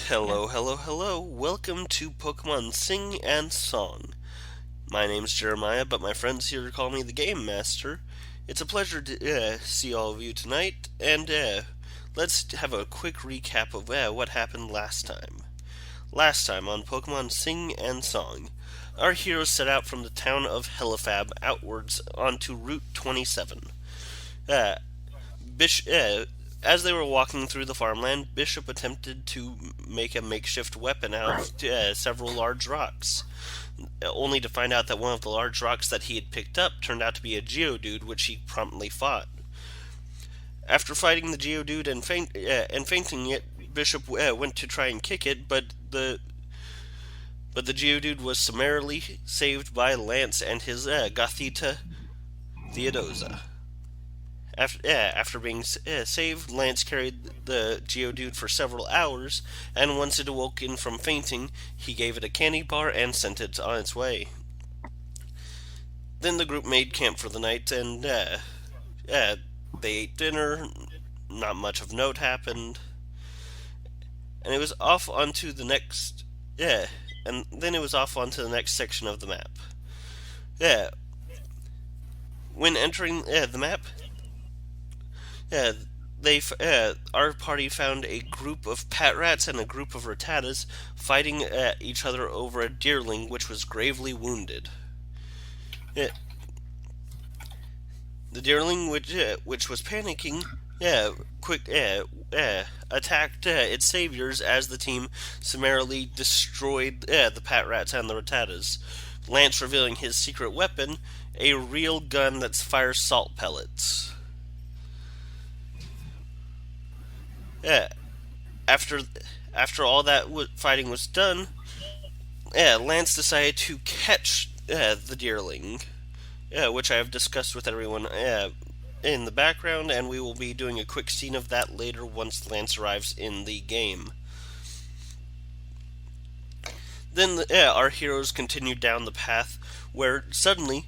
Hello, hello, hello. Welcome to Pokemon Sing and Song. My name's Jeremiah, but my friends here call me the Game Master. It's a pleasure to see all of you tonight, and let's have a quick recap of what happened last time. Last time on Pokemon Sing and Song, our heroes set out from the town of Helifab outwards onto Route 27. Uh, Bish, as they were walking through the farmland, Bishop attempted to make a makeshift weapon out of several large rocks, only to find out that one of the large rocks that he had picked up turned out to be a Geodude, which he promptly fought. After fighting the Geodude and fainting it, Bishop went to try and kick it, but the Geodude was summarily saved by Lance and his Gothita Theodosa. After being saved, Lance carried the Geodude for several hours, and once it awoke from fainting, he gave it a candy bar and sent it on its way. Then the group made camp for the night, and they ate dinner. Not much of note happened, and it was off onto the next. And then it was off onto the next section of the map. When entering the map, our party found a group of Patrats and a group of Rattatas fighting each other over a deerling which was gravely wounded. The deerling, which was panicking, attacked its saviors as the team summarily destroyed the Patrats and the Rattatas. Lance revealing his secret weapon, a real gun that fires salt pellets. After all that fighting was done, Lance decided to catch the deerling, which I have discussed with everyone in the background, and we will be doing a quick scene of that later once Lance arrives in the game. Then our heroes continued down the path, where suddenly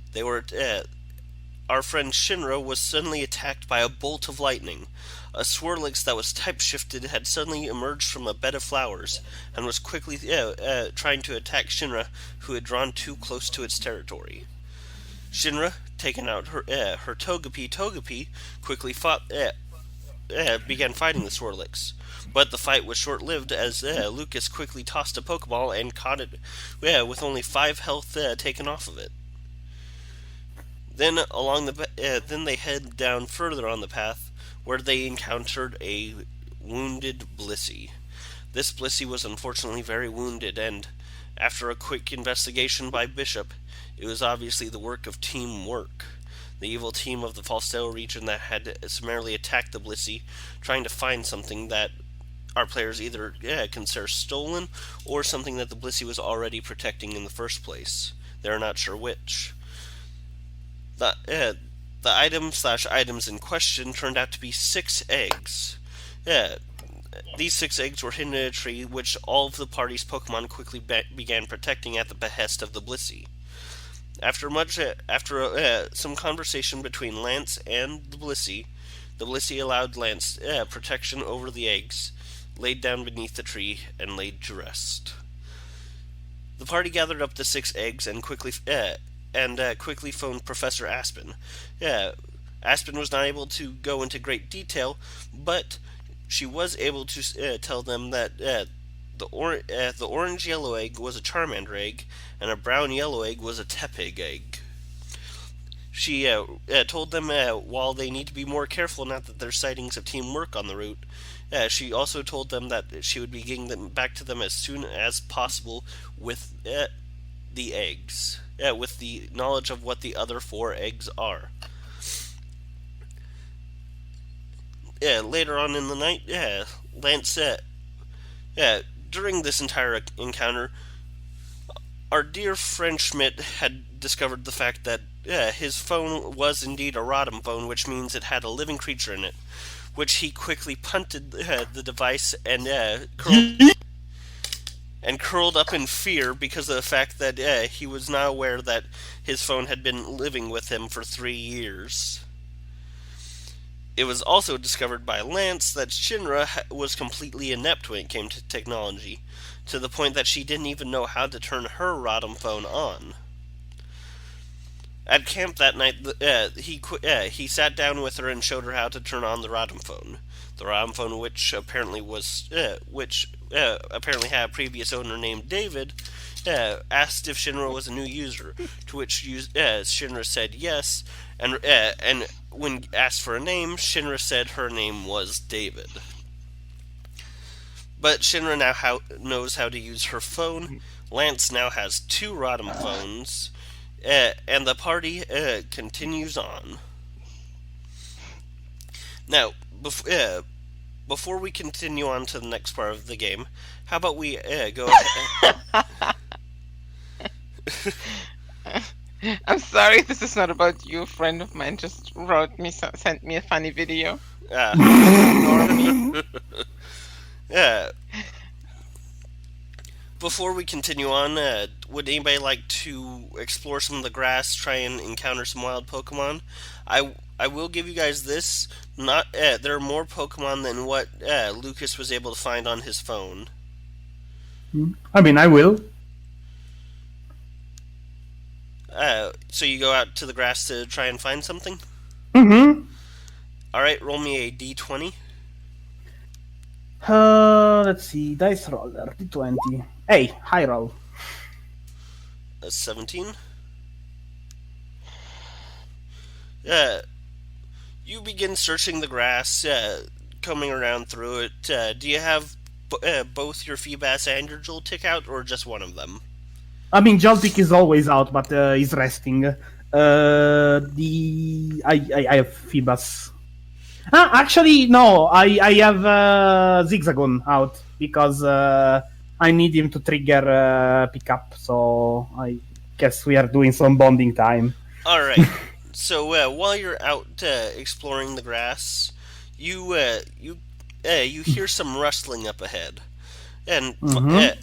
our friend Shinra was suddenly attacked by a bolt of lightning. A Swirlix that was type-shifted had suddenly emerged from a bed of flowers, and was quickly trying to attack Shinra, who had drawn too close to its territory. Shinra, taking out her Togepi, quickly began fighting the Swirlix. But the fight was short-lived, as Lucas quickly tossed a Pokeball and caught it with only 5 health taken off of it. Then then they head down further on the path, where they encountered a wounded Blissey. This Blissey was unfortunately very wounded, and after a quick investigation by Bishop, it was obviously the work of teamwork. The evil team of the Falsetto region that had summarily attacked the Blissey, trying to find something that our players either consider stolen, or something that the Blissey was already protecting in the first place. They're not sure which. The items in question turned out to be 6 eggs. These 6 eggs were hidden in a tree, which all of the party's Pokemon quickly began protecting at the behest of the Blissey. After some conversation between Lance and the Blissey allowed Lance protection over the eggs, laid down beneath the tree, and laid to rest. The party gathered up the 6 eggs and quickly phoned Professor Aspen. Aspen was not able to go into great detail, but she was able to tell them that the orange-yellow egg was a Charmander egg, and a brown-yellow egg was a Tepig egg. She told them while they need to be more careful now that there's sightings of teamwork on the route, she also told them that she would be getting them back to them as soon as possible with the eggs. With the knowledge of what the other 4 eggs are. Later on in the night, Lance, during this entire encounter, our dear friend Schmidt had discovered the fact that his phone was indeed a Rotom phone, which means it had a living creature in it, which he quickly punted the device and curled up in fear because of the fact that he was not aware that his phone had been living with him for 3 years. it was also discovered by Lance that Shinra was completely inept when it came to technology, to the point that she didn't even know how to turn her Rodham phone on. At camp that night, he sat down with her and showed her how to turn on the Rodham phone. The Rodham phone, which apparently had a previous owner named David, asked if Shinra was a new user, to which Shinra said yes, and when asked for a name, Shinra said her name was David. But Shinra now knows how to use her phone. Lance now has 2 Rodham phones, and the party continues on. Now, before we continue on to the next part of the game, how about we go ahead? I'm sorry, this is not about you. A friend of mine just sent me a funny video. Ignore me. Before we continue on, would anybody like to explore some of the grass, try and encounter some wild Pokemon? I will give you guys this. There are more Pokemon than what Lucas was able to find on his phone. I mean, I will. So you go out to the grass to try and find something? Mm-hmm. Alright, roll me a d20. Let's see. Dice roller. D20. Hey, high roll. 17. You begin searching the grass, combing around through it. Do you have both your Feebas and your Joltik out, or just one of them? I mean, Joltik is always out, but he's resting. I have Feebas. Actually, no. I have Zigzagoon out because I need him to trigger pickup. So I guess we are doing some bonding time. All right. So while you're out exploring the grass, you hear some rustling up ahead, and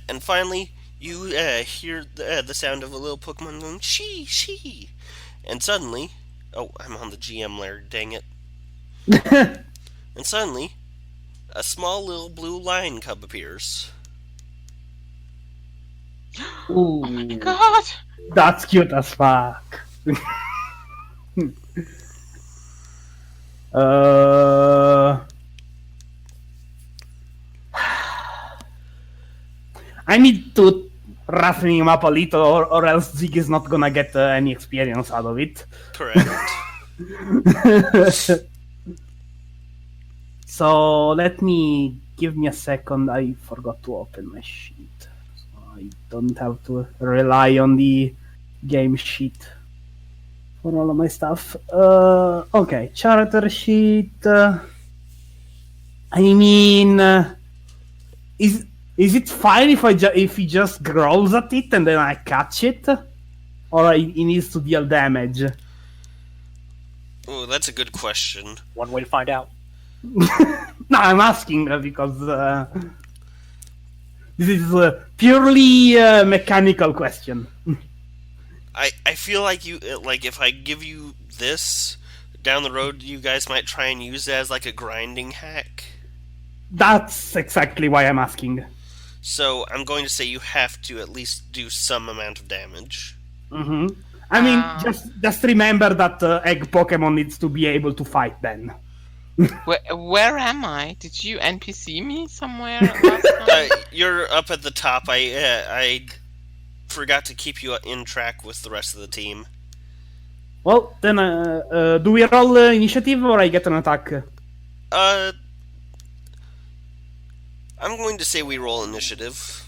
and finally you hear the sound of a little Pokemon going she, and suddenly, oh, I'm on the GM layer, dang it! And suddenly, a small little blue lion cub appears. Ooh, Oh my god! That's cute as fuck. I need to roughen him up a little, or else Zig is not gonna get any experience out of it. Correct. So give me a second. I forgot to open my sheet, so I don't have to rely on the game sheet for all of my stuff. Okay, character sheet. I mean, is it fine if he just growls at it and then I catch it, or he needs to deal damage? Oh, that's a good question. One way to find out. No, I'm asking because this is a purely mechanical question. I feel like if I give you this down the road, you guys might try and use it as like a grinding hack. That's exactly why I'm asking. So I'm going to say you have to at least do some amount of damage. Mm-hmm. I mean, just remember that egg Pokemon needs to be able to fight then. Where am I? Did you NPC me somewhere last time? You're up at the top. I forgot to keep you in track with the rest of the team. Well, then, do we roll initiative or I get an attack? I'm going to say we roll initiative.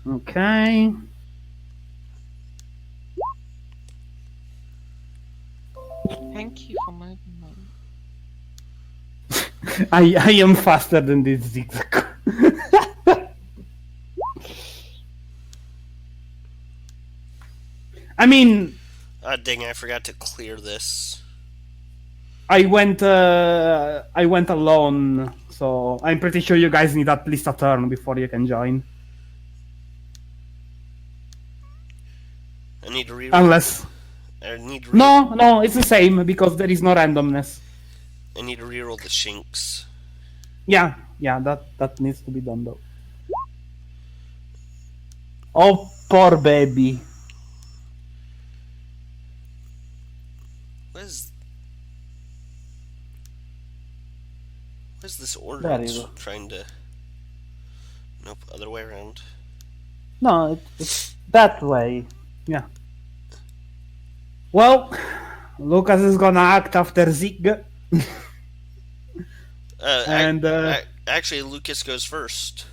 Okay. Thank you for my. I am faster than this Zigzag. I mean, dang! I forgot to clear this. I went alone, so I'm pretty sure you guys need at least a turn before you can join. I need to read. Unless. I need to No, it's the same because there is no randomness. I need to reroll the shinks. Yeah, that needs to be done though. Oh, poor baby. What is this order? There you It's go. trying to... Nope, other way around. No, it's that way. Yeah. Well, Lucas is gonna act after Zig. And actually, Lucas goes first.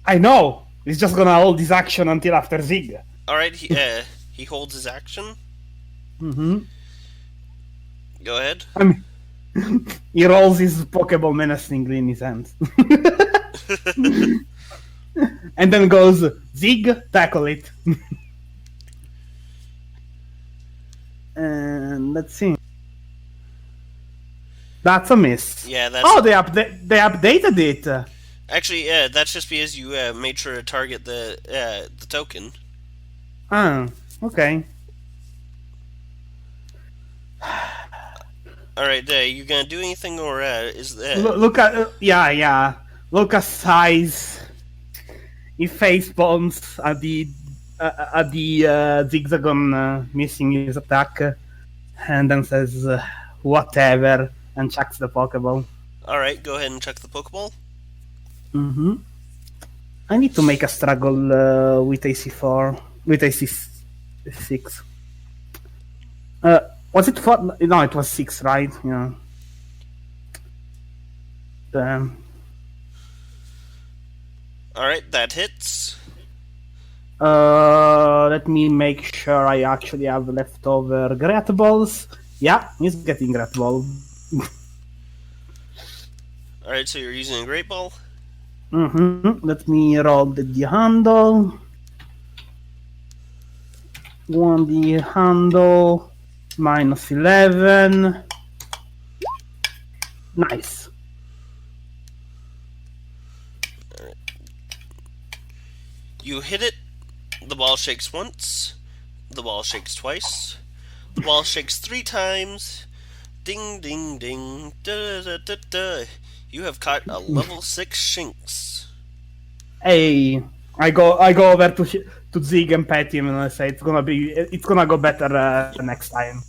I know. He's just gonna hold his action until after Zig. Alright, he holds his action. Mm-hmm. Go ahead. I mean, he rolls his Pokeball menacingly in his hands. And then goes, Zig, tackle it. And let's see. That's a miss. Yeah, that's... Oh, they updated it. Actually, that's just because you made sure to target the token. Ah, okay. Alright, you gonna do anything, or is that... Look at yeah. Lucas sighs. He face palms at the Zigzagoon missing his attack, and then says whatever and chucks the Pokeball. Alright, go ahead and check the Pokeball. Mm-hmm. I need to make a struggle with AC4, with AC6. Was it 4? No, it was 6, right? Yeah. Damn. Alright, that hits. Let me make sure I actually have leftover Great Balls. Yeah, he's getting Great Ball. Alright, so you're using a Great Ball? Mm-hmm. Let me roll the handle. 1D handle. Minus 11. Nice. Alright. You hit it. The ball shakes once. The ball shakes twice. The ball shakes 3 times. Ding, ding, ding. Da, da, da, da. You have caught a level 6 Shinx. Hey, I go over to Zig and pet him, and I say it's gonna go better next time.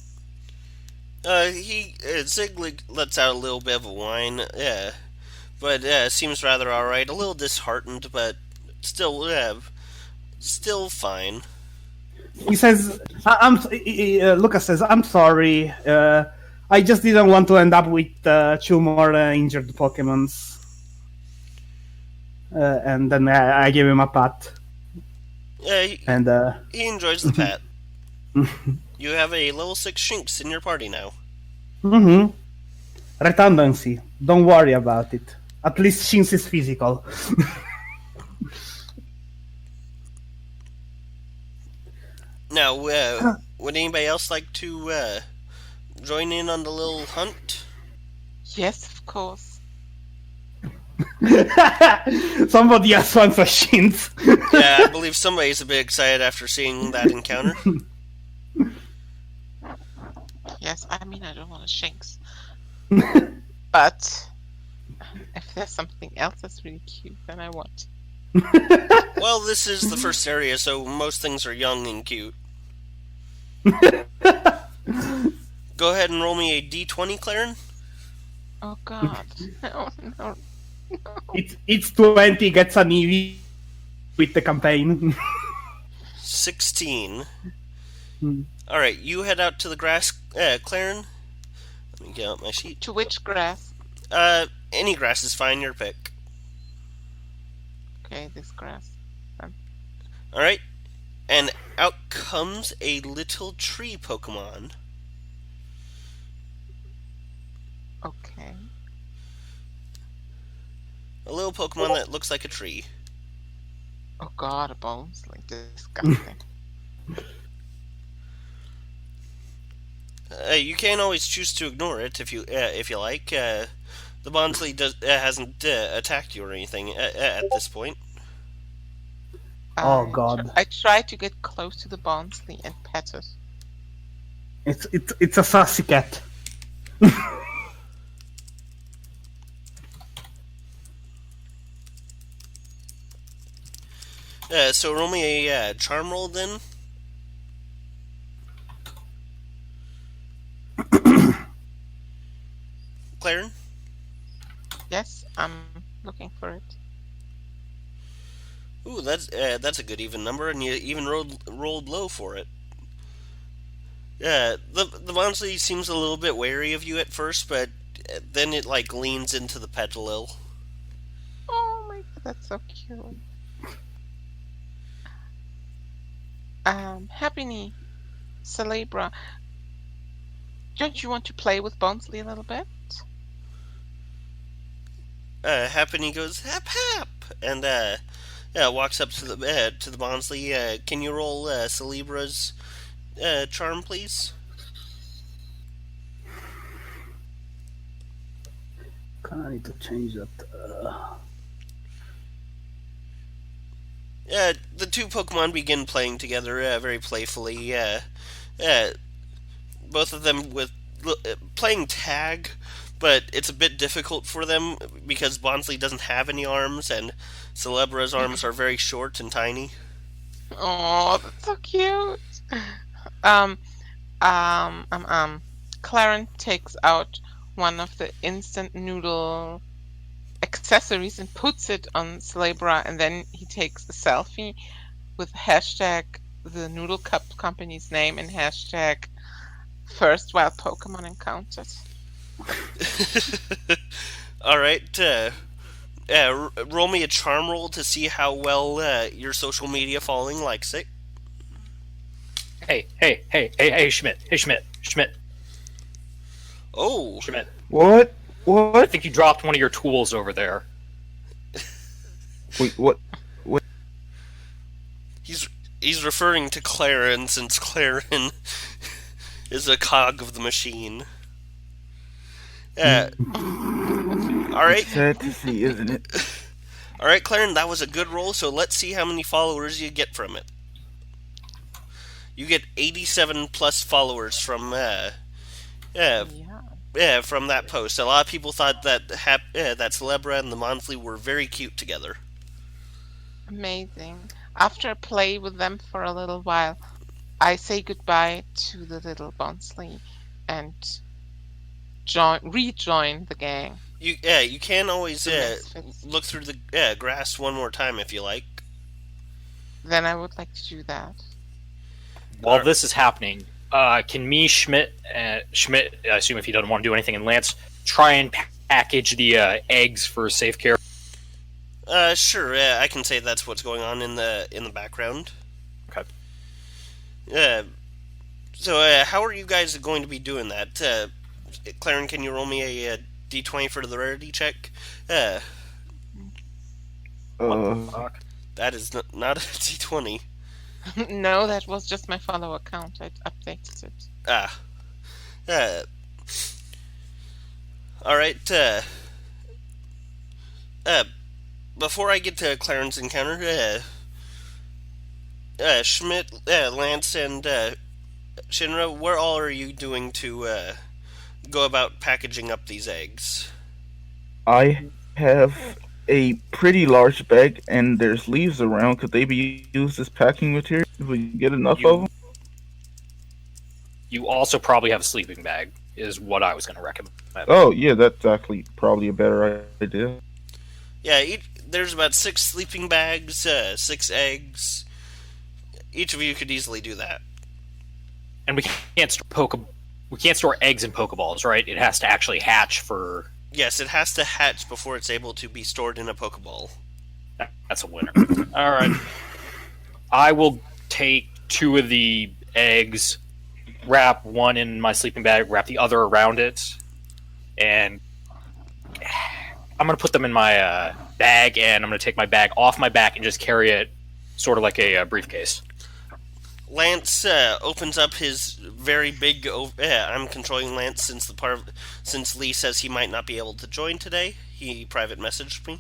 Zig lets out a little bit of a whine, but seems rather alright. A little disheartened, but still fine. He says, Lucas says, I'm sorry. I just didn't want to end up with 2 more injured Pokemons. And then I gave him a pat. Yeah, he enjoys the pat. You have a level 6 Shinx in your party now. Mm-hmm. Redundancy. Don't worry about it. At least Shinx is physical. Now, would anybody else like to join in on the little hunt? Yes, of course. Somebody else wants a Shinx. Yeah, I believe somebody's a bit excited after seeing that encounter. Yes, I mean, I don't want a Shinx. But if there's something else that's really cute, then I want. Well, this is the first area, so most things are young and cute. Go ahead and roll me a d20, Claren. Oh god. No. It's 20, gets an EV with the campaign. 16. Alright, you head out to the grass, Claren. Let me get out my sheet. To which grass? Any grass is fine, your pick. Okay, this grass. Alright, and out comes a little tree Pokemon. Okay. A little Pokemon that looks like a tree. Oh god, a bones, like disgusting. You can always choose to ignore it if you like. The Bonsly hasn't attacked you or anything at this point. Oh god. I tried to get close to the Bonsly and pet it. It's a sassy cat. So roll me a charm roll then. Claren? Yes, I'm looking for it. Ooh, that's a good even number, and you even rolled low for it. The monster seems a little bit wary of you at first, but then it like leans into the pet a little. Oh my god, that's so cute. Happy Celebra, don't you want to play with Bonesley a little bit? Happiny goes hap hap, and walks up to the Bonsley. Can you roll Celebra's charm, please? Kinda need to change that. The two Pokemon begin playing together very playfully. Both of them with playing tag, but it's a bit difficult for them because Bonsley doesn't have any arms, and Celebra's arms are very short and tiny. Oh, that's so cute. Um, Clarence takes out one of the instant noodle accessories and puts it on Celebra, and then he takes a selfie with hashtag the Noodle Cup company's name and hashtag first wild Pokemon encountered. All right. Roll me a charm roll to see how well your social media following likes it. Hey, Schmidt. Oh, Schmidt. What? I What? think you dropped one of your tools over there. Wait, what? he's referring to Claren since Claren is a cog of the machine. All right, Sad to see, isn't it? all right, Claren, that was a good roll. So let's see how many followers you get from it. You get 87 plus followers from Yeah. from that post. A lot of people thought that that Celebra and the Monthly were very cute together. Amazing. After I play with them for a little while, I say goodbye to the little Bonsley and rejoin the gang. You can always The Misfits. look through the grass one more time if you like. Then I would like to do that. While this is happening, can Schmidt, I assume if he doesn't want to do anything, and Lance try and package the eggs for safe care? Sure. I can say that's what's going on in the background. Okay. So how are you guys going to be doing that? Claren, can you roll me a d20 for the rarity check? What the fuck? That is not a d20. No, that was just my follow account. I updated it. Ah. All right. Before I get to Claren's encounter, Schmidt, Lance, and Shinra, where all are you doing to go about packaging up these eggs? I have a pretty large bag, and there's leaves around. Could they be used as packing material if we get enough of them? You also probably have a sleeping bag, is what I was going to recommend. Oh, yeah, that's actually probably a better idea. Yeah, there's about 6 sleeping bags, 6 eggs. Each of you could easily do that. And we can't store eggs in Pokeballs, right? It has to actually hatch for. Yes, it has to hatch before it's able to be stored in a Pokeball. That's a winner. All right. I will take 2 of the eggs, wrap one in my sleeping bag, wrap the other around it, and I'm going to put them in my bag, and I'm going to take my bag off my back and just carry it sort of like a briefcase. Lance opens up his very big. I'm controlling Lance since Lee says he might not be able to join today. He private messaged me.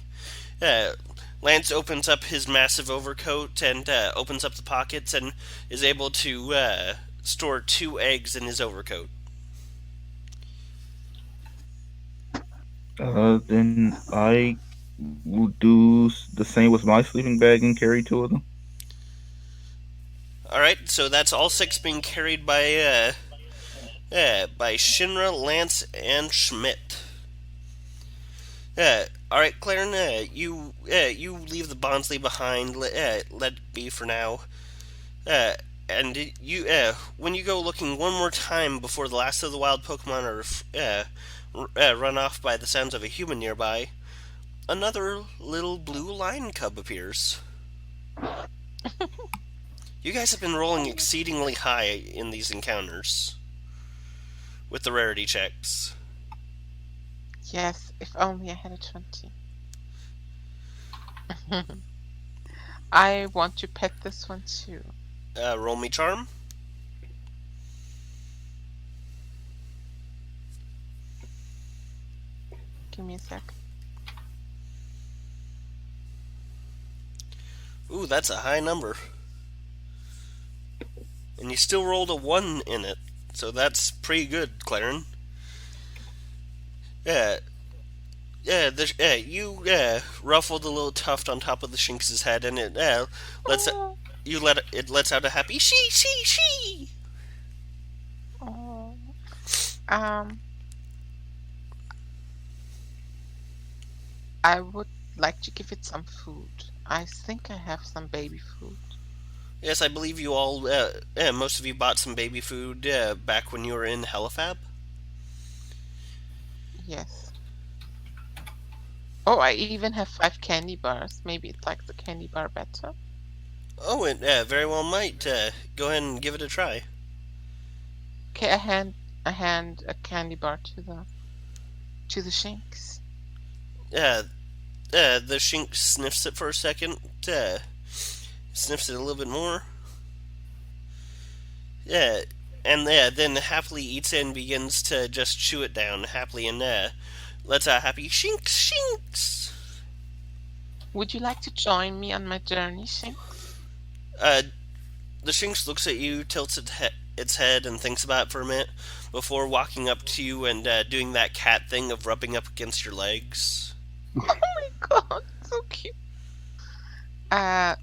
Lance opens up his massive overcoat and opens up the pockets and is able to store 2 eggs in his overcoat. Then I will do the same with my sleeping bag and carry 2 of them. All right, so that's all 6 being carried by Shinra, Lance, and Schmidt. All right, Claren, you leave the Bonsly behind. Let it be for now. And you when you go looking one more time before the last of the wild Pokemon are run off by the sounds of a human nearby, another little blue lion cub appears. You guys have been rolling exceedingly high in these encounters with the rarity checks. Yes, if only I had a 20. I want to pet this one too. Roll me charm. Give me a sec. Ooh, that's a high number. And you still rolled a 1 in it, so that's pretty good, Claren. You ruffled a little tuft on top of the Shinx's head, and it lets it lets out a happy she. Oh. I would like to give it some food. I think I have some baby food. Yes, I believe you all, most of you bought some baby food back when you were in Helifab. Yes. Oh, I even have 5 candy bars. Maybe it likes the candy bar better. Oh, it very well might. Go ahead and give it a try. Okay, I hand a candy bar to the Shinx. The Shinx sniffs it for a second, sniffs it a little bit more. And then happily eats it and begins to just chew it down happily and lets out a happy Shinx. Would you like to join me on my journey, Shinx? The Shinx looks at you, tilts its head, and thinks about it for a minute before walking up to you and doing that cat thing of rubbing up against your legs. Oh my god, so cute. I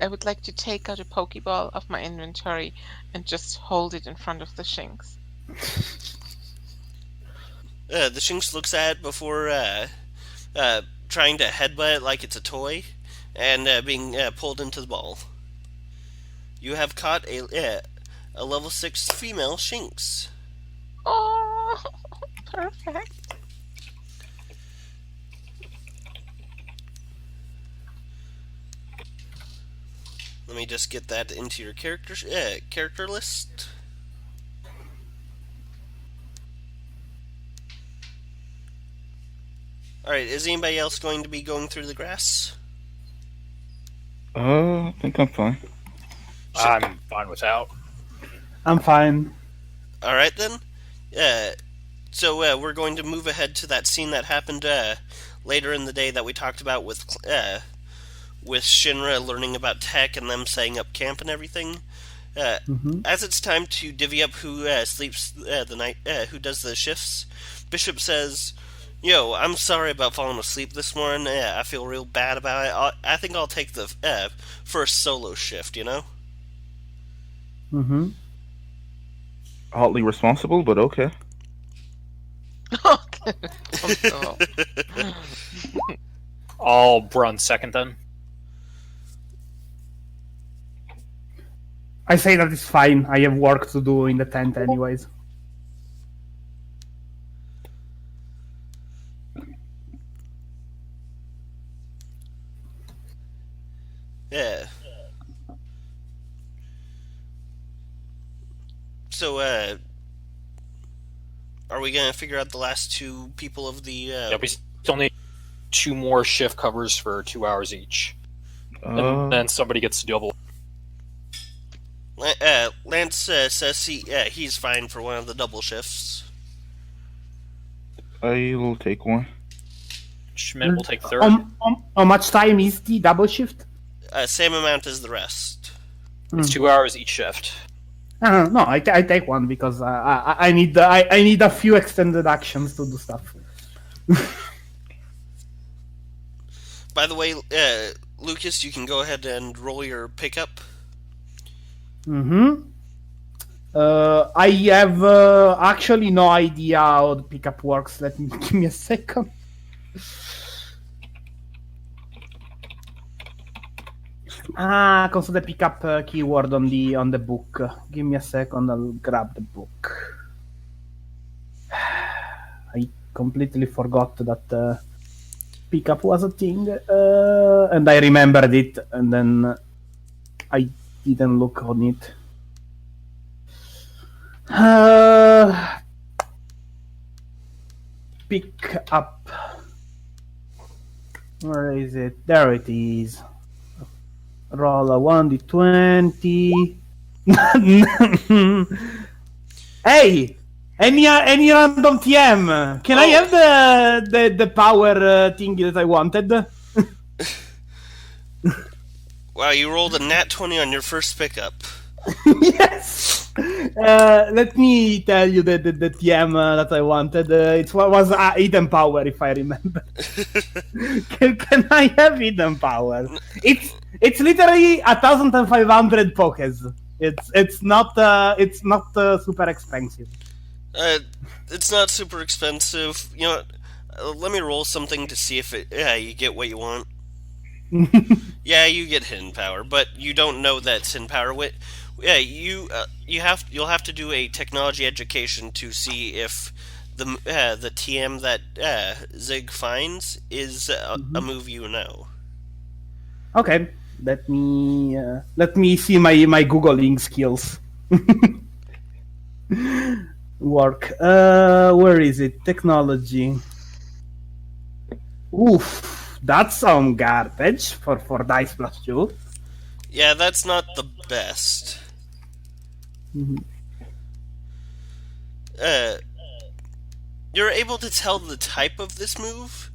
would like to take out a Pokeball of my inventory and just hold it in front of the Shinx. The Shinx looks at it before trying to headbutt it like it's a toy and being pulled into the ball. You have caught a level 6 female Shinx. Oh, perfect. Let me just get that into your character list. Alright, is anybody else going to be going through the grass? I think I'm fine. I'm fine without. I'm fine. Alright then. So we're going to move ahead to that scene that happened later in the day that we talked about with Shinra learning about tech and them setting up camp and everything. As it's time to divvy up who sleeps the night, who does the shifts, Bishop says, "Yo, I'm sorry about falling asleep this morning. I feel real bad about it. I think I'll take the first solo shift, you know?" Oddly responsible, but okay. Oh, I'll run second then. I say that it's fine. I have work to do in the tent anyways. Yeah. So, are we gonna figure out the last 2 people of the? Yeah, we still need 2 more shift covers for 2 hours each, and then somebody gets to double. Lance says he's fine for one of the double shifts. I will take one. Schmidt will take third. How much time is the double shift? Same amount as the rest. It's 2 hours each shift. No, I take one because I need a few extended actions to do stuff. By the way, Lucas, you can go ahead and roll your pickup. Mm-hmm. I have actually no idea how the pickup works. Let me give me a second. Consider the pickup keyword on the book. Give me a second. I'll grab the book. I completely forgot that pickup was a thing, and I remembered it, and then I didn't look on it. Pick up. Where is it? There it is. Roll a 1d20. Hey! Any random TM? Can I have the power thing that I wanted? Wow, you rolled a nat 20 on your first pickup. Yes. Let me tell you the TM that I wanted. It was hidden power, if I remember. Can I have hidden power? It's literally 1,500 pokes. It's not super expensive. It's not super expensive. You know, let me roll something to see if you get what you want. Yeah, you get hidden power, but you don't know that's hidden power. You'll have to do a technology education to see if the TM that Zig finds is a move you know. Okay, let me see my googling skills. Work. Where is it? Technology. Oof, that's some garbage for dice plus 2. Yeah, that's not the best. You're able to tell the type of this move,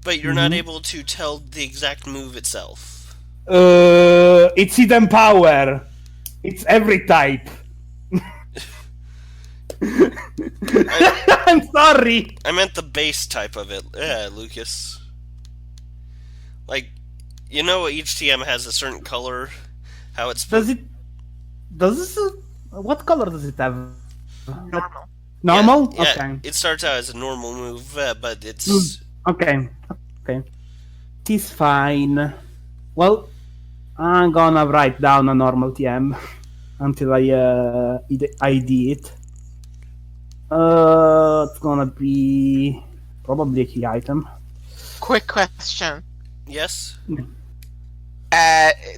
but you're not able to tell the exact move itself. It's hidden power. It's every type. I'm sorry. I meant the base type of it, Lucas. Like, you know, each TM has a certain color. How it's Does it? What color does it have? Normal. Normal? Yeah, Okay. it starts out as a normal move, but it's Okay. It is fine. Well, I'm gonna write down a normal TM until I ID it. It's gonna be probably a key item. Quick question. yes.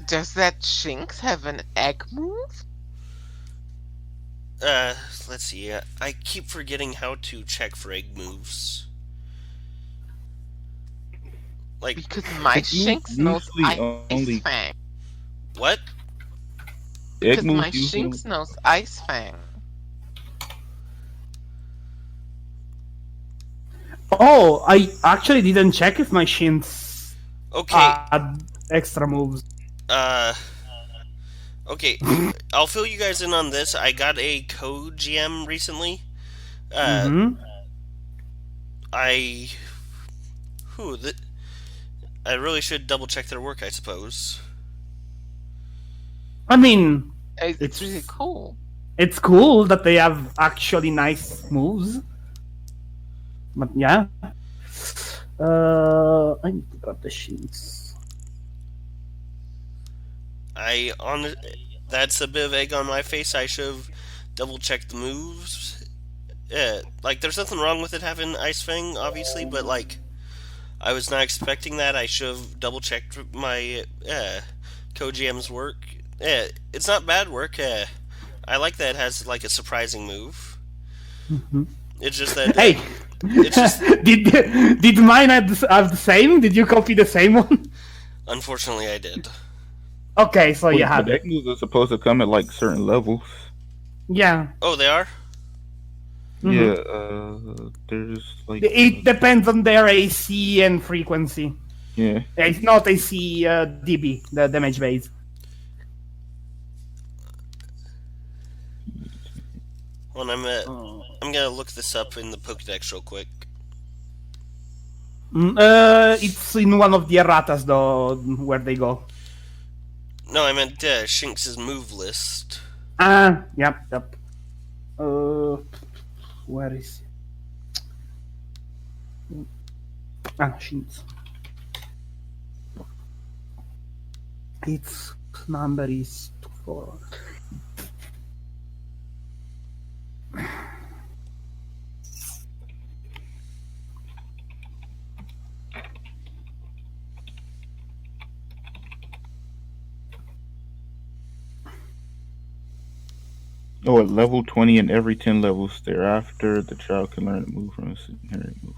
Does that Shinx have an egg move? Let's see. I keep forgetting how to check for egg moves. Like, Because my Shinx knows usually Ice only- Fang. what? Egg Because my moves usually. Shinx knows Ice Fang. Oh, I actually didn't check if my shins Okay. had extra moves. Okay. I'll fill you guys in on this. I got a code GM recently. I really should double check their work, I suppose. I mean, It's really cool. it's cool that they have actually nice moves. But yeah. I need to grab the sheets. That's a bit of egg on my face. I should have double checked the moves. Like, there's nothing wrong with it having Ice Fang, obviously, but like, I was not expecting that. I should have double checked my co-GM's work. It's not bad work. I like that it has like a surprising move. It's just that Hey, it's just did mine have the same? Did you copy the same one? unfortunately I did. Okay, so you have The it. egg moves are supposed to come at like certain levels. Yeah. Oh, they are? Yeah, there's like It depends on their AC and frequency. yeah. It's not AC DB, the damage base. Well, I'm gonna look this up in the Pokédex real quick. It's in one of the erratas though, where they go. No, I meant Shinx's move list. Yep. Where is it? Shinx. Its number is 4. Oh, at level 20 and every 10 levels thereafter, the child can learn to move from his inherent move.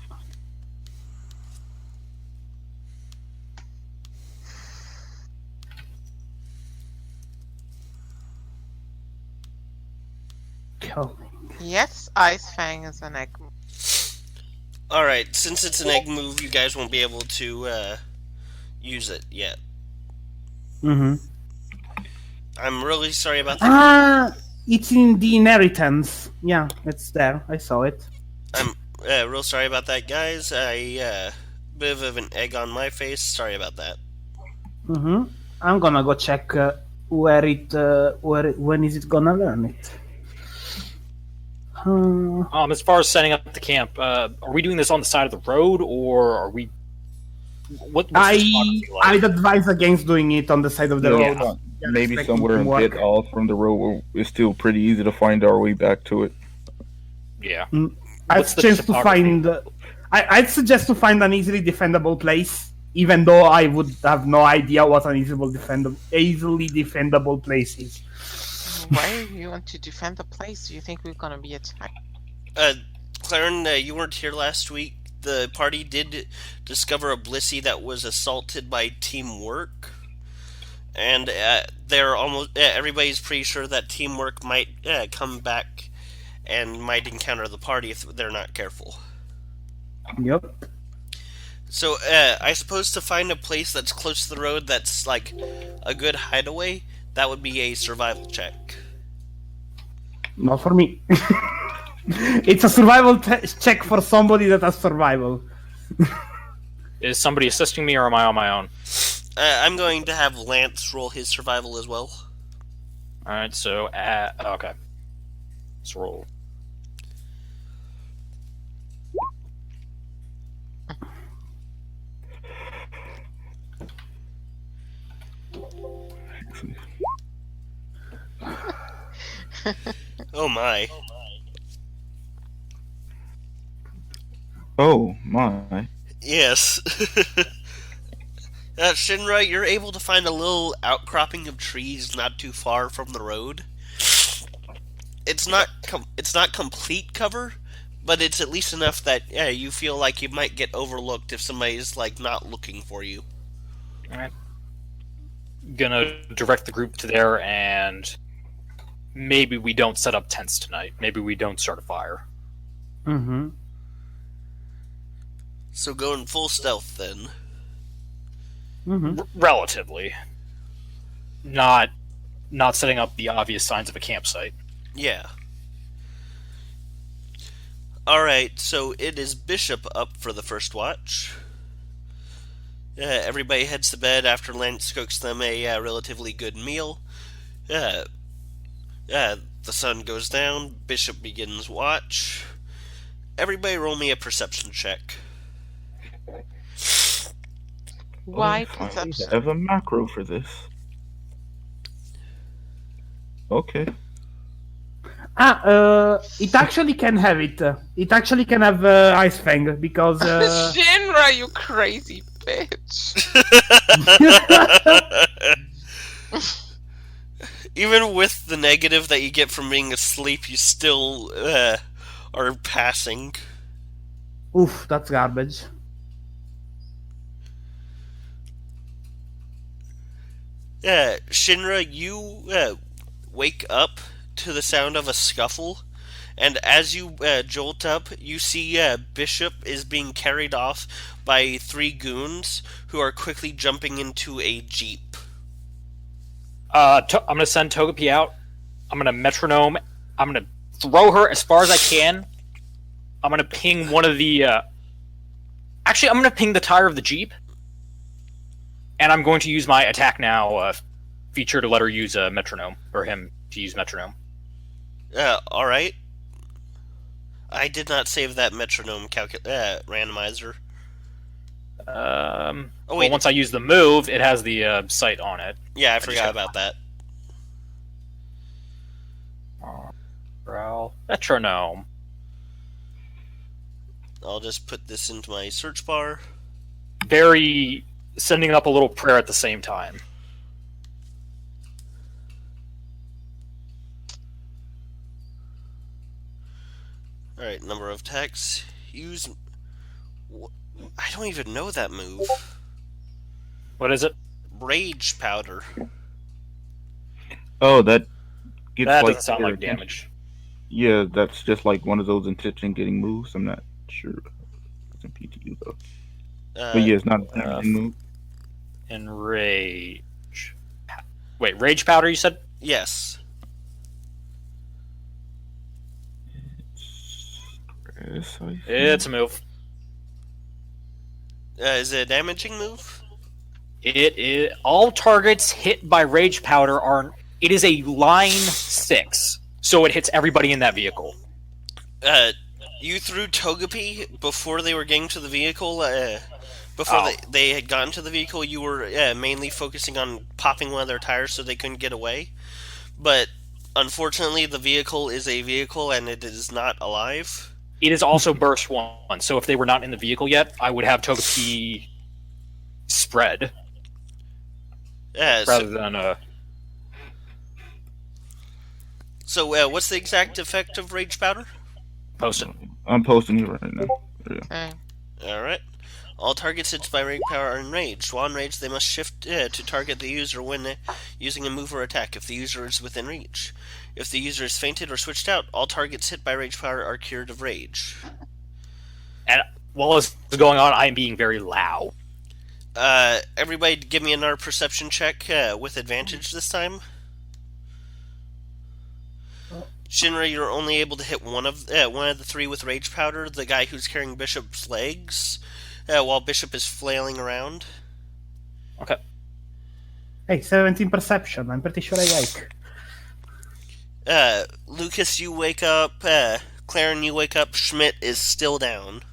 Yes, Ice Fang is an egg. Alright, since it's an egg move, you guys won't be able to use it yet. Mm-hmm. I'm really sorry about that. It's in the inheritance. Yeah, it's there. I saw it. I'm real sorry about that, guys. Bit of an egg on my face. Sorry about that. Mm-hmm. I'm gonna go check when is it gonna learn it. As far as setting up the camp, are we doing this on the side of the road, or are we? What's the topography like? I'd advise against doing it on the side of the road. Yeah, maybe somewhere a bit off from the road where it's still pretty easy to find our way back to it. Yeah. I'd suggest to find an easily defendable place, even though I would have no idea what an easily defendable place is. Why do you want to defend the place? Do you think we're gonna be attacked? Claren, you weren't here last week. The party did discover a Blissey that was assaulted by Teamwork, and everybody's pretty sure that Teamwork might come back and might encounter the party if they're not careful. Yep. So, I suppose to find a place that's close to the road that's like a good hideaway, that would be a survival check. Not for me. It's a survival check for somebody that has survival. Is somebody assisting me, or am I on my own? I'm going to have Lance roll his survival as well. Alright, so, okay. Let's roll. Oh my. Oh my. Yes. Shinra, you're able to find a little outcropping of trees not too far from the road. It's not complete cover, but it's at least enough that you feel like you might get overlooked if somebody's like not looking for you. Alright. Gonna direct the group to there, and maybe we don't set up tents tonight. Maybe we don't start a fire. Mm-hmm. So going full stealth then. Mm-hmm. Relatively. Not setting up the obvious signs of a campsite. Yeah. Alright, so it is Bishop up for the first watch. Everybody heads to bed after Lance cooks them a relatively good meal. The sun goes down. Bishop begins watch. Everybody roll me a perception check. Why I perception? have a macro for this. Okay. It actually can have it. It actually can have Ice Fang because. Shinra, you crazy bitch! Even with the negative that you get from being asleep, you still are passing. Oof, that's garbage. Shinra, you wake up to the sound of a scuffle, and as you jolt up, you see Bishop is being carried off by 3 goons who are quickly jumping into a jeep. I'm gonna send Togepi out. I'm gonna metronome. I'm gonna throw her as far as I can. I'm gonna ping one of the. Actually, I'm gonna ping the tire of the Jeep, and I'm going to use my attack now feature to let her use a metronome, or him to use metronome. All right. I did not save that metronome randomizer. Oh, wait. Well, once I use the move, it has the sight on it. Yeah, I forgot about that. Growl. Metronome. I'll just put this into my search bar. Very sending up a little prayer at the same time. Alright, number of attacks. Use... I don't even know that move. What is it? Rage powder. Oh, that gets That like doesn't sound your like attention. damage. Yeah, that's just like one of those intention getting moves. I'm not sure. It's in PTU though. But yeah, it's not a damaging move. Enrage. Wait, rage powder, you said? Yes. It's a move. Is it a damaging move? It is all targets hit by rage powder are. It is a line 6, so it hits everybody in that vehicle. You threw Togepi before they were getting to the vehicle. Before they had gotten to the vehicle, you were mainly focusing on popping one of their tires so they couldn't get away. But unfortunately, the vehicle is a vehicle and it is not alive. It is also burst 1, so if they were not in the vehicle yet, I would have Togepi spread rather than So, what's the exact effect of Rage Powder? post it. I'm posting it right now. Yeah. Alright. All targets hit by Rage Powder are enraged. While enraged, they must shift to target the user when using a move or attack if the user is within reach. If the user is fainted or switched out, all targets hit by Rage Powder are cured of rage. And while this is going on, I am being very loud. Everybody give me another perception check with advantage this time. Shinra, you're only able to hit one of the 3 with Rage Powder, the guy who's carrying Bishop's legs, while Bishop is flailing around. Okay. Hey, 17 perception. I'm pretty sure I like. Lucas, you wake up. Claren, you wake up. Schmidt is still down.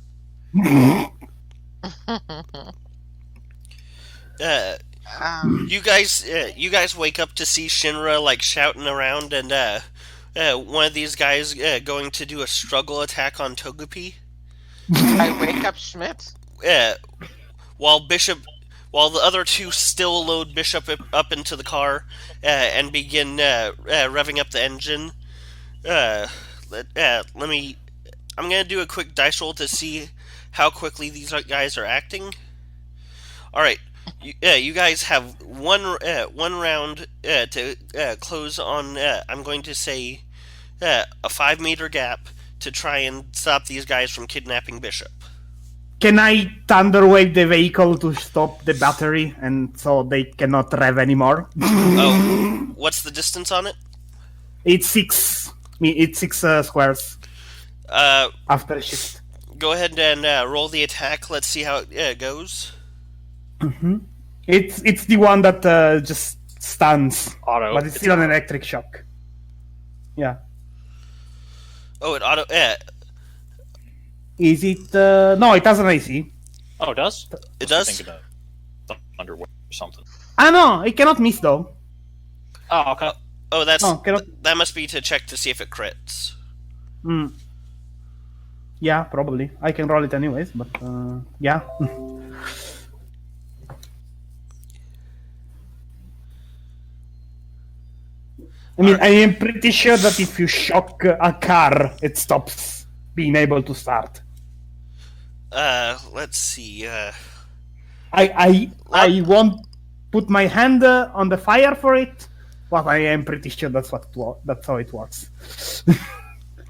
You guys wake up to see Shinra like shouting around, and one of these guys going to do a struggle attack on Togepi. I wake up Schmidt. While the other 2 still load Bishop up into the car and begin revving up the engine. I'm gonna do a quick dice roll to see how quickly these guys are acting. All right, you guys have one round to close on. I'm going to say a 5-meter gap to try and stop these guys from kidnapping Bishop. Can I thunderwave the vehicle to stop the battery and so they cannot rev anymore? Oh, what's the distance on it? It's 6. It's 6 squares. After shift. Go ahead and roll the attack. Let's see how it goes. Mm-hmm. It's the one that just stuns, Auto. but it's still an electric shock. Yeah. Oh, it auto. Is it? No, it has an AC. Oh, it does? It does? I think it does. Underwear or something. Ah, no, it cannot miss though. Oh, okay. Oh, cannot. that must be to check to see if it crits. Yeah, probably. I can roll it anyways, but yeah. I mean, I am pretty sure that if you shock a car, it stops being able to start. Let's see. I won't put my hand on the fire for it, but I am pretty sure that's how it works.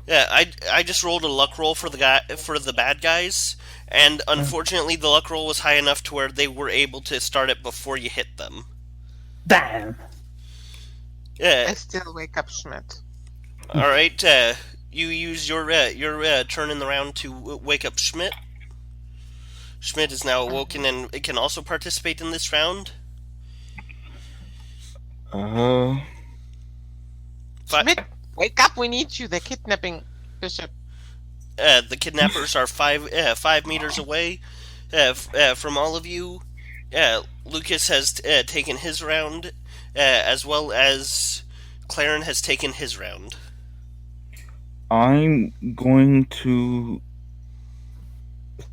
Yeah, I just rolled a luck roll for the bad guys, and unfortunately the luck roll was high enough to where they were able to start it before you hit them. Damn. Yeah. I still wake up Schmidt. All right. You use your turn in the round to wake up Schmidt. Schmidt is now awoken and it can also participate in this round. Uh, Schmidt, wake up! We need you. They're kidnapping Bishop. The kidnappers are 5 meters away from all of you. Lucas has taken his round, as well as Claren has taken his round. I'm going to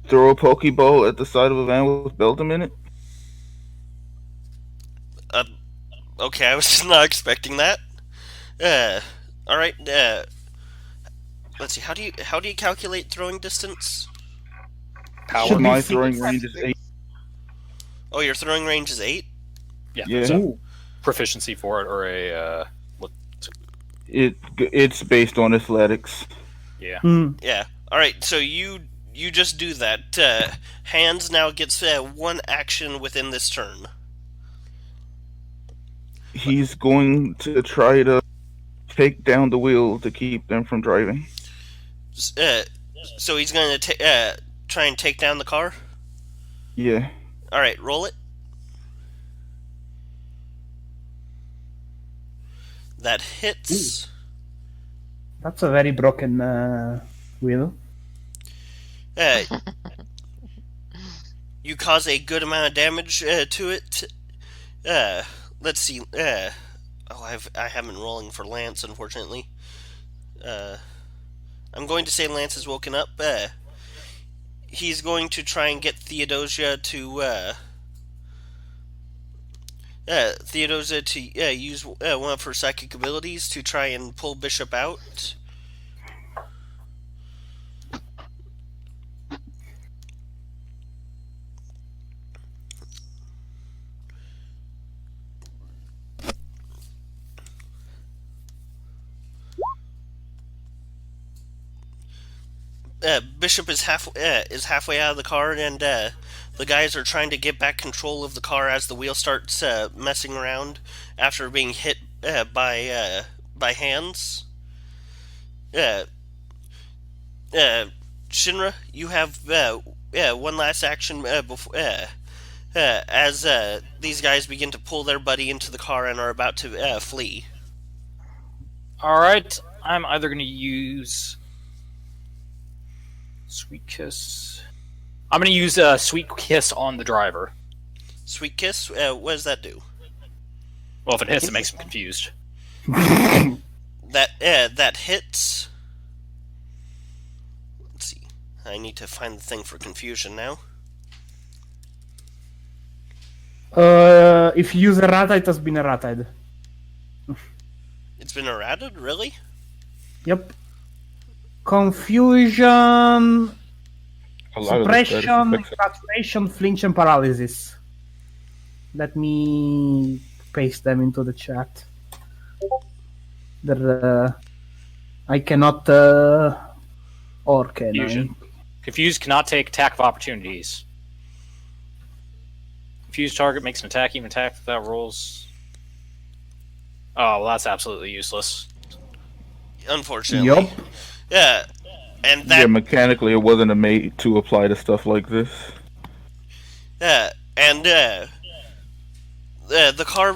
throw a Pokeball at the side of a van with Beldum in it. Okay, I was not expecting that. All right. Let's see. How do you calculate throwing distance? Power. Should be My six. throwing range is 8. Oh, your throwing range is 8. Yeah, Yeah. there's a proficiency for it, or a It's based on athletics. yeah. Yeah. All right. So you just do that. Hands now gets 1 action within this turn. He's going to try to take down the wheel to keep them from driving. So he's going to try and take down the car. Yeah. All right. Roll it. That hits. That's a very broken wheel. You cause a good amount of damage to it. Let's see. I haven't been rolling for Lance, unfortunately. I'm going to say Lance has woken up. He's going to try and get Theodosia to use one of her psychic abilities to try and pull Bishop out. Bishop is halfway out of the car, and the guys are trying to get back control of the car as the wheel starts messing around after being hit by hands. Shinra, you have one last action before as these guys begin to pull their buddy into the car and are about to flee. All right, I'm either going to use Sweet Kiss. I'm going to use Sweet Kiss on the driver. Sweet Kiss? What does that do? Well, if it hits, it makes him confused. That hits. Let's see. I need to find the thing for confusion now. If you use errata, it has been errated. It's been errated? Really? Yep. Confusion, A lot of the status suppression, effects- saturation, flinch, and paralysis. Let me paste them into the chat. I cannot, or can Confusion. I? Confused cannot take attack of opportunities. Confused target makes an attack, even attack without rolls. Oh, well, that's absolutely useless. Unfortunately. Yup. Yeah. And that. Yeah, mechanically, it wasn't made to apply to stuff like this. And the car,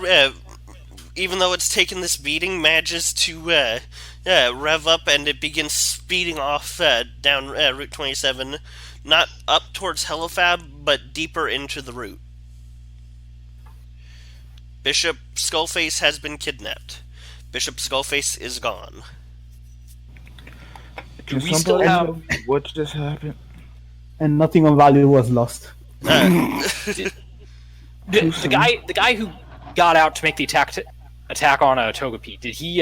even though it's taken this beating, manages to rev up and it begins speeding off down Route 27, not up towards Helifab, but deeper into the route. Bishop Skullface has been kidnapped. Bishop Skullface is gone. Do Can we still somebody have- tell me what just happened? And nothing of value was lost. The guy who got out to make the attack on Togepi, did he?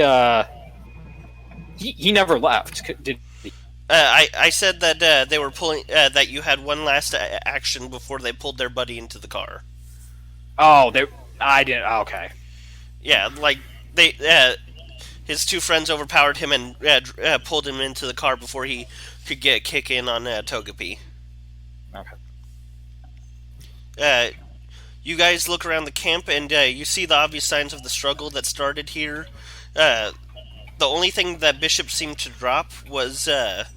He never left. Did he? I said that they were pulling. That you had one last action before they pulled their buddy into the car. Oh, I didn't. Okay. Yeah, like they. His two friends overpowered him and pulled him into the car before he could get a kick in on Togepi. Okay. You guys look around the camp and you see the obvious signs of the struggle that started here. The only thing that Bishop seemed to drop was the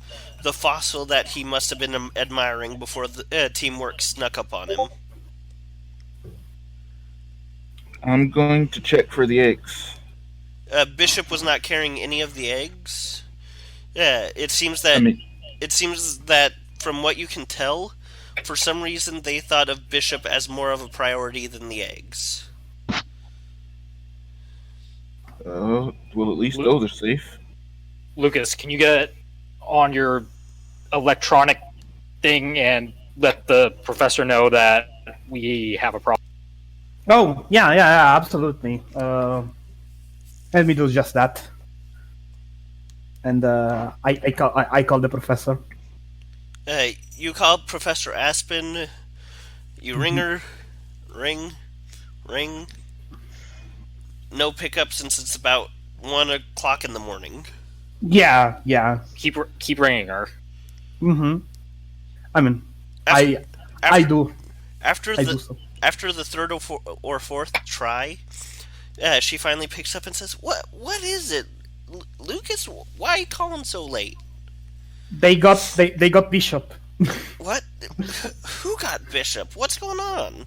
fossil that he must have been admiring before the teamwork snuck up on him. I'm going to check for the eggs. Bishop was not carrying any of the eggs. Yeah, it seems I that mean, from what you can tell, for some reason they thought of Bishop as more of a priority than the eggs. well, at least Lu- those are safe. Lucas, can you get on your electronic thing and let the professor know that we have a problem? Oh, yeah, absolutely. Let me do just that. And I call the professor. You call Professor Aspen. You ring her. Ring. No pickup since it's about 1 o'clock in the morning. Yeah. Keep ringing her. Mm-hmm. I mean, After, I do. After I the do so. after the third or fourth try, she finally picks up and says, What is it, Lucas? Why are you calling so late? They got Bishop. What? Who got Bishop? What's going on?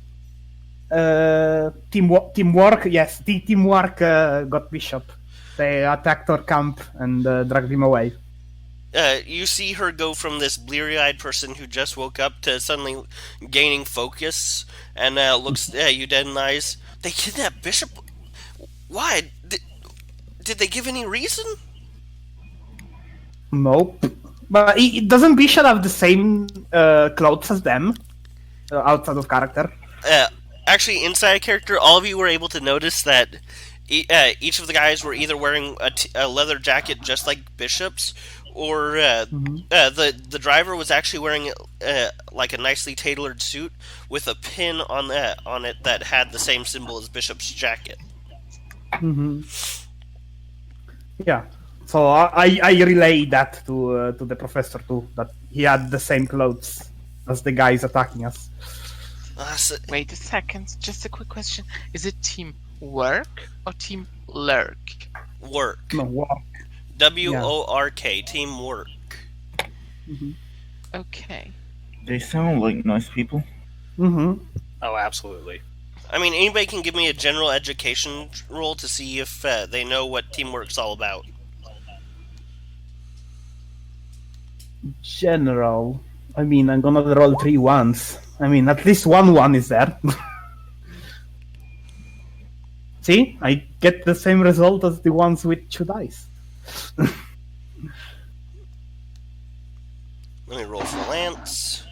Teamwork. Yes, teamwork got Bishop. They attacked our camp and dragged him away. You see her go from this bleary-eyed person who just woke up to suddenly gaining focus and looks you dead in the eyes. They kidnapped Bishop? Why? Did they give any reason? Nope. But doesn't Bishop have the same clothes as them? Outside of character? Actually, inside character, all of you were able to notice that each of the guys were either wearing a leather jacket just like Bishop's, or the driver was actually wearing like a nicely tailored suit with a pin on it that had the same symbol as Bishop's jacket. Mm-hmm. Yeah. So I relay that to the professor too, that he had the same clothes as the guys attacking us. Wait a second, just a quick question. Is it team work or team lurk? Work. No, work. WORK. Teamwork. Mm-hmm. Okay. They sound like nice people. Mm-hmm. Oh, absolutely. I mean, anybody can give me a general education roll to see if they know what teamwork's all about. General. I mean, I'm gonna roll 3 ones. I mean, at least one is there. See? I get the same result as the ones with 2 dice. Let me roll for Lance.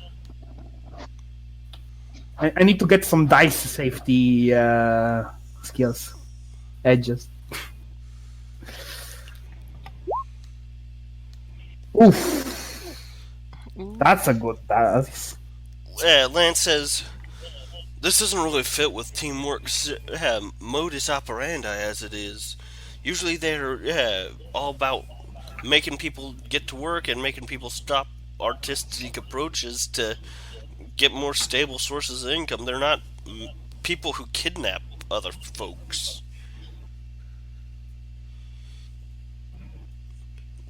I need to get some dice safety skills. Edges. Oof. That's a good dice. Lance says, "This doesn't really fit with teamwork's modus operandi as it is. Usually they're all about making people get to work and making people stop artistic approaches to get more stable sources of income. They're not people who kidnap other folks.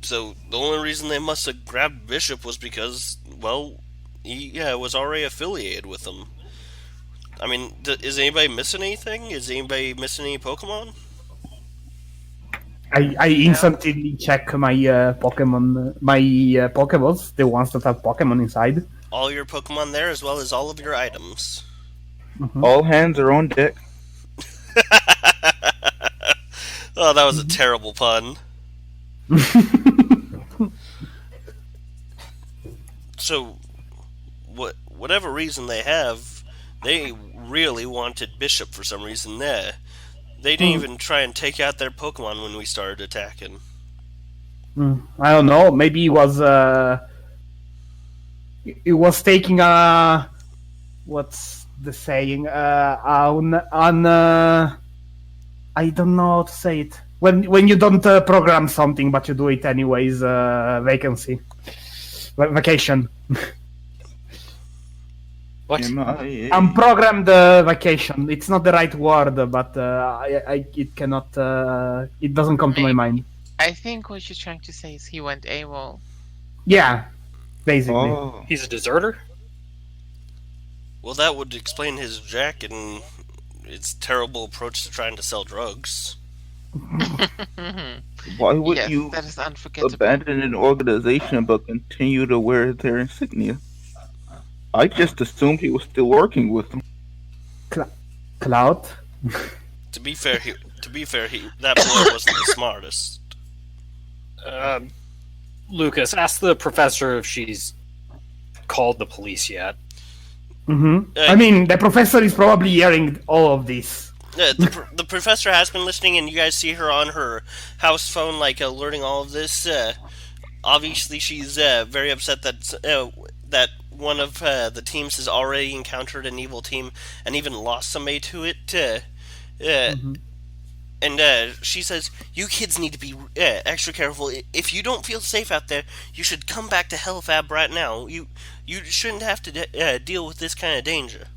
So the only reason they must have grabbed Bishop was because, well, he was already affiliated with them. I mean, is anybody missing anything? Is anybody missing any Pokemon?" I instantly check my Pokemon, my Pokeballs, the ones that have Pokemon inside. All your Pokemon there, as well as all of your items. Mm-hmm. All hands are on deck. Oh, that was a terrible pun. So, whatever reason they have, they really wanted Bishop for some reason there. They didn't even try and take out their Pokemon when we started attacking. I don't know. Maybe it was taking a, what's the saying? On I don't know how to say it. When you don't program something but you do it anyways, vacation. What? Unprogrammed vacation. It's not the right word, but it cannot. It doesn't come to my mind. I think what you're trying to say is he went AWOL. Yeah, basically. Oh. He's a deserter? Well, that would explain his jacket and it's a terrible approach to trying to sell drugs. Why would Yes, you that is unforgettable. abandon an organization but continue to wear their insignia? I just assumed he was still working with them. Cloud? To be fair, that boy wasn't the smartest. Lucas, ask the professor if she's called the police yet. I mean, the professor is probably hearing all of this. The professor has been listening, and you guys see her on her house phone, like alerting all of this. Obviously, she's very upset that one of the teams has already encountered an evil team and even lost somebody to it. And she says, "You kids need to be extra careful. If you don't feel safe out there, you should come back to Hellfab right now. You shouldn't have to deal with this kind of danger."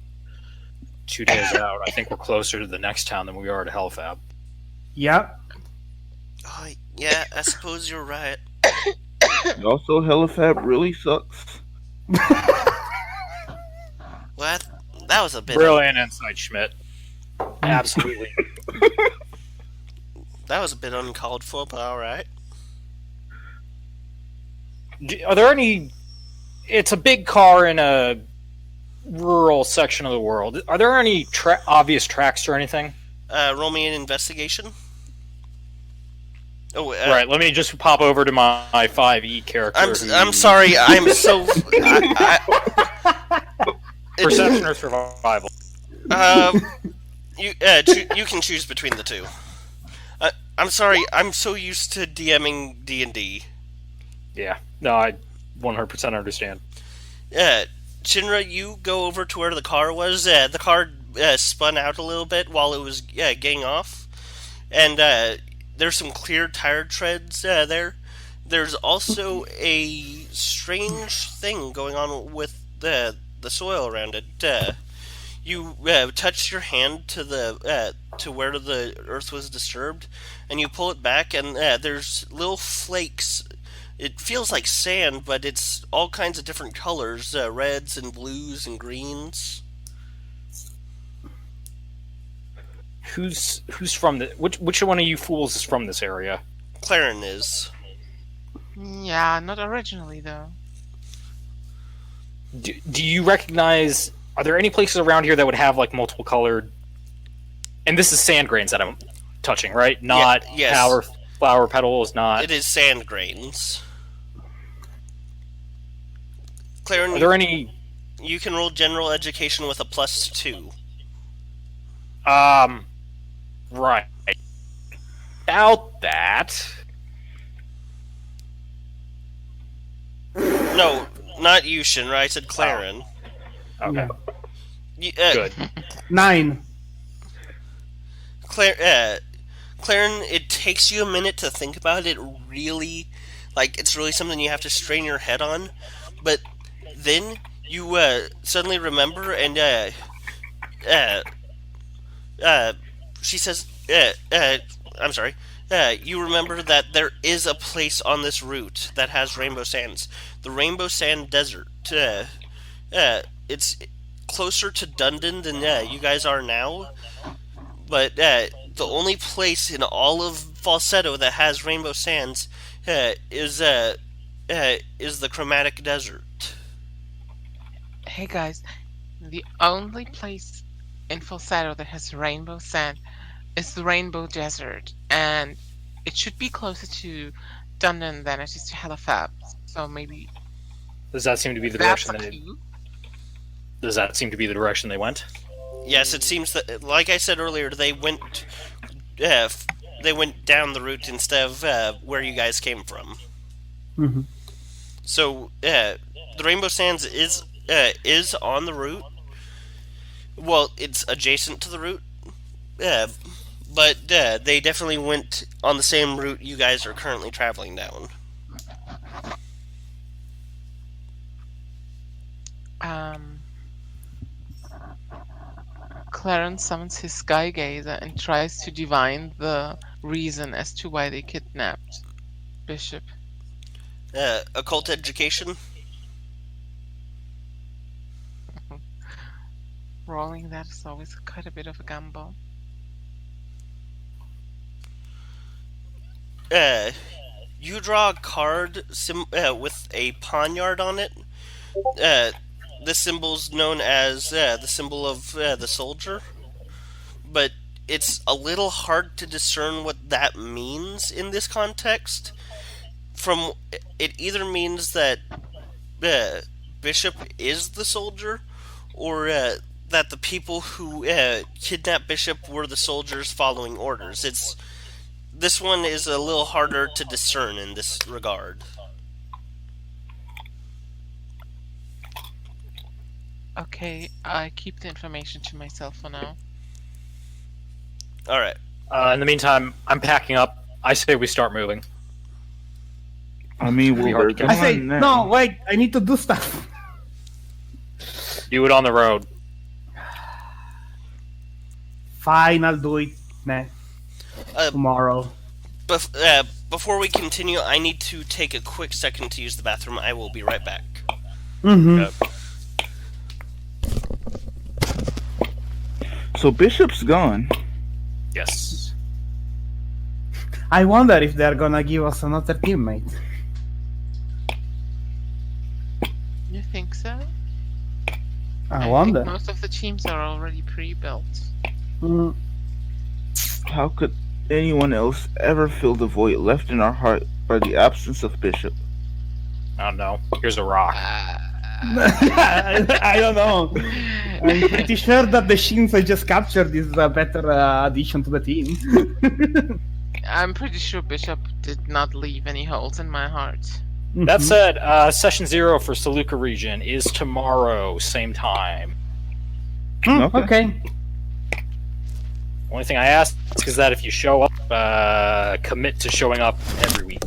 2 days out, I think we're closer to the next town than we are to Hellfab. Yeah. Oh, yeah, I suppose you're right. Also, Helifab really sucks. Well, that was a bit. Brilliant insight, Schmidt. Absolutely. That was a bit uncalled for, but all right. Are there any... It's a big car in a rural section of the world. Are there any obvious tracks or anything? Roll me an investigation. Oh, Right, let me just pop over to my 5e character. I'm sorry, I'm so... Perception or survival? You can choose between the two. I'm sorry, I'm so used to DMing D&D. Yeah, no, I 100% understand. Shinra, you go over to where the car was. The car spun out a little bit while it was getting off. And there's some clear tire treads there. There's also a strange thing going on with the soil around it. You touch your hand to to where the earth was disturbed, and you pull it back, and there's little flakes. It feels like sand, but it's all kinds of different colors, reds and blues and greens. Who's from the... Which one of you fools is from this area? Claren is. Yeah, not originally though. Do you recognize... Are there any places around here that would have, like, multiple colored... And this is sand grains that I'm touching, right? Not yes. flower petals, not... It is sand grains. Claren, Are there any... You can roll general education with a +2. Right. About that... No, not you, Shinra. I said Claren. Okay. Yeah. Good. 9. Claren, it takes you a minute to think about it. Really, like it's really something you have to strain your head on. But then you suddenly remember, and she says, "I'm sorry." You remember that there is a place on this route that has rainbow sands. The Rainbow Sand Desert. It's closer to Dundon than you guys are now. But the only place in all of Falsetto that has rainbow sands is the Chromatic Desert. Hey guys, the only place in Falsetto that has rainbow sand is the Rainbow Desert, and it should be closer to Dundon than it is to Halifax. So maybe Does that seem to be the that's direction a they... clue. Does that seem to be the direction they went? Yes, it seems that, like I said earlier, they went down the route instead of where you guys came from. Mm-hmm. So the Rainbow Sands is on the route. Well, it's adjacent to the route. But they definitely went on the same route you guys are currently traveling down. Clarence summons his sky gazer and tries to divine the reason as to why they kidnapped Bishop. Occult education? Rolling that is always quite a bit of a gamble. You draw a card with a poniard on it. This symbol's known as the symbol of the soldier, but it's a little hard to discern what that means in this context. From it either means that Bishop is the soldier, or that the people who kidnapped Bishop were the soldiers following orders. This one is a little harder to discern in this regard. Okay, I keep the information to myself for now. All right. In the meantime, I'm packing up. I say we start moving. I mean, Pretty we're hard to gone I say, now. no, wait, I need to do stuff. Do it on the road. Fine, I'll do it tomorrow. Before we continue, I need to take a quick second to use the bathroom. I will be right back. Mm-hmm. Yep. So Bishop's gone. Yes. I wonder if they're gonna give us another teammate. You think so? I wonder. think most of the teams are already pre-built. Mm, How could anyone else ever fill the void left in our heart by the absence of Bishop? I don't know. Here's a rock. I don't know. I'm pretty sure that the Shins I just captured is a better addition to the team. I'm pretty sure Bishop did not leave any holes in my heart. That said, session 0 for Saluka region is tomorrow, same time. Okay. Only thing I ask is that if you show up, commit to showing up every week.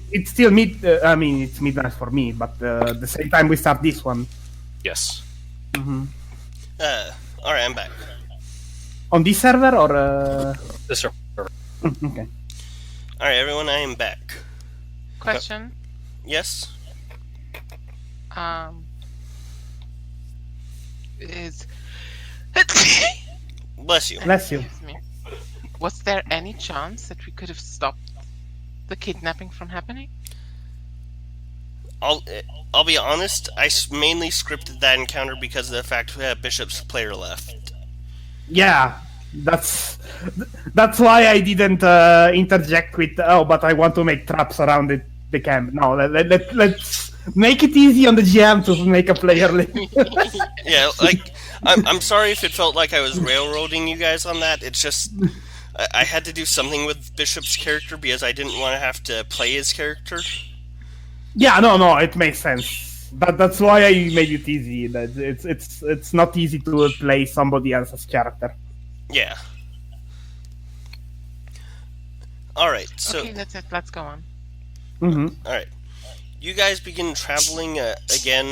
It's still I mean, it's midnight for me, but the same time we start this one. Yes. Mm-hmm. All right, I'm back. On this server or? This server. Okay. All right, everyone, I am back. Question. Yes. Is Bless you. Bless you. Excuse me. Was there any chance that we could have stopped the kidnapping from happening? I'll be honest. I mainly scripted that encounter because of the fact Bishop's player left. Yeah, that's why I didn't interject with. Oh, but I want to make traps around the camp. No, let's make it easy on the GM to make a player live. Yeah, like I'm sorry if it felt like I was railroading you guys on that. It's just I had to do something with Bishop's character because I didn't want to have to play his character. Yeah, no, it makes sense. That's why I made it easy. That it's not easy to play somebody else's character. Yeah. All right, so Okay, that's it. Let's go on. Mm-hmm. all right, you guys begin traveling again.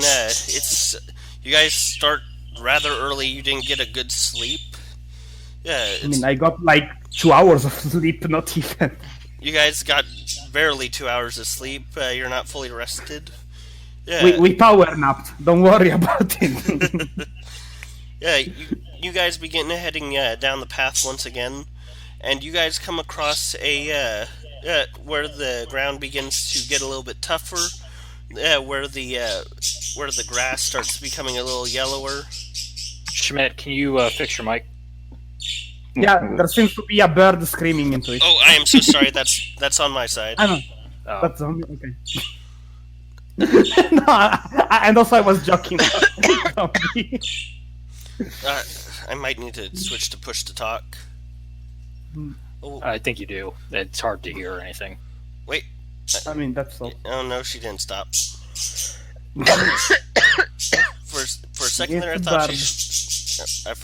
You guys start rather early. You didn't get a good sleep. Yeah, I mean, I got like 2 hours of sleep, not even. you guys got barely 2 hours of sleep. You're not fully rested. Yeah, We power napped. Don't worry about it. yeah. You guys begin heading down the path once again, and you guys come across a where the ground begins to get a little bit tougher. Where the grass starts becoming a little yellower. Schmidt, can you fix your mic? Yeah, there seems to be a bird screaming into it. Oh, I am so sorry. That's on my side. I know. Oh. That's on me. Okay. No, and also I was joking. I might need to switch to push to talk. Oh, I think you do. It's hard to hear anything. wait. I mean, that's all. Oh no, she didn't stop. For a second there, I thought she.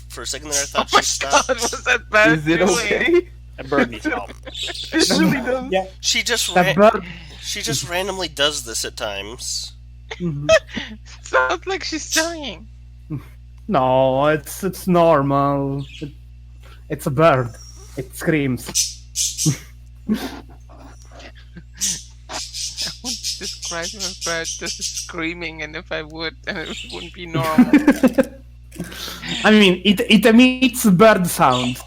For a second there, I thought Oh my she stopped. God, was that bad? Is it okay? That bird needs help. It really does. Yeah, She just that bird. she just randomly does this at times. Mhm. Sounds like she's dying. No, it's normal. It's a bird. It screams. This Jesus Christ, my bird just screaming, and if I would, then it wouldn't be normal. I mean, it emits bird sound.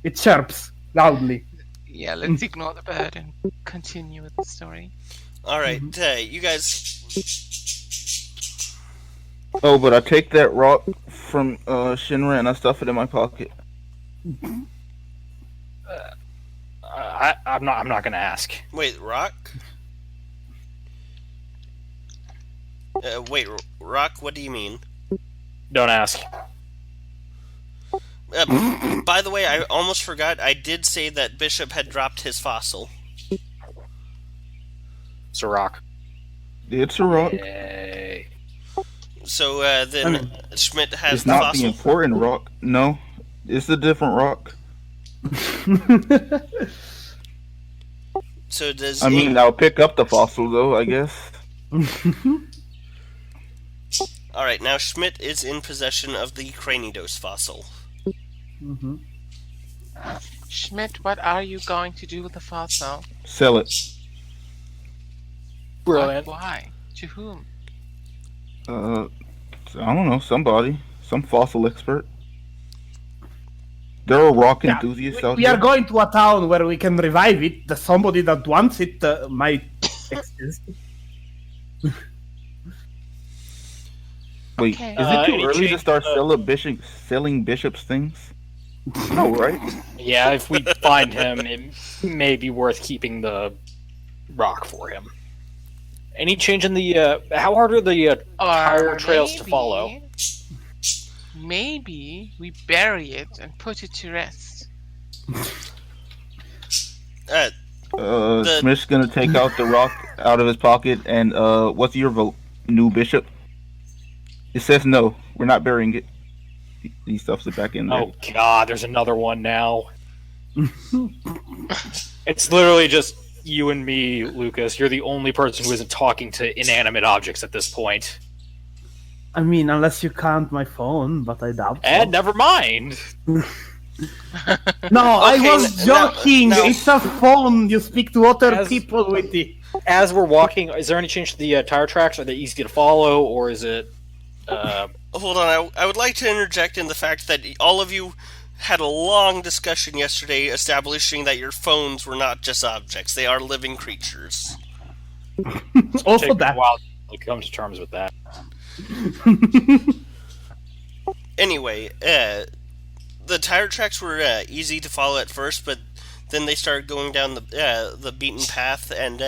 It chirps loudly. Yeah, let's ignore the bird and continue with the story. All right, you guys. Oh, but I take that rock from Shinra and I stuff it in my pocket. I'm not going to ask. Wait, rock? Wait, rock? What do you mean? Don't ask. By the way, I almost forgot. I did say that Bishop had dropped his fossil. It's a rock. It's a rock. Yay. So then Schmidt has It's the not fossil. the important rock. No, it's a different rock. So does I mean, I'll pick up the fossil though, I guess. All right, now Schmidt is in possession of the Cranidos fossil. Mm-hmm. Schmidt, what are you going to do with the fossil? Sell it. Brilliant. Why? To whom? I don't know, somebody. Some fossil expert. There are rock enthusiasts out We here. are going to a town where we can revive it. The somebody that wants it might exist. Wait, Okay. is it too any early to change- start selling Bishop's things? No, right? Yeah, if we find him, it may be worth keeping the rock for him. Any change in the... how hard are the tire trails to follow? Maybe we bury it and put it to rest. Smith's gonna take out the rock out of his pocket, and what's your vote, new Bishop? It says no. We're not burying it. He stuffs it back in there. Oh god, there's another one now. It's literally just you and me, Lucas. You're the only person who isn't talking to inanimate objects at this point. I mean, unless you count my phone, but I doubt so. And never mind. No, I was joking. no. It's a phone. You speak to other As- people with it. As we're walking, is there any change to the tire tracks? Are they easy to follow, or is it... Hold on, I would like to interject in the fact that all of you had a long discussion yesterday establishing that your phones were not just objects, they are living creatures. Also take a that. while to come to terms with that. Anyway, the tire tracks were easy to follow at first, but then they started going down the beaten path and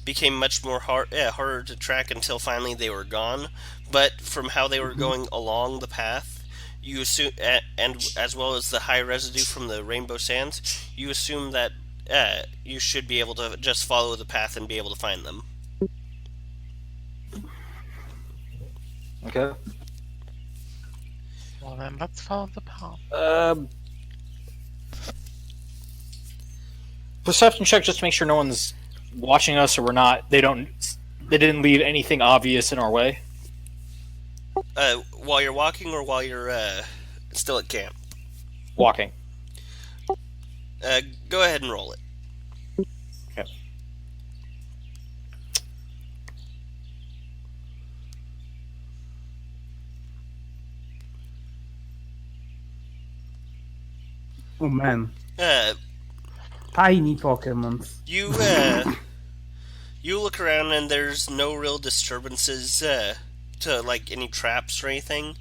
became much more harder to track until finally they were gone. But from how they were going along the path, you assume, and as well as the high residue from the rainbow sands, you assume that you should be able to just follow the path and be able to find them. Okay. Well then, let's follow the path. Perception check just to make sure no one's watching us, or we're not. They didn't leave anything obvious in our way. While you're walking or while you're still at camp? Walking. Go ahead and roll it. Okay. Oh man, Uh, tiny Pokemons. you you look around and there's no real disturbances to like any traps or anything.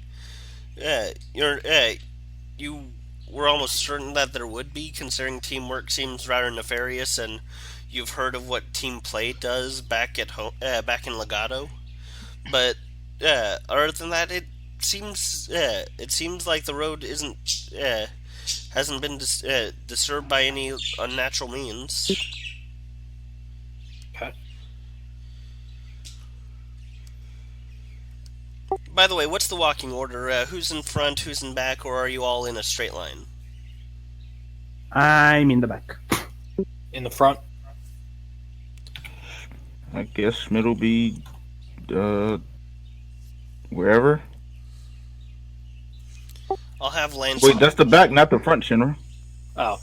You were almost certain that there would be, considering teamwork seems rather nefarious, and you've heard of what team play does back at home, back in Legato. But other than that, it seems like the road hasn't been disturbed by any unnatural means. Okay. By the way, what's the walking order? Who's in front, who's in back, or are you all in a straight line? I'm in the back. In the front. I guess Schmidt will be wherever. I'll have Lance. Wait, that's the back, not the front, Shinra. Oh.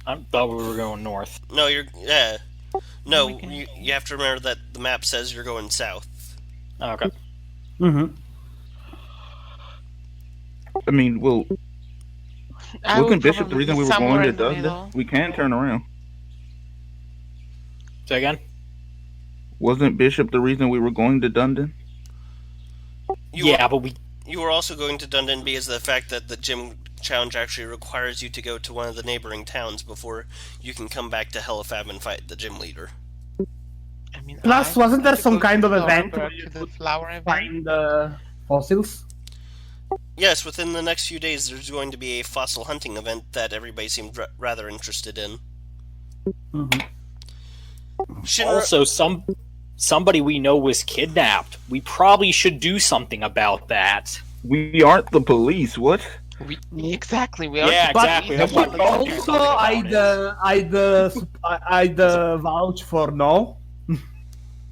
I thought we were going north. No, you're No, Okay. you have to remember that the map says you're going south. Okay. Mm-hmm. I mean, well, I wasn't would Bishop the probably reason be we were going somewhere to in the Dundon? middle. We can turn around. Say again? Wasn't Bishop the reason we were going to Dundon? But we... You were also going to Dundon because of the fact that the gym challenge actually requires you to go to one of the neighboring towns before you can come back to Helifab and fight the gym leader. I mean, Plus, I wasn't there wanted to some go kind to of event Thornburg where you to the could flower event? find fossils? Yes, within the next few days there's going to be a fossil hunting event that everybody seemed rather interested in. Mm-hmm. Shinra, Also, somebody we know was kidnapped. We probably should do something about that. We aren't the police. What? Exactly. We are. Yeah, exactly. That's why we gotta do Also, something about it. I'd vouch for no.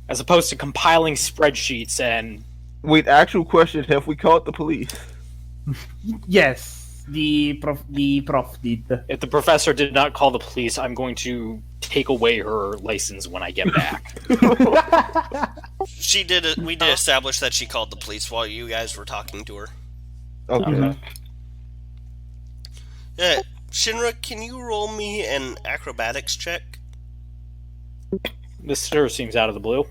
As opposed to compiling spreadsheets and... Wait, actual question: have we caught the police? Yes, the prof did. If the professor did not call the police, I'm going to take away her license when I get back. we did establish that she called the police while you guys were talking to her. Okay. Shinra, can you roll me an acrobatics check? This sure seems out of the blue.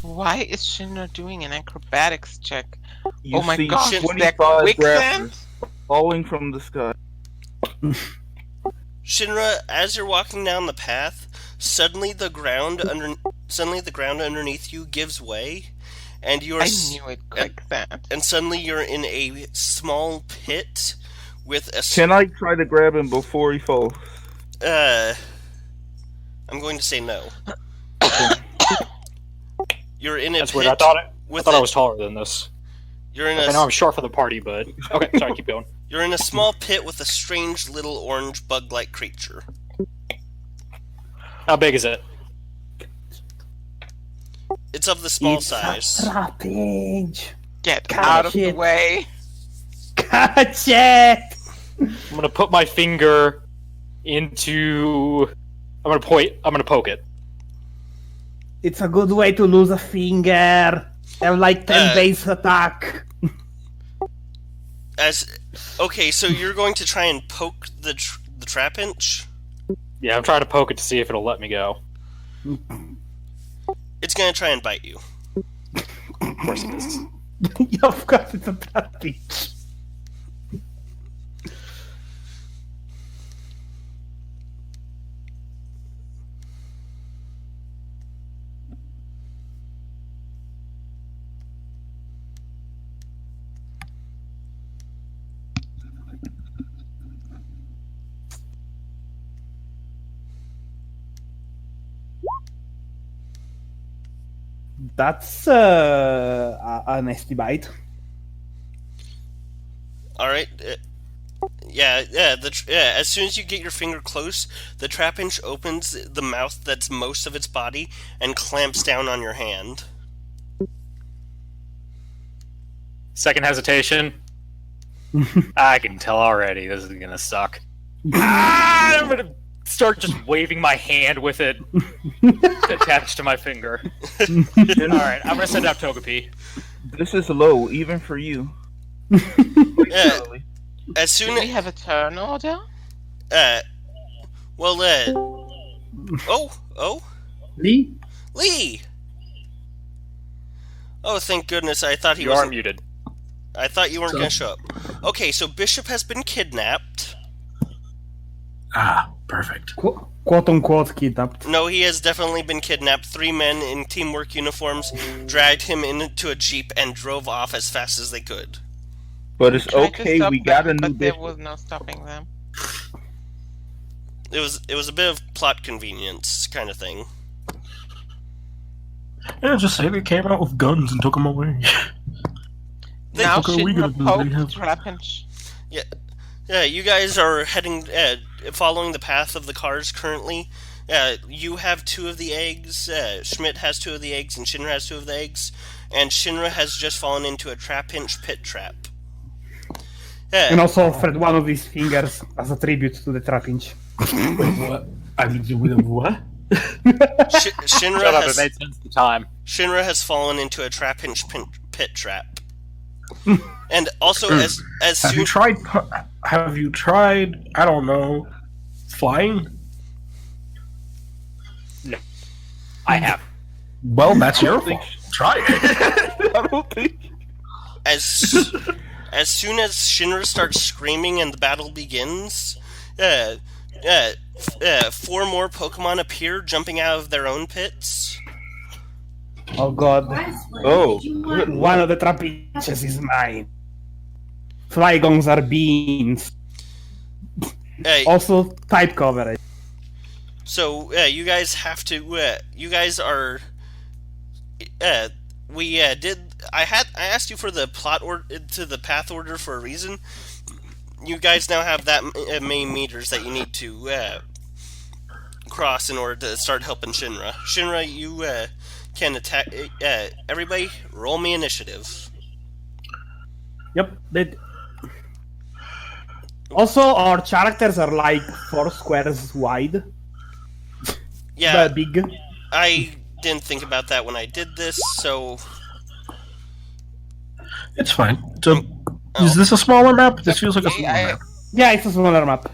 Why is Shinra doing an acrobatics check? You Oh my see gosh, is that 25 quicksand? raptors falling from the sky. Shinra, as you're walking down the path, suddenly the ground underneath you gives way, and you are I knew it, quicksand. and suddenly you're in a small pit with a Can I try to grab him before he falls? I'm going to say no. You're in a That's pit weird. I thought I with was taller than this. you're in I know a I'm short for the party, but... Okay, sorry, keep going. you're in a small pit with a strange little orange bug-like creature. How big is it? It's of the small It's size. a trappage. Get Catch out of the it. way. Catch it! I'm gonna put my finger into... I'm gonna poke it. It's a good way to lose a finger. Have like 10 base attack. Okay, so you're going to try and poke the trap inch? Yeah, I'm trying to poke it to see if it'll let me go. It's going to try and bite you. Of course it is. Yeah, of course, it's a trappage. That's a nasty bite. All right. Yeah. As soon as you get your finger close, the trap inch opens the mouth that's most of its body and clamps down on your hand. Second hesitation. I can tell already this is gonna suck. I'm gonna start just waving my hand with it attached to my finger. Alright, I'm gonna send out Togepi. This is low, even for you. Yeah. As Do soon we as have a turn order? oh, Lee? Lee. Oh, thank goodness! I thought he You was. are muted. I thought you weren't going to show up. Okay, so Bishop has been kidnapped. Ah, perfect. Quote unquote kidnapped. No, he has definitely been kidnapped. 3 men in teamwork uniforms dragged him into a jeep and drove off as fast as they could. But it's Tried to okay, stop we got a them, new but there bishop. was no stopping them. It was a bit of plot convenience kind of thing. Yeah, just say they came out with guns and took them away. Now What are we gonna Shinra do? poked They have- Trapinch. Yeah, you guys are heading, following the path of the cars currently. You have 2 of the eggs, Schmidt has 2 of the eggs, and Shinra has 2 of the eggs, and Shinra has just fallen into a trap-inch pit trap. And also offered one of his fingers as a tribute to the trapinch. Wait, what? I mean, what? Shinra Shut up, it has made sense at the time. Shinra has fallen into a trapinch pit trap. And also, as Have soon you tried? Have you tried? I don't know, flying? I have. Well, that's your think- fault. Try it. I don't think. as soon as Shinra starts screaming and the battle begins, 4 more Pokemon appear, jumping out of their own pits. Oh god. Oh, One of the trapinches is mine. Flygongs are beans. Also, type coverage. So you guys have to. You guys are. We did. I asked you for the plot order to the path order for a reason. You guys now have that many meters that you need to cross in order to start helping Shinra. Shinra, you can attack. Everybody, roll me initiative. Yep. Also, our characters are like 4 squares wide. Yeah, Big. I didn't think about that when I did this, so It's fine. So, is this a smaller map? This feels like a smaller map. Yeah, it's a smaller map.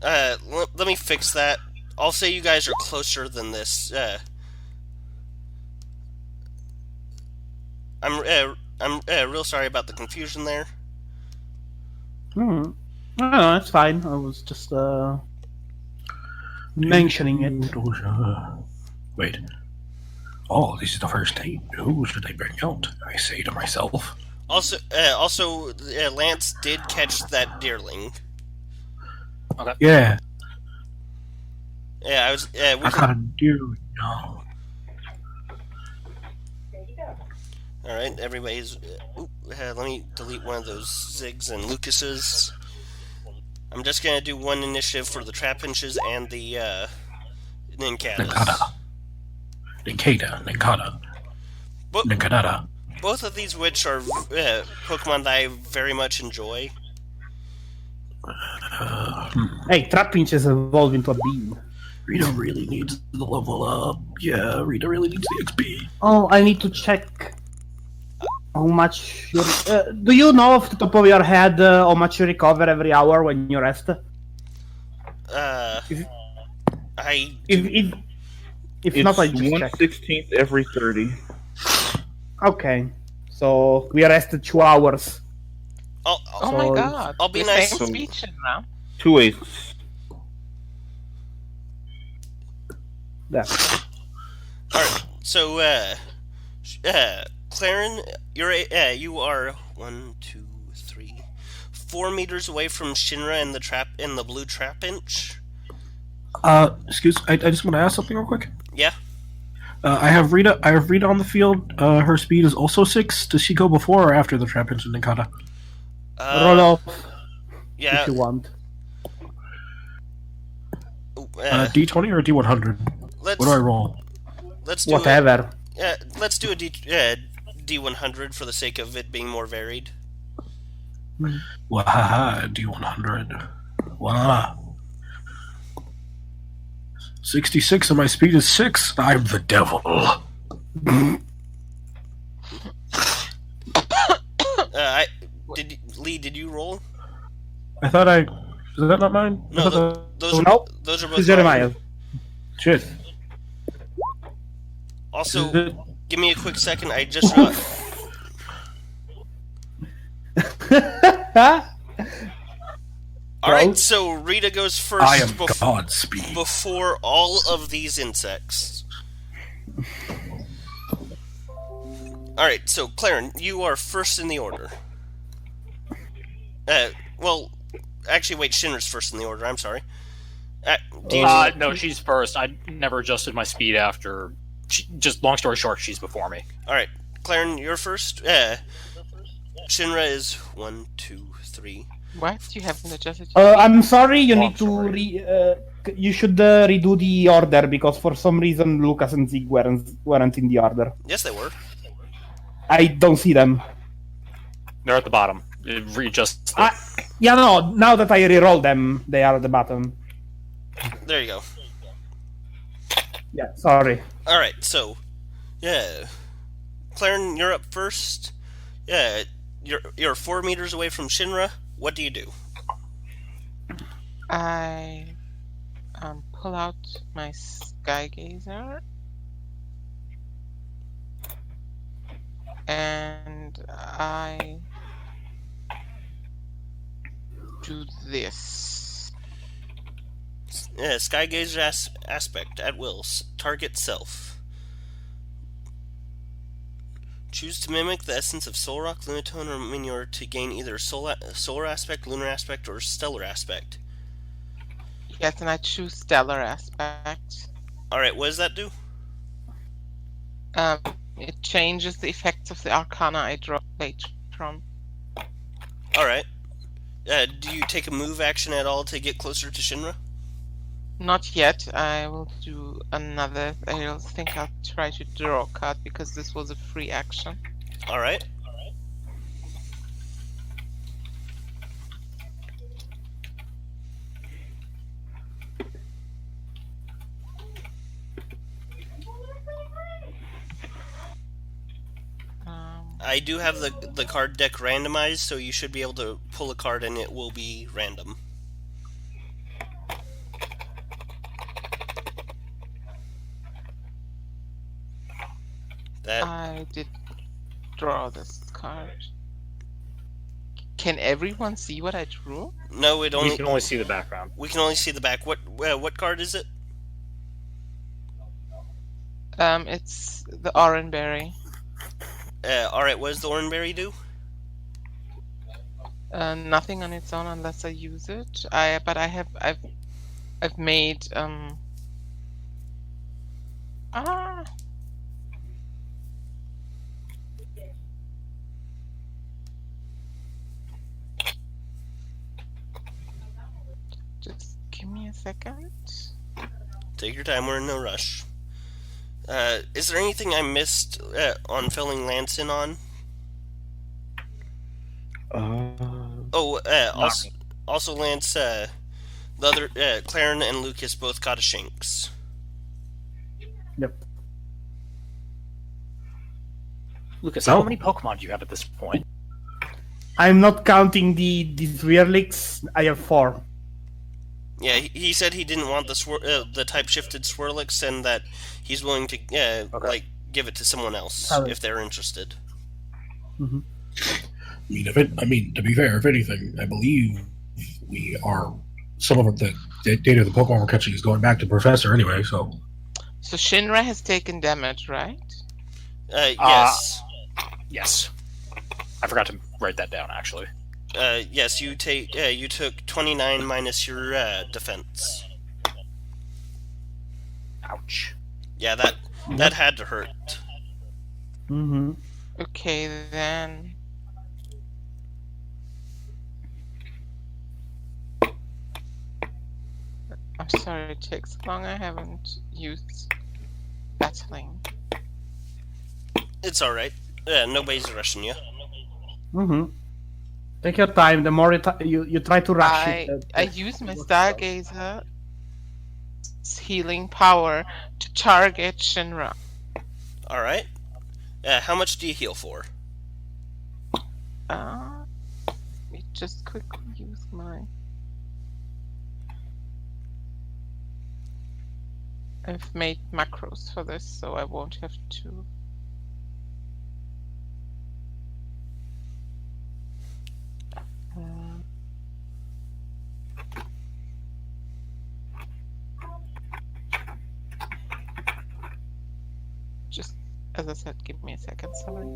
let me fix that. I'll say you guys are closer than this. I'm real sorry about the confusion there. No, it's fine. I was just mentioning it. Wait. Oh, this is the first date. Who should I bring out? I say to myself. Also, Lance did catch that deerling. Yeah, Yeah, I was. We I can, gotta do. No. all right, everybody's. Let me delete one of those Zigs and Lucases. I'm just gonna do one initiative for the Trapinches and the Ninkatas. Ninkata. Bo- Ninkata. both of these which are Pokemon that I very much enjoy. Hey, Trapinch has evolved into a bean. Rita really needs the level up. Yeah, Rita really needs the XP. Oh, I need to check how much you do you know off the top of your head how much you recover every hour when you rest? I If it's not, I just check. 1/16 every 30. Okay, so we rested 2 hours. Oh So- my god. I'll be the nice. Same speech now. 2 aces. Yeah. All right. So, Claren, you are 1, 2, 3, 4 meters away from Shinra in the blue Trapinch. Excuse. I just want to ask something real quick. Yeah. I have Rita on the field. Her speed is also 6. Does she go before or after the Trapinch and Ninkata? Roll off Yeah. if you want. D20 or D100? Let's What do I roll? let's do Whatever. let's do a D100 for the sake of it being more varied. Wahaha, D100. Wow. 66 and my speed is 6. I'm the devil. Lee, did you roll? I thought Is that not mine? I No, thought those are Nope. those are both This is Jeremiah. mine. Shit. Also, Is it- give me a quick second. I just realized. All right, so Rita goes first. I am God's speed. Before all of these insects. Alright, so Claren, you are first in the order. Well, actually, wait, Shinra's first in the order, I'm sorry. No, she's first. I never adjusted my speed after. Just long story short, she's before me. Alright, Claren, you're first. Shinra is 1, 2, 3. What? You haven't adjusted? I'm sorry, you Oh, need I'm to sorry. you should redo the order because for some reason Lucas and Zig weren't in the order. Yes, they were. I don't see them. They're at the bottom. Readjust. Yeah, no. Now that I reroll them, they are at the bottom. There you go. Yeah, sorry. All right, so yeah, Claren, you're up first. Yeah, you're 4 meters away from Shinra. What do you do? I pull out my sky gazer and I do this. Yeah, Skygazer aspect at will. Target self. Choose to mimic the essence of Soul Rock, Lunatone, or Minior to gain either solar aspect, lunar aspect, or stellar aspect. Yes, and I choose stellar aspect. Alright, what does that do? It changes the effects of the arcana I draw later on. Alright. Do you take a move action at all to get closer to Shinra? Not yet. I will do another. I think I'll try to draw a card because this was a free action. Alright. I do have the card deck randomized, so you should be able to pull a card and it will be random. I did draw this card. Can everyone see what I drew? No, We can only see the background. we can only see the back. What card is it? It's the Oranberry. Alright, what does the Oranberry do? Nothing on its own unless I use it. I've made just give me a second. Take your time, we're in no rush. Is there anything I missed on filling Lance in on? Also Lance, the other, Claren and Lucas both got a Shanks. Yep. Lucas, how many Pokemon do you have at this point? I'm not counting the Swirlix. I have 4. Yeah, he said he didn't want the type shifted Swirlix and that he's willing to give it to someone else if they're interested. Mm-hmm. I mean, to be fair, if anything, I believe some of the data of the Pokemon we're catching is going back to Professor anyway. So Shinra has taken damage, right? Yes. Yes. I forgot to write that down, actually. Yes, you took 29 minus your defense. Ouch. Yeah, that had to hurt. Mm-hmm. Okay, then. I'm sorry it takes long. I haven't used battling. It's alright. Nobody's rushing you. Mm-hmm. Take your time. The more you try to rush it. I use my Stargazer healing power to target Shinra. Alright. How much do you heal for? Let me just quickly use my... I've made macros for this, so I won't have to... Just, as I said, give me a second, sorry.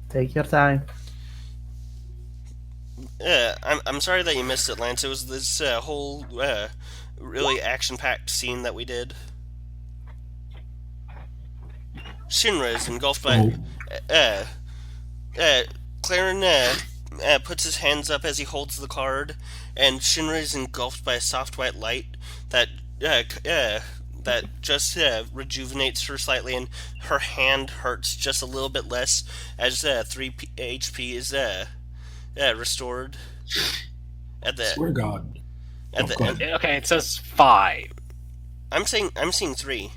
Take your time. I'm sorry that you missed it, Lance. It was this whole really action-packed scene that we did. Shinra is engulfed by... Claren puts his hands up as he holds the card, and Shinra is engulfed by a soft white light that that just rejuvenates her slightly, and her hand hurts just a little bit less as 3 HP is restored. At the Swear to God. at the go ahead. Okay, it says 5. I'm seeing 3.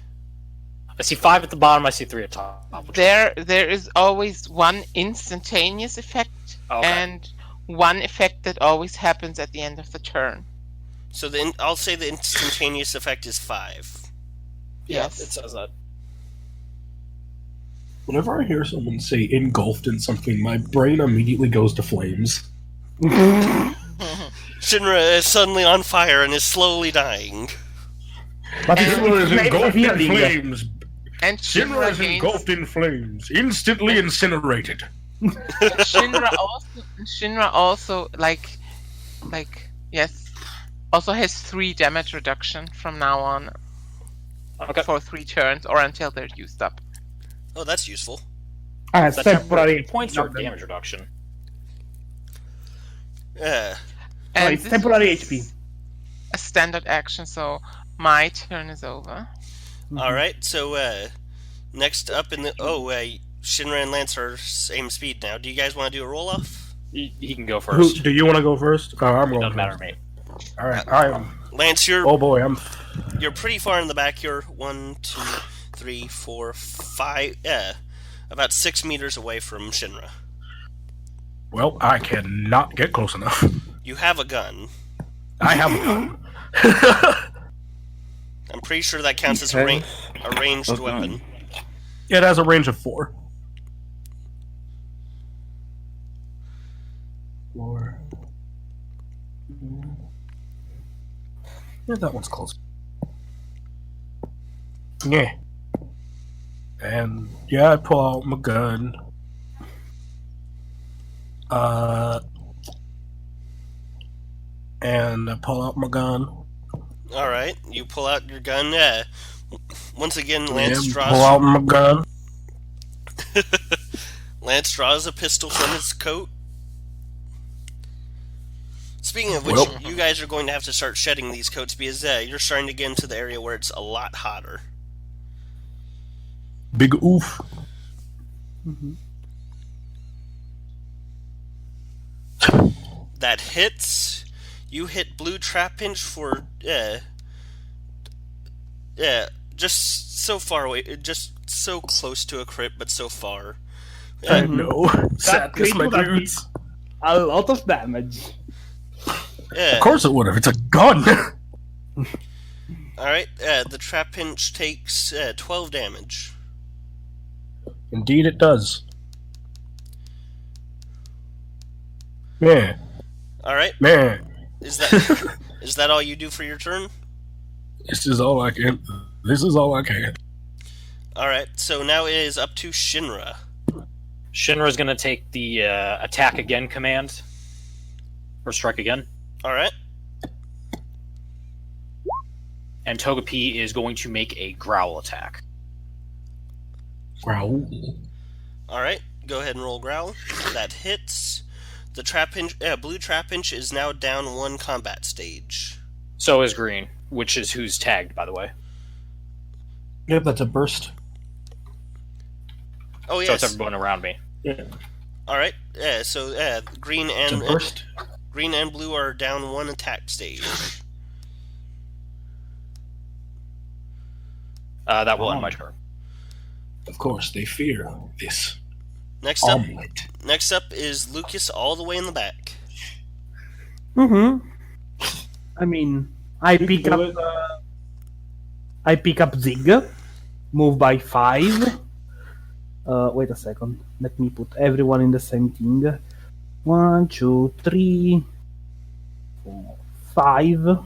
I see 5 at the bottom. I see 3 at top. There is always one instantaneous effect Okay. and one effect that always happens at the end of the turn. So I'll say the instantaneous effect is 5. Yes. It says that. Whenever I hear someone say engulfed in something, my brain immediately goes to flames. Shinra is suddenly on fire and is slowly dying. But it's Shinra is made engulfed in healing. flames. And Shinra is gains- engulfed in flames. Instantly incinerated. Shinra also like yes, also has 3 damage reduction from now on Okay. for 3 turns or until they're used up. Oh, that's useful. It's That's temporary points or not damage reduction. Yeah. No, And it's this temporary is HP. a standard action, so my turn is over. Alright, so next up in the Shinra and Lance are same speed now. Do you guys want to do a roll off? He can go Who, first. do you want to go first? Oh, I'm It going doesn't matter first. to me. All right. I am. Lance, you're Oh boy, you're pretty far in the back. You're 1, 2, 3, 4, 5 about 6 meters away from Shinra. Well, I cannot get close enough. You have a gun. I have a gun. I'm pretty sure that counts as a ranged a gun. weapon. It has a range of 4. 4. Yeah, that one's close. Yeah. And yeah, I pull out my gun. And I pull out my gun. Alright, you pull out your gun. Once again, Lance Yeah, pull out my gun. Lance draws a pistol from his coat. Speaking of which, Well- you guys are going to have to start shedding these coats because you're starting to get into the area where it's a lot hotter. Big oof. That hits. You hit blue trap pinch for just so far away, just so close to a crit, but so far. I know. Sadness, my crit would have dudes. A lot of damage. Yeah. Of course it would have. It's a gun. All right. The trap pinch takes 12 damage. Indeed, it does. Man, All right. man, Is that all you do for your turn? this is all I can. This is all I can. All right. So now it is up to Shinra. Shinra's going to take the attack again command. Or strike again. All right. And Togepi is going to make a growl attack. Growl. All right. Go ahead and roll growl. That hits. The blue trap pinch is now down 1 combat stage. So is Green, which is who's tagged, by the way. Yep, that's a burst. Oh yes. So it's everyone around me. Yeah, All right. So green it's a and burst. green and blue are down 1 attack stage. That will end my turn. Of course, they fear this Next up, omelet. next up is Lucas, all the way in the back. I mean, I pick up Zig, move by 5. Wait a second. Let me put everyone in the same thing. 1, 2, 3, 4, 5.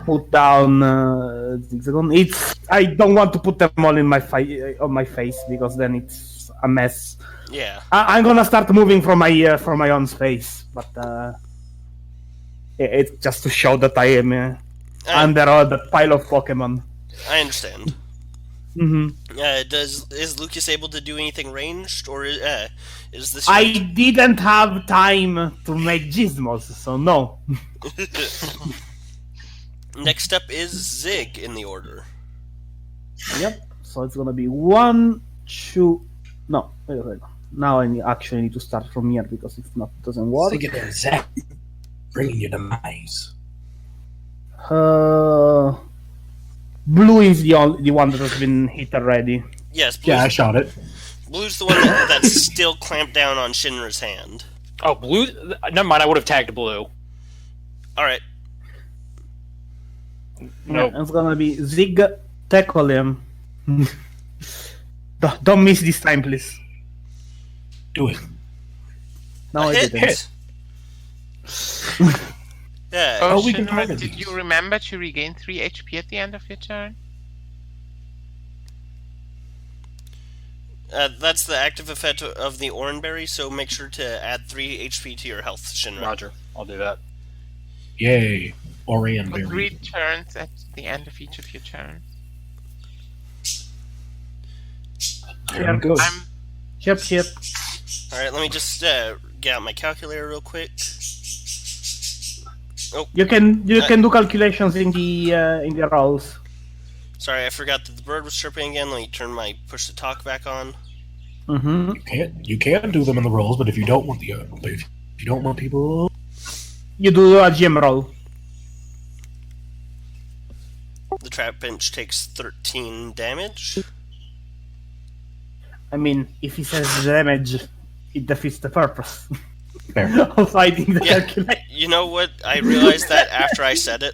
Put down Zigzagon. I don't want to put them all in my on my face because then it's a mess. Yeah. I'm gonna start moving from my own space, but it's just to show that I am under all that pile of Pokemon. I understand. Mm-hmm. Is Lucas able to do anything ranged, or is this? I didn't have time to make gizmos, so no. Next up is Zig in the order. Yep. So it's gonna be 1, 2. No, wait a second. Now actually need to start from here because if not, it doesn't work. Take it there, Zach. Bringing your demise. Blue is the one that has been hit already. Yes, Yeah, I shot it. Blue's the one that's still clamped down on Shinra's hand. Oh, blue. Never mind. I would have tagged blue. All right. No. Yeah, it's gonna be Zig. Tackle him. Don't miss this time, please. Do it. No, I hit. didn't. Yeah. Oh, we can Shinra, target did these. you remember to regain 3 HP at the end of your turn? That's the active effect of the Oranberry, so make sure to add 3 HP to your health, Shinra. Roger. I'll do that. Yay. Orion For 3 berry. turns at the end of each of your turns. Very good. I'm Yep. Alright, let me just get out my calculator real quick. You can do calculations in the rolls. Sorry, I forgot that the bird was chirping again. Let me turn my push to talk back on. Mm-hmm. You can do them in the rolls, but if you don't want if you don't want people, You do a GM roll. The trap bench takes 13 damage. I mean, if he says damage, it defeats the purpose fair. of fighting the Yeah. calculator. You know what? I realized that after I said it.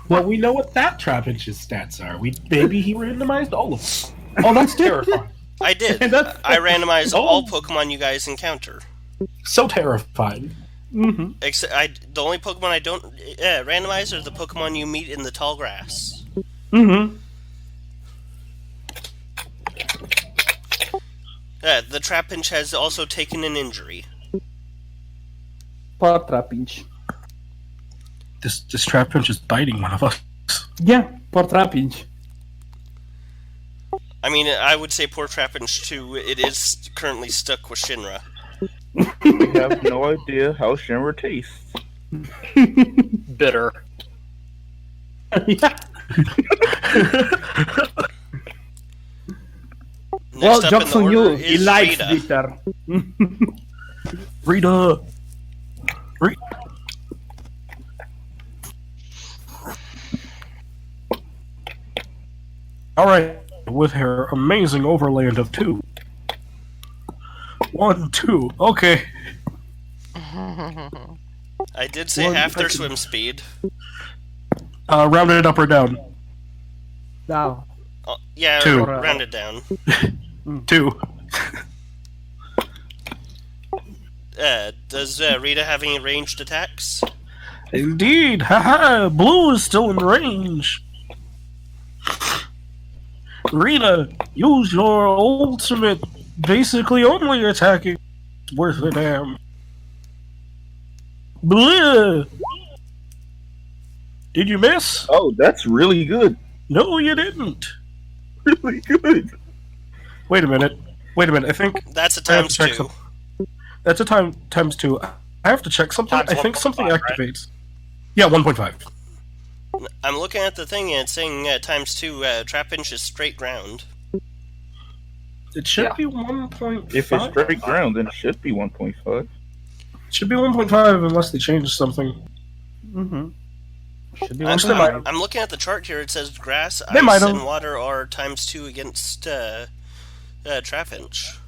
Well, we know what that Trapinch's stats are. Maybe he randomized all of them. Oh, that's terrifying. I did. That's- I randomized Oh. all Pokemon you guys encounter. So terrifying. Mm-hmm. Except the only Pokemon I don't randomize are the Pokemon you meet in the tall grass. Mm-hmm. The Trapinch has also taken an injury. Poor Trapinch. This Trapinch is biting one of us. Yeah, poor Trapinch. I mean, I would say poor Trapinch too. It is currently stuck with Shinra. We have no idea how Shinra tastes. Bitter. Yeah. Next Well, up jokes in the on you. order He is likes Rita. bitter. Rita. All right, with her amazing overland of 2. 1, 2. Okay. I did say One half their second. swim speed. Round it up or down. Now, Oh, yeah, 2. round it down. 2. Does Rita have any ranged attacks? Indeed. Haha. Blue is still in range. Rita, use your ultimate. Basically, only attacking. Worth a damn. Blue. Did you miss? Oh, that's really good. No, you didn't. Really good. Wait a minute. I think That's a I have times to check 2. that's a times 2. I have to check something. Times I think 1.5, something right? activates. Yeah, 1.5. I'm looking at the thing and it's saying times 2. Trapinch is straight ground. It should Yeah. be 1.5. If it's straight ground, then it should be 1.5. It should be 1.5 unless they change something. mm-hmm. Should be I'm, 1.5. I'm looking at the chart here. It says grass, They might ice, have. and water are times 2 against Trapinch.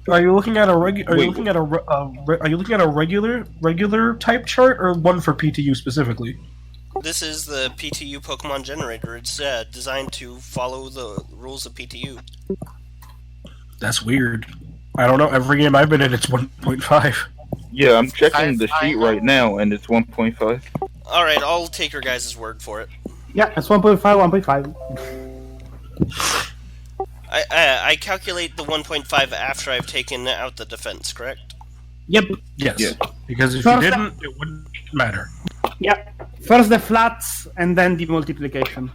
Are you looking at a Are you Wait. looking at Are you looking at a regular type chart or one for PTU specifically? This is the PTU Pokemon generator. It's designed to follow the rules of PTU. That's weird. I don't know. Every game I've been in, it's 1.5. Yeah, I'm checking the I sheet know. right now, and it's 1.5. Alright, I'll take your guys' word for it. Yeah, it's 1.5, 1.5. I calculate the 1.5 after I've taken out the defense, correct? Yep. Yes. Yeah. Because if First- you didn't, it wouldn't matter. Yeah. First the flats and then the multiplication.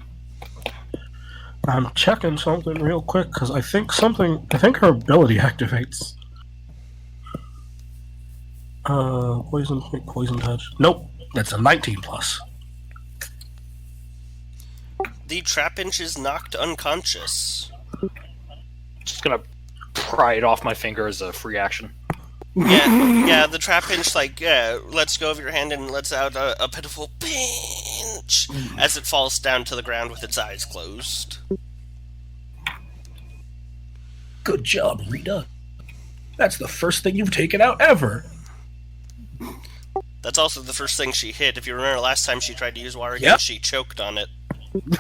I'm checking something real quick because I think her ability activates. Poison touch. Nope, that's a 19 plus. The Trapinch is knocked unconscious. Just gonna pry it off my finger as a free action. Yeah, the Trapinch, lets go of your hand and lets out a pitiful pinch as it falls down to the ground with its eyes closed. Good job, Rita. That's the first thing you've taken out ever. That's also the first thing she hit. If you remember last time she tried to use water, Yep. she choked on it.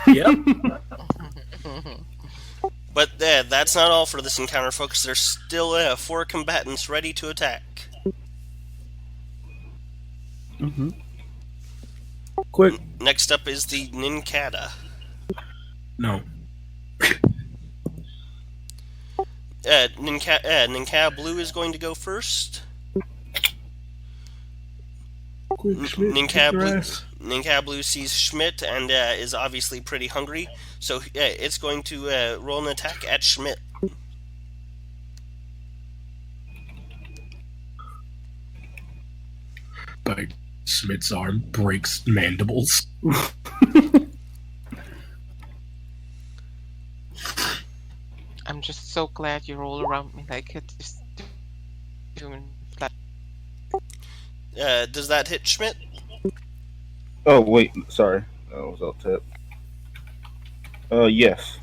Yep. But that's not all for this encounter, folks. There's still 4 combatants ready to attack. Mm-hmm. Quick. Next up is the Nincada. No. Nincada Blue is going to go first. Quick, Schmidt, Nincada Blue sees Schmidt and is obviously pretty hungry, so it's going to roll an attack at Schmidt. Bite Schmidt's arm, breaks mandibles. I'm just so glad you're all around me. Like it's just doing flat. Does that hit Schmidt? Oh wait, sorry, that was out tap. Yes.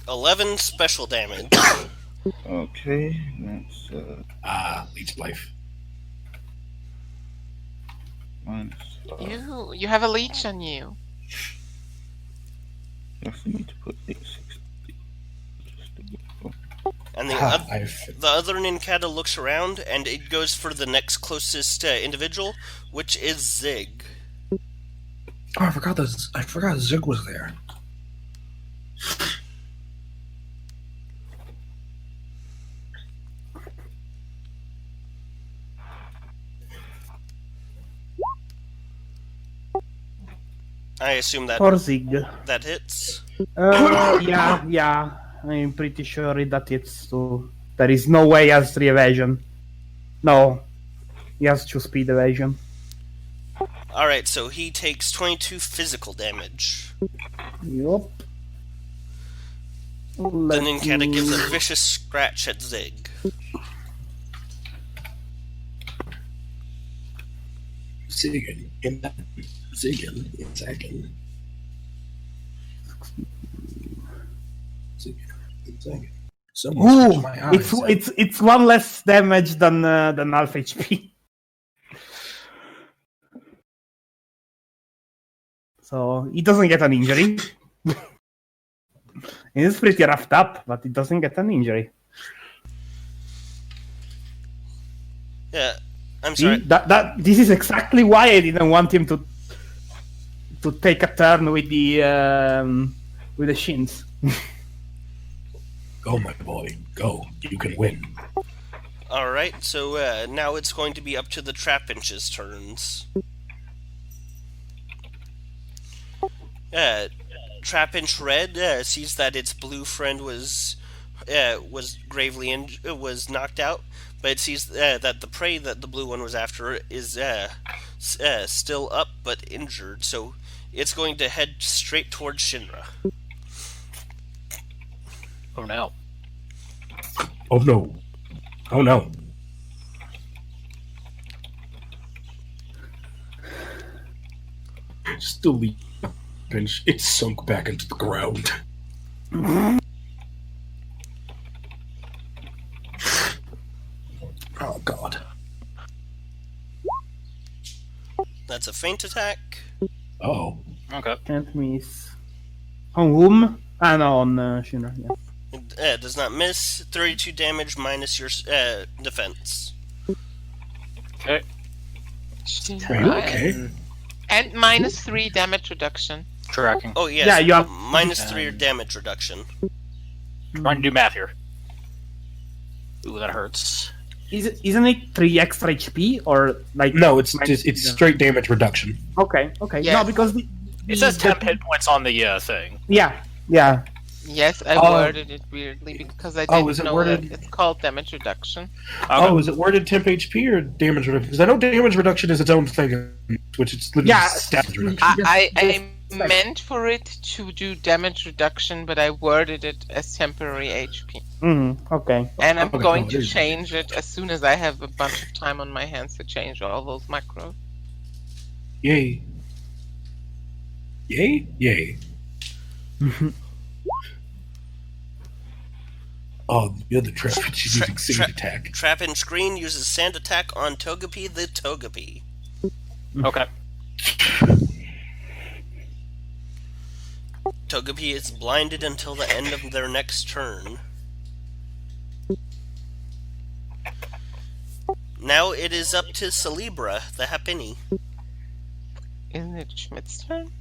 11 special damage. Okay, that's Leech life. minus. You have a leech on you. I need to put 860. And the other Nincada looks around, and it goes for the next closest individual, which is Zig. Oh, I forgot Zig was there. I assume that For Zig. that hits. Yeah. I'm pretty sure that it's too. There is no way he has 3 evasion. No. He has 2 speed evasion. Alright, so he takes 22 physical damage. Yup. The Nincada gives a vicious scratch at Zig. Ziggin in second. Ooh, it's 1 less damage than half HP. So he doesn't get an injury. He's pretty roughed up, but he doesn't get an injury. Yeah, I'm sorry. This is exactly why I didn't want him to take a turn with the shins. Go, my boy, go. You can win. Alright, so now it's going to be up to the Trapinch's turns. Trapinch Red sees that its blue friend was gravely was knocked out, but it sees that the prey that the blue one was after is still up but injured, so it's going to head straight towards Shinra. Oh no. Oh no. Oh no. Still the pinch. It's sunk back into the ground. Oh god. That's a feint attack. Oh. Okay. Can't miss. On whom? No, on Shinra, yeah. It does not miss. 32 damage minus your defense. Okay. Are you okay? And minus 3 damage reduction. Tracking. Oh, yes. Yeah, you have minus 3 damage reduction. Trying to do math here. Ooh, that hurts. Isn't it 3 extra HP or like? No, it's straight damage reduction. Okay. Yes. No, because It says 10 hit points on the thing. Yeah. Yes, I worded it weirdly because I didn't is it know worded- that it's called damage reduction. Oh, is it worded temp HP or damage reduction? Because I know damage reduction is its own thing, which it's literally Yeah, damage reduction. I meant for it to do damage reduction, but I worded it as temporary HP. Okay. And I'm Okay, going oh, it to is. change it as soon as I have a bunch of time on my hands to change all those macros. Yay. Yay? Yay. Oh, the other trap. She's using sand attack. Trap and Screen uses Sand Attack on Togepi the Togepi. Okay. Togepi is blinded until the end of their next turn. Now it is up to Celebra, the Happiny. Isn't it Schmidt's turn?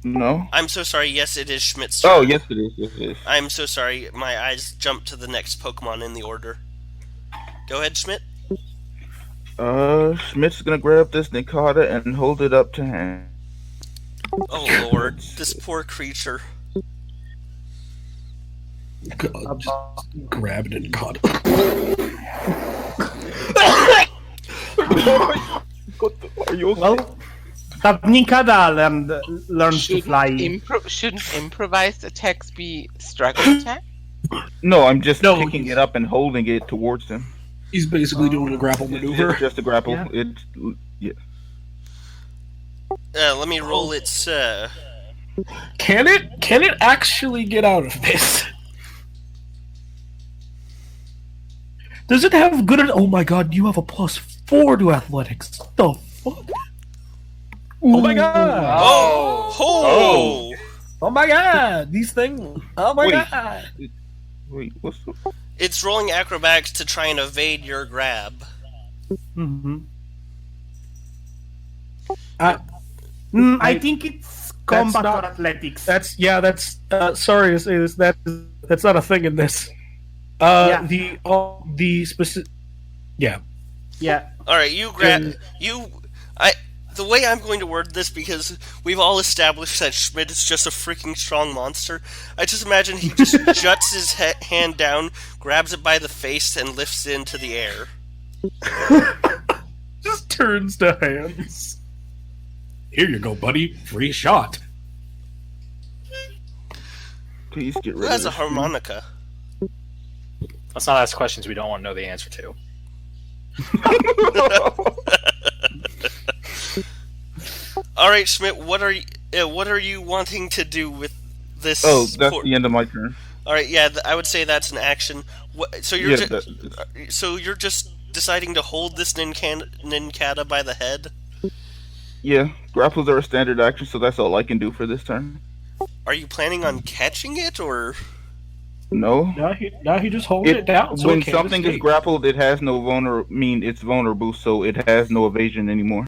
No. I'm so sorry, yes, it is Schmidt's turn. Oh, yes, it is. Yes, it is. I'm so sorry, my eyes jumped to the next Pokemon in the order. Go ahead, Schmidt. Schmidt's gonna grab this Nikata and hold it up to hand. Oh lord, this poor creature. God, just grabbed it and caught it. Are you okay? Well, that Nikada learns to fly. Shouldn't improvised attacks be struggle attack? No, I'm just No, picking it up and holding it towards him. He's basically doing a grapple It's maneuver. just a grapple. Yeah. It's Let me roll its, Can it actually get out of this? Does it have good? Oh my god! You have a +4 to athletics. The fuck? Oh my god! Oh! Oh my god! These things. Oh my Wait. god! Wait, what's the... It's rolling acrobatics to try and evade your grab. I think it's combat not- or athletics. That's sorry, that's not a thing in this. Yeah. The specific. Yeah. Yeah. Alright, you grab... The way I'm going to word this, because we've all established that Schmidt is just a freaking strong monster, I just imagine he just juts his hand down, grabs it by the face, and lifts it into the air. Just turns to hands. Here you go, buddy. Free shot. Please get Who rid has of a this. harmonica? Let's not ask questions we don't want to know the answer to. Alright, Schmidt, what are you wanting to do with this? Oh, that's the end of my turn. Alright, yeah, I would say that's an action. So you're Yeah, so you're just deciding to hold this Nincada by the head? yeah, grapples are a standard action, so that's all I can do for this turn. Are you planning on catching it, or... No. Now he just holds it down. So when it can't something is escape. grappled, it has no it's vulnerable, so it has no evasion anymore.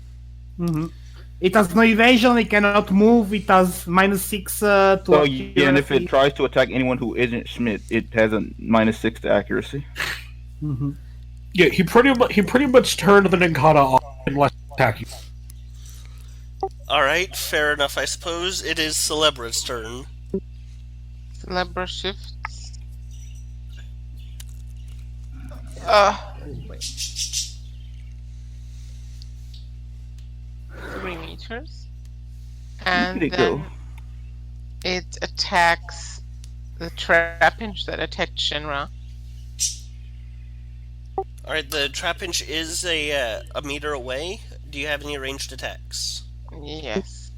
It has no evasion, it cannot move, it has -6 to So yeah, and if accuracy. it tries to attack anyone who isn't Schmidt, it has a -6 to accuracy. Yeah, he pretty much turned the Ninkata off and left attack you. Alright, fair enough, I suppose. It is Celebra's turn. Celebra shifts. Wait. 3 meters. And Where'd it then go? it attacks the Trapinch that attacked Shinra. Alright, the Trapinch is a meter away. Do you have any ranged attacks? Yes.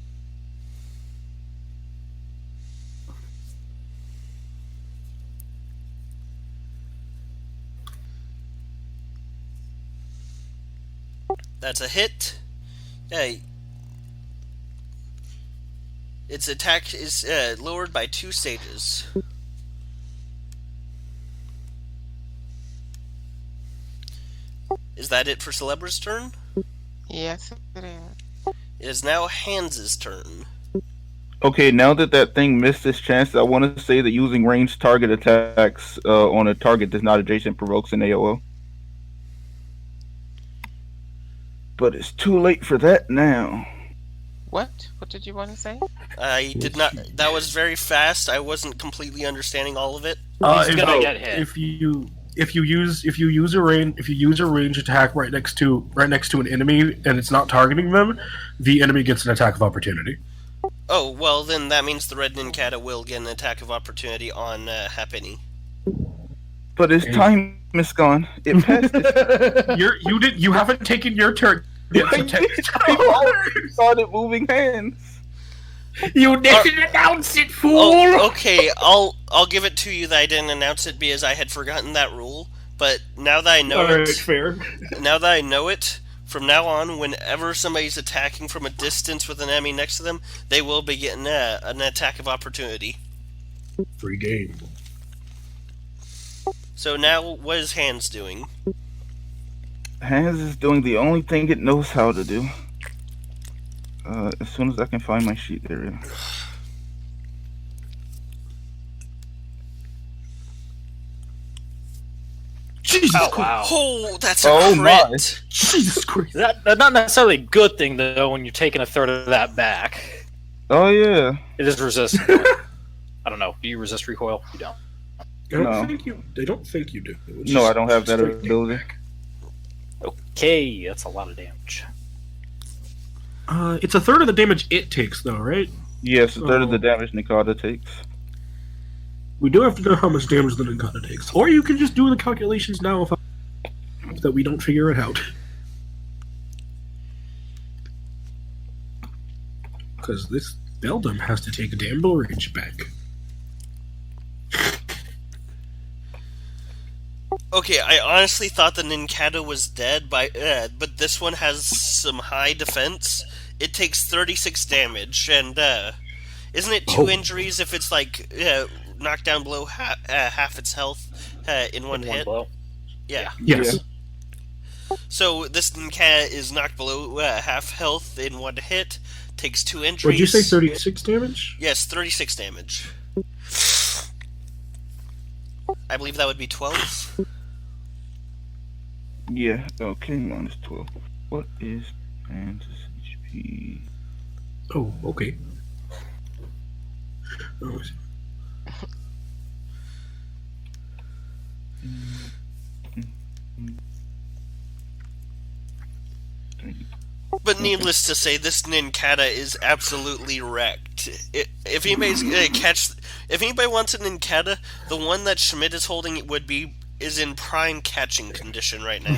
That's a hit. Hey. Its attack is lowered by 2 stages. Is that it for Celebra's turn? Yes, it is. It is now Hans's turn. Okay, now that thing missed its chance, I want to say that using ranged target attacks on a target that's not adjacent provokes an AOO. But it's too late for that now. What? What did you want to say? I did not. That was very fast. I wasn't completely understanding all of it. He's gonna get hit. If you use a range attack right next to an enemy and it's not targeting them, the enemy gets an attack of opportunity. Oh, well, then that means the red Ninkata will get an attack of opportunity on Happiny. But his time is gone. It passed. You haven't taken your turn. I started moving hands. You didn't announce it, fool! Oh, okay, I'll give it to you that I didn't announce it because I had forgotten that rule. But now that I know Alright, it, fair. now that I know it, from now on, whenever somebody's attacking from a distance with an enemy next to them, they will be getting an attack of opportunity. Free game. So now, what is Hands doing? Hands is doing the only thing it knows how to do. As soon as I can find my sheet, there it is. Jesus Oh, Christ! wow. Oh, that's a Oh, crit! my. Jesus Christ! That's not necessarily a good thing, though, when you're taking a third of that back. Oh yeah. It is resistant. I don't know. Do you resist recoil? You don't. I No. don't think you do. It's No, just I don't have that straight ability. back. Okay, that's a lot of damage. It's a third of the damage it takes, though, right? Yes, a third of Oh. the damage Nikata takes. We do have to know how much damage the Ninkata takes. Or you can just do the calculations now if that we don't figure it out. Because this Beldam has to take a damn bull rage back. Okay, I honestly thought the Ninkata was dead, but this one has some high defense. It takes 36 damage, and isn't it 2 Oh. injuries if it's like knocked down below half its health in one hit? blow. Yeah. Yes. So this Ninkata is knocked below half health in one hit, takes 2 injuries. Would you say 36 damage? Yes, 36 damage. I believe that would be 12. Yeah, okay, minus 12. What is Hands' HP? Oh, okay. Oh, But needless to say, this Ninkata is absolutely wrecked. If anybody wants a Ninkata, the one that Schmidt is holding is in prime catching condition right now.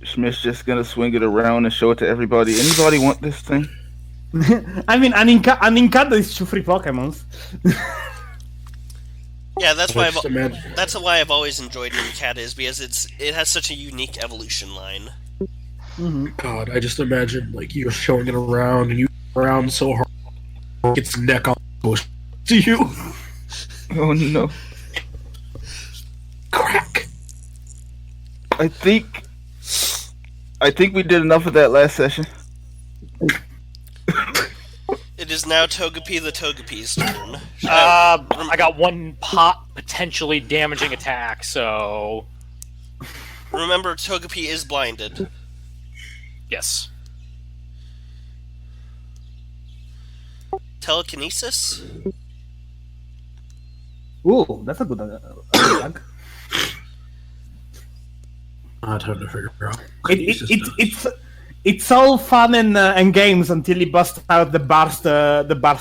Schmidt's just gonna swing it around and show it to everybody. Anybody want this thing? I mean, an Incado is 2 free Pokemons. Yeah, that's why just imagine. that's why I've always enjoyed Ninkata, is because it has such a unique evolution line. God, I just imagine like you're showing it around and you around so hard, its neck on goes to you. Oh no. Crack. I think we did enough of that last session. It is now Togepi the Togepi's turn. I got one potentially damaging attack, so Remember, Togepi is blinded. yes. Telekinesis? Ooh, that's a good attack. Not hard to figure out. It's all fun and games until he busts out the burst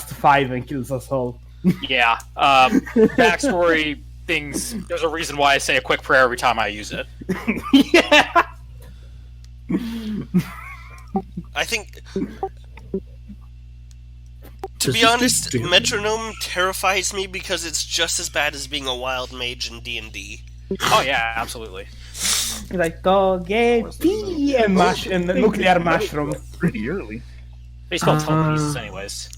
5 and kills us all. Yeah. Backstory things. There's a reason why I say a quick prayer every time I use it. Yeah. I think... To be honest, Metronome terrifies me because it's just as bad as being a wild mage in D&D. Oh yeah, absolutely. Like Togepi and the nuclear mushroom. Pretty early. They spell telekinesis anyways.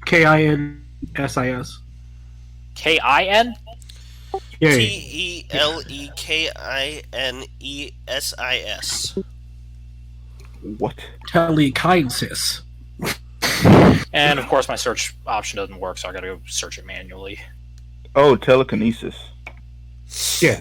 Telekinesis. K-I-N? Yay. Telekinesis. What? Telekinesis. And of course my search option doesn't work, so I gotta go search it manually. Oh, telekinesis. Yeah.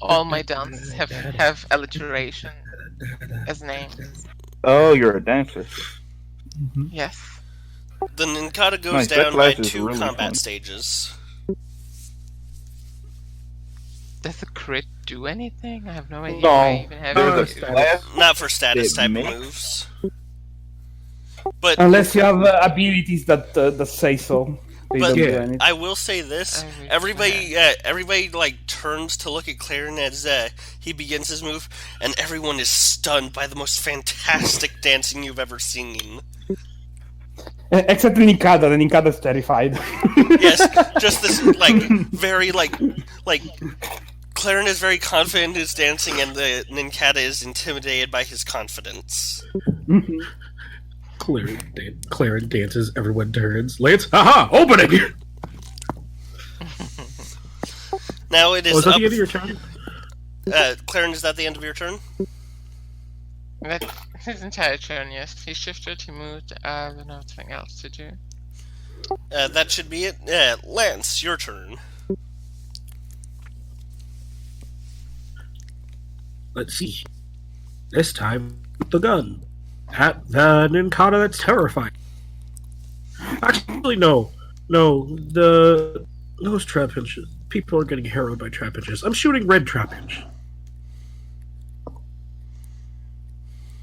All my dances have alliteration as names. Oh, you're a dancer. Yes. The Ninkata goes Nice, that down by class is 2 really combat fun. stages. Does the crit do anything? I have no idea No. why I even have There's it. a class Not for status It type makes- moves. But Unless you have abilities that say so, they But don't do Yeah. anything. I will say this: I wish everybody like turns to look at Claren as he begins his move, and everyone is stunned by the most fantastic dancing you've ever seen. Except the Ninkata. The Ninkata's terrified. Yes, just this very Claren is very confident in his dancing, and the Ninkata is intimidated by his confidence. Clarence dances, everyone turns. Lance, haha, opening! Now it is Was that up. the end of your turn? Claren, is that the end of your turn? That's his entire turn, yes. He shifted, he moved, nothing else to do. That should be it. Lance, your turn. Let's see. This time, the gun. At the Ninkata that's terrifying. Actually, no. Those trap inches. People are getting harrowed by trap inches. I'm shooting red trap inch.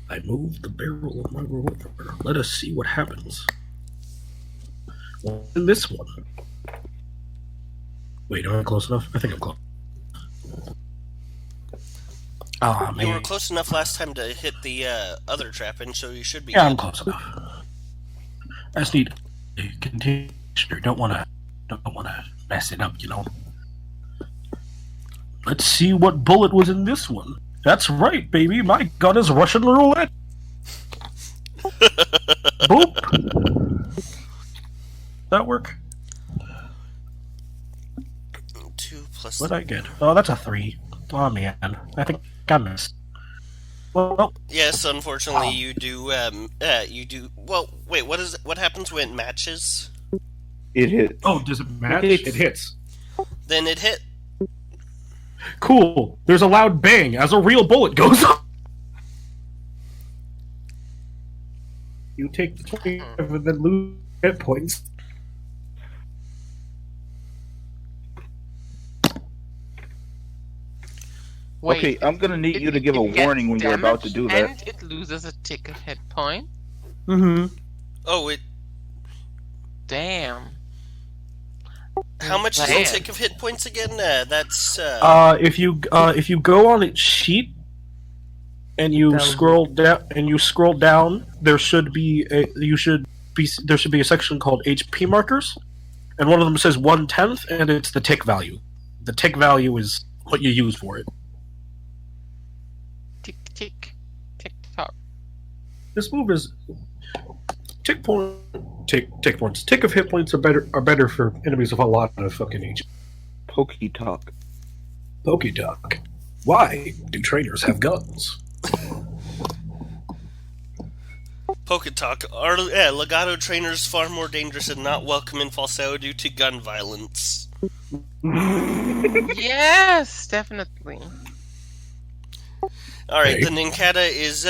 I move the barrel of my revolver. Let us see what happens. Well, in this one. Wait, am I close enough? I think I'm close. Oh, man. You were close enough last time to hit the other trap, and so you should be. Yeah, good. I'm close enough. I just need a container. Don't wanna mess it up, you know. Let's see what bullet was in this one. That's right, baby. My gun is Russian roulette. Boop. That work? 2 plus. What'd I get? Oh, that's a 3. Oh man, I think I missed. Well, Yes, unfortunately, you do. You do. Well, wait. What happens when it matches? It hit. oh, does it match? It hits. It hits. Then it hit. Cool. There's a loud bang as a real bullet goes off. You take the 20 and then lose hit points. Wait, Okay, I'm gonna need you to give a it gets warning when you're about to do that. And it loses a tick of hit point? Mm-hmm. Oh, it. Damn. How much is Damn. a tick of hit points again? That's. If you go on its sheet and you Down. scroll down, there should be a section called HP markers, and one of them says 1/10, and it's the tick value. The tick value is what you use for it. Tick, tick. Tick tock. This move is tick points. Tick of hit points are better for enemies with a lot of fucking HP. Pokey talk. Pokey Duck. Why do trainers have guns? Poketalk. Are legato trainers far more dangerous and not welcome in Falsetto due to gun violence? Yes, definitely. Alright, Okay. the Ninkata is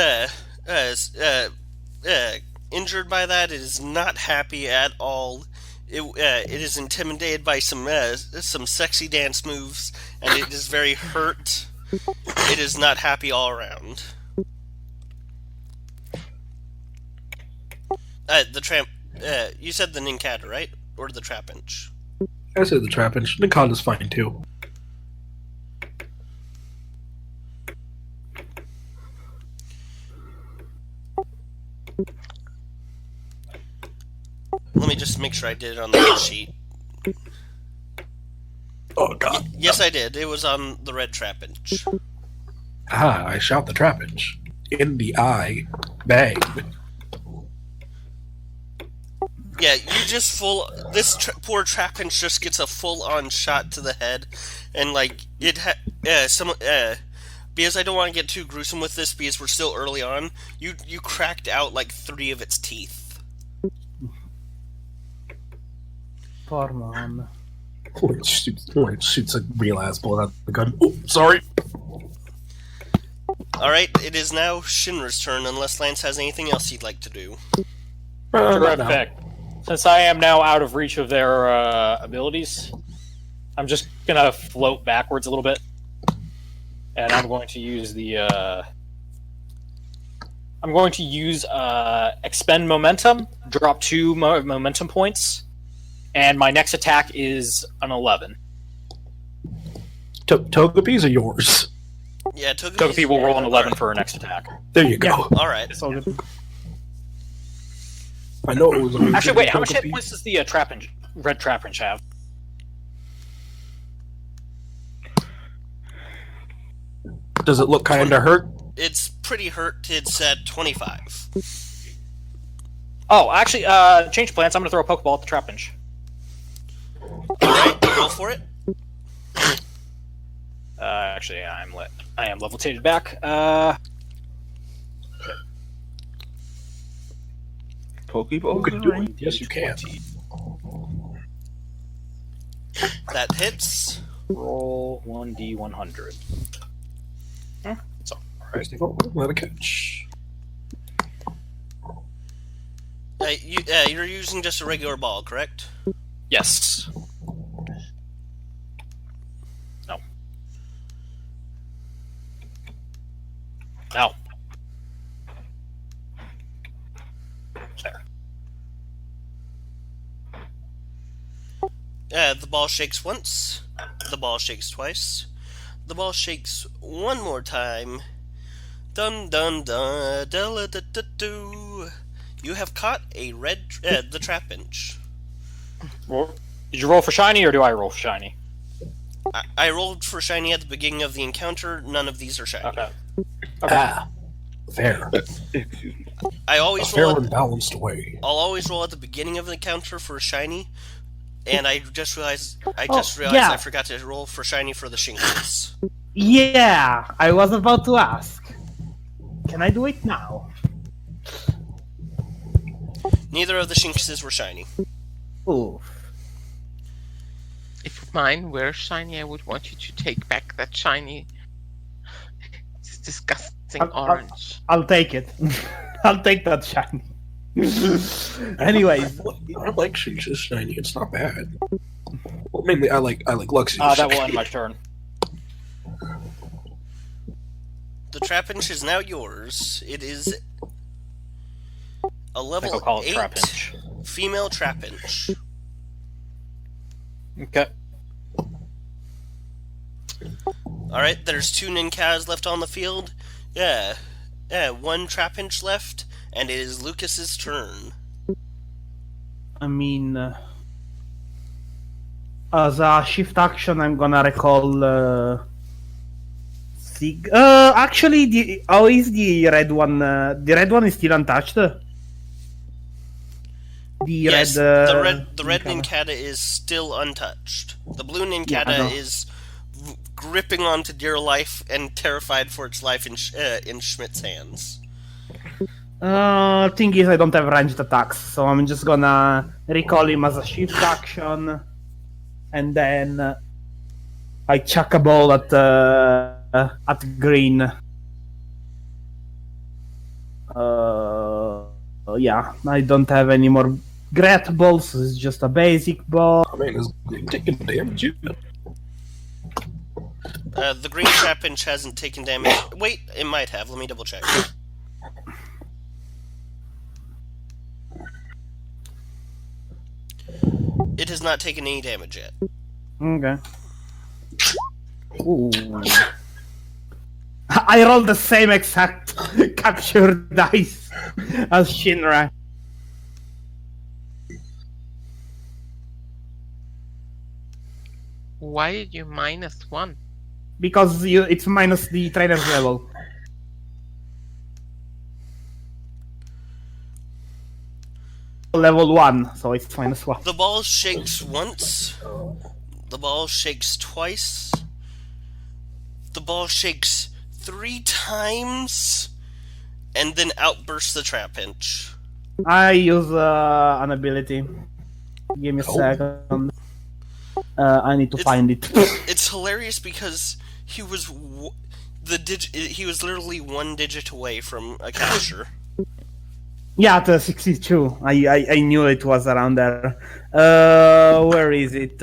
injured by that. It is not happy at all. It is intimidated by some sexy dance moves, and it is very hurt. It is not happy all around. The tramp. You said the Ninkata, right? Or the Trapinch? I said the Trapinch. Nikonda's fine too. Let me just make sure I did it on the hit sheet. Oh god. Yes, I did. It was on the red Trapinch. Ah, I shot the Trapinch. In the eye. Bang. Yeah, you just poor Trapinch just gets a full-on shot to the head, and like because I don't want to get too gruesome with this because we're still early on. You cracked out like 3 of its teeth. Poor man. Shoots a real ass bullet out of the gun. Oh, sorry. Alright, it is now Shinra's turn, unless Lance has anything else he'd like to do. Terrific. Since I am now out of reach of their abilities, I'm just gonna float backwards a little bit, and I'm going to use the. I'm going to use expend momentum, drop 2 momentum points, and my next attack is an 11. Togepi's are yours. Yeah, Togepi will roll an 11 for her next attack. There you go. Alright. It's all good. I know it was. Actually, wait, how much hit points does the red Trapinch have? Does it look kind of hurt? It's pretty hurt. It's at 25. Oh, actually, change plans. I'm going to throw a Pokeball at the Trapinch. Alright, roll for it. Actually, I am levitated back. Pokeball? Yes, you can. That hits. Roll 1d100. It's alright. Let it catch. You're using just a regular ball, correct? Yes. No. No. There. The ball shakes once. The ball shakes twice. The ball shakes one more time. Dun dun dun da da da do. You have caught a the Trapinch. Did you roll for shiny, or do I roll for shiny? I rolled for shiny at the beginning of the encounter. None of these are shiny. Okay. Fair. I always A fair roll. and balanced way. I'll always roll at the beginning of the encounter for a shiny, and I just realized yeah. I forgot to roll for shiny for the Shinx. Yeah, I was about to ask. Can I do it now? Neither of the Shinxes were shiny. Oof. If mine were shiny, I would want you to take back that shiny. It's disgusting orange. I'll take it. I'll take that shiny. Anyways, I like Shinx's shiny. It's not bad. Well, mainly I like Luxie's. That will end my turn. The Trapinch is now yours. It is a I think level I'll call it 8 Trapinch. female Trapinch. Okay. Alright, there's 2 Ninkas left on the field. Yeah, 1 Trapinch left, and it is Lucas's turn. I mean, as a shift action, I'm gonna recall Sig. Actually, how is the red one? The red one is still untouched. Yes, the red Nincada is still untouched. The blue Nincada is gripping onto dear life and terrified for its life in Schmidt's hands. Thing is, I don't have ranged attacks, so I'm just gonna recall him as a shift action, and then I chuck a ball at green. Yeah, I don't have any more great balls. It's just a basic ball. I mean, it's taking damage. The green Trapinch hasn't taken damage. Wait, it might have. Let me double check. It has not taken any damage yet. Okay. Ooh. I rolled the same exact capture dice as Shinra. Why did you -1? Because it's minus the trainer's level. Level 1, so it's -1. The ball shakes once. The ball shakes twice. The ball shakes 3 times. And then outbursts the Trapinch. I use an ability. Give me a second. I need to find it. It's hilarious because he was he was literally one digit away from a capture. Yeah, the 62. I knew it was around there. Where is it?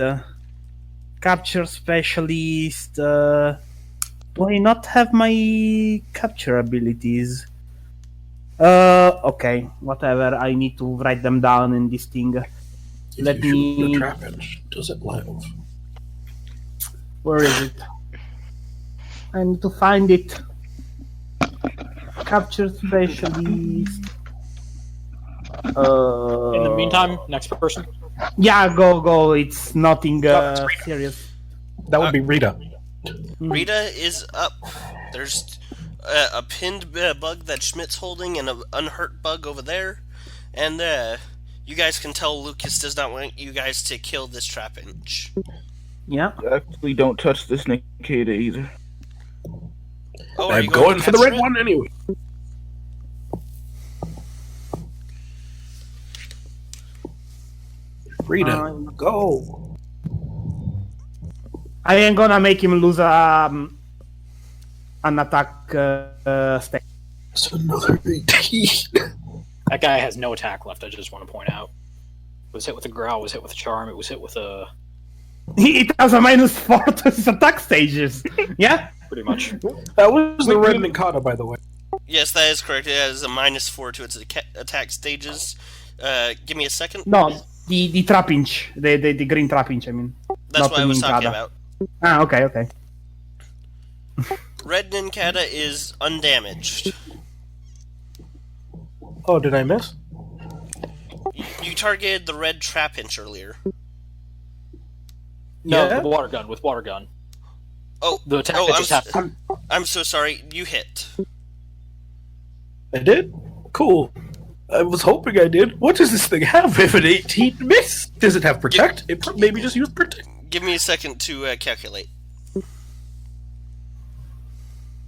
Capture specialist. Do I not have my capture abilities? Okay, whatever. I need to write them down in this thing. Let If you shoot me. the trapinch, does it live? Where is it? I need to find it. Capture specialist. In the meantime, next person. Yeah, go. It's nothing Rita. serious. That would be Rita. Rita is up. There's a pinned bug that Schmidt's holding and an unhurt bug over there. And you guys can tell Lucas does not want you guys to kill this trapinch. Yeah. Actually, don't touch this Nikita either. Oh, are I'm you going to for the capture red it? one anyway. Rita, go. I am gonna make him lose an attack stake. That's another 18. That guy has no attack left. I just want to point out. Was hit with a growl. Was hit with a charm. It was hit with a. It has a -4 to his attack stages. Yeah. Pretty much. That was the red Nikata, by the way. Yes, that is correct. It has a -4 to its attack stages. Give me a second. No, the trapinch, the green trapinch. I mean. That's not what I the was talking Ninkada. about. Ah, okay. Red Ninkada is undamaged. Oh, did I miss? You targeted the red trapinch earlier. No, Yeah? with water gun. With water gun. Oh, The attack that just happened. I'm so sorry. You hit. I did? Cool. I was hoping I did. What does this thing have if an 18 miss? Does it have protect? Maybe just use protect. Give me a second to calculate.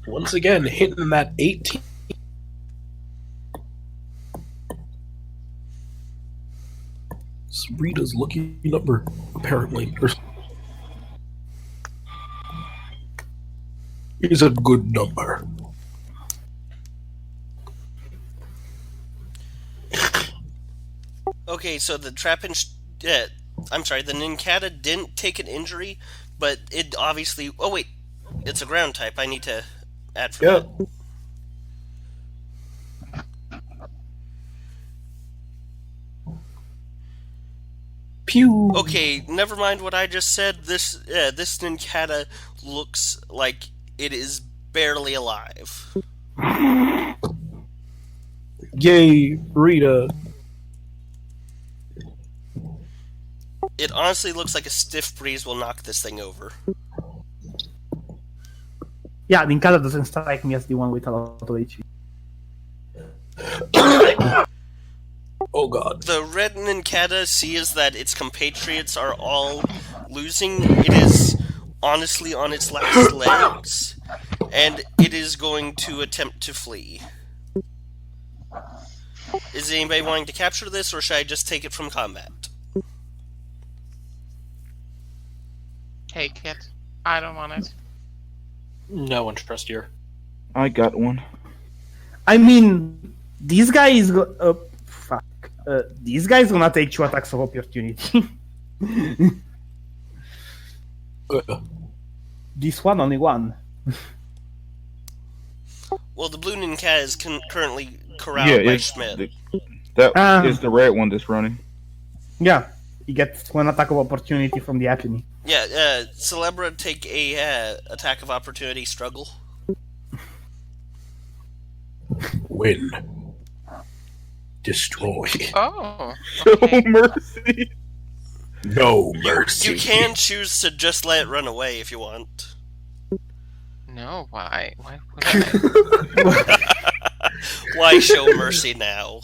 Once again, hitting that 18. It's Rita's lucky number, apparently. Is a good number. Okay, so the trapinch. I'm sorry, the Ninkata didn't take an injury, but it obviously. Oh wait, it's a ground type. I need to add for Yeah. that. Pew. Okay, never mind what I just said. This Ninkata looks like it is barely alive. Yay, Rita. It honestly looks like a stiff breeze will knock this thing over. Yeah, Ninkada doesn't strike me as the one with a lot of HP. Oh god. The red Ninkata sees that its compatriots are all losing. It is honestly on its last legs, and it is going to attempt to flee. Is anybody wanting to capture this, or should I just take it from combat? Take it. I don't want it. No interest here. I got one. I mean, this guy is fuck. This guy is gonna take 2 attacks of opportunity. This one only one. Well, the blue Ninkata is currently corralled Yeah, by it's Schmidt. that is the red one that's running. Yeah, he gets 1 attack of opportunity from the Apiny. Yeah, Celebra take a attack of opportunity struggle. Win. Destroy. Oh. No Okay. mercy. No mercy. You can choose to just let it run away if you want. No, why? Why would I? Why show mercy now?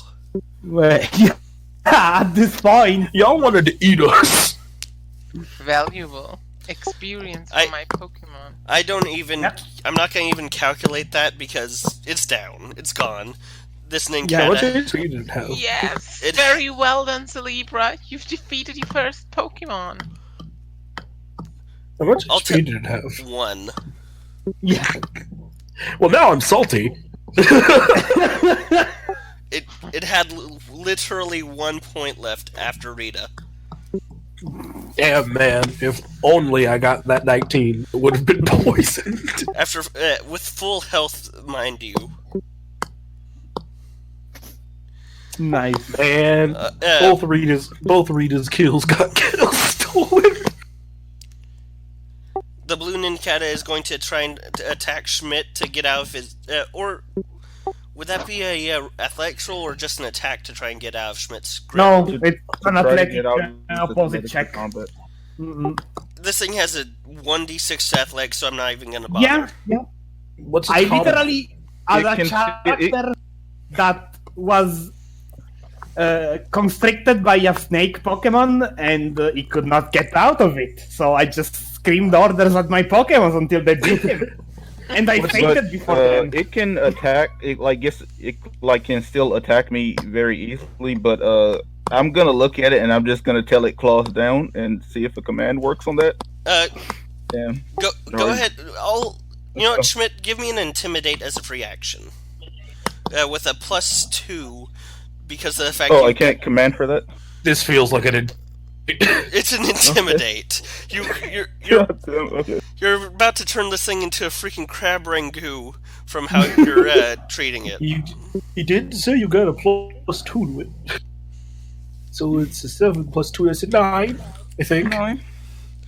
Well, yeah, at this point. Y'all wanted to eat us. Valuable experience for my Pokemon. I don't even. Yep. I'm not going to even calculate that because it's down. It's gone. This Yeah, what Ninkata. did you didn't have? Yes! It- Very well done, Celebra. You've defeated your first Pokemon. How much I'll XP did it have? 1. Yeah. Well, now I'm salty. It had literally 1 point left after Rita. Damn, man. If only I got that 19, it would have been poisoned. After with full health, mind you. Nice. Man, both Rita's kills got kills stolen. The blue Ninkata is going to try and attack Schmidt to get out of his... or would that be a athletics roll or just an attack to try and get out of Schmidt's grip? No, it's an Try to athletic get out opposite check. combat. This thing has a 1d6 to athletics, so I'm not even going to bother. Yeah. What's I its combat? literally, as It a can- character that was constricted by a snake Pokemon, and it could not get out of it. So I just screamed orders at my Pokemon until they beat him. And I fainted before then. It can attack. It can still attack me very easily. But I'm gonna look at it and I'm just gonna tell it claws down and see if a command works on that. Damn. Go ahead. You know what, Schmidt? Give me an intimidate as a free action. With a +2, because of the fact. Oh, I can't command for that. This feels like an... It's an intimidate. You're Okay. you're about to turn this thing into a freaking crab rangoon from how you're treating it. He did say you got a +2 to it. So it's a 7 + 2, that's a 9, I think. 9.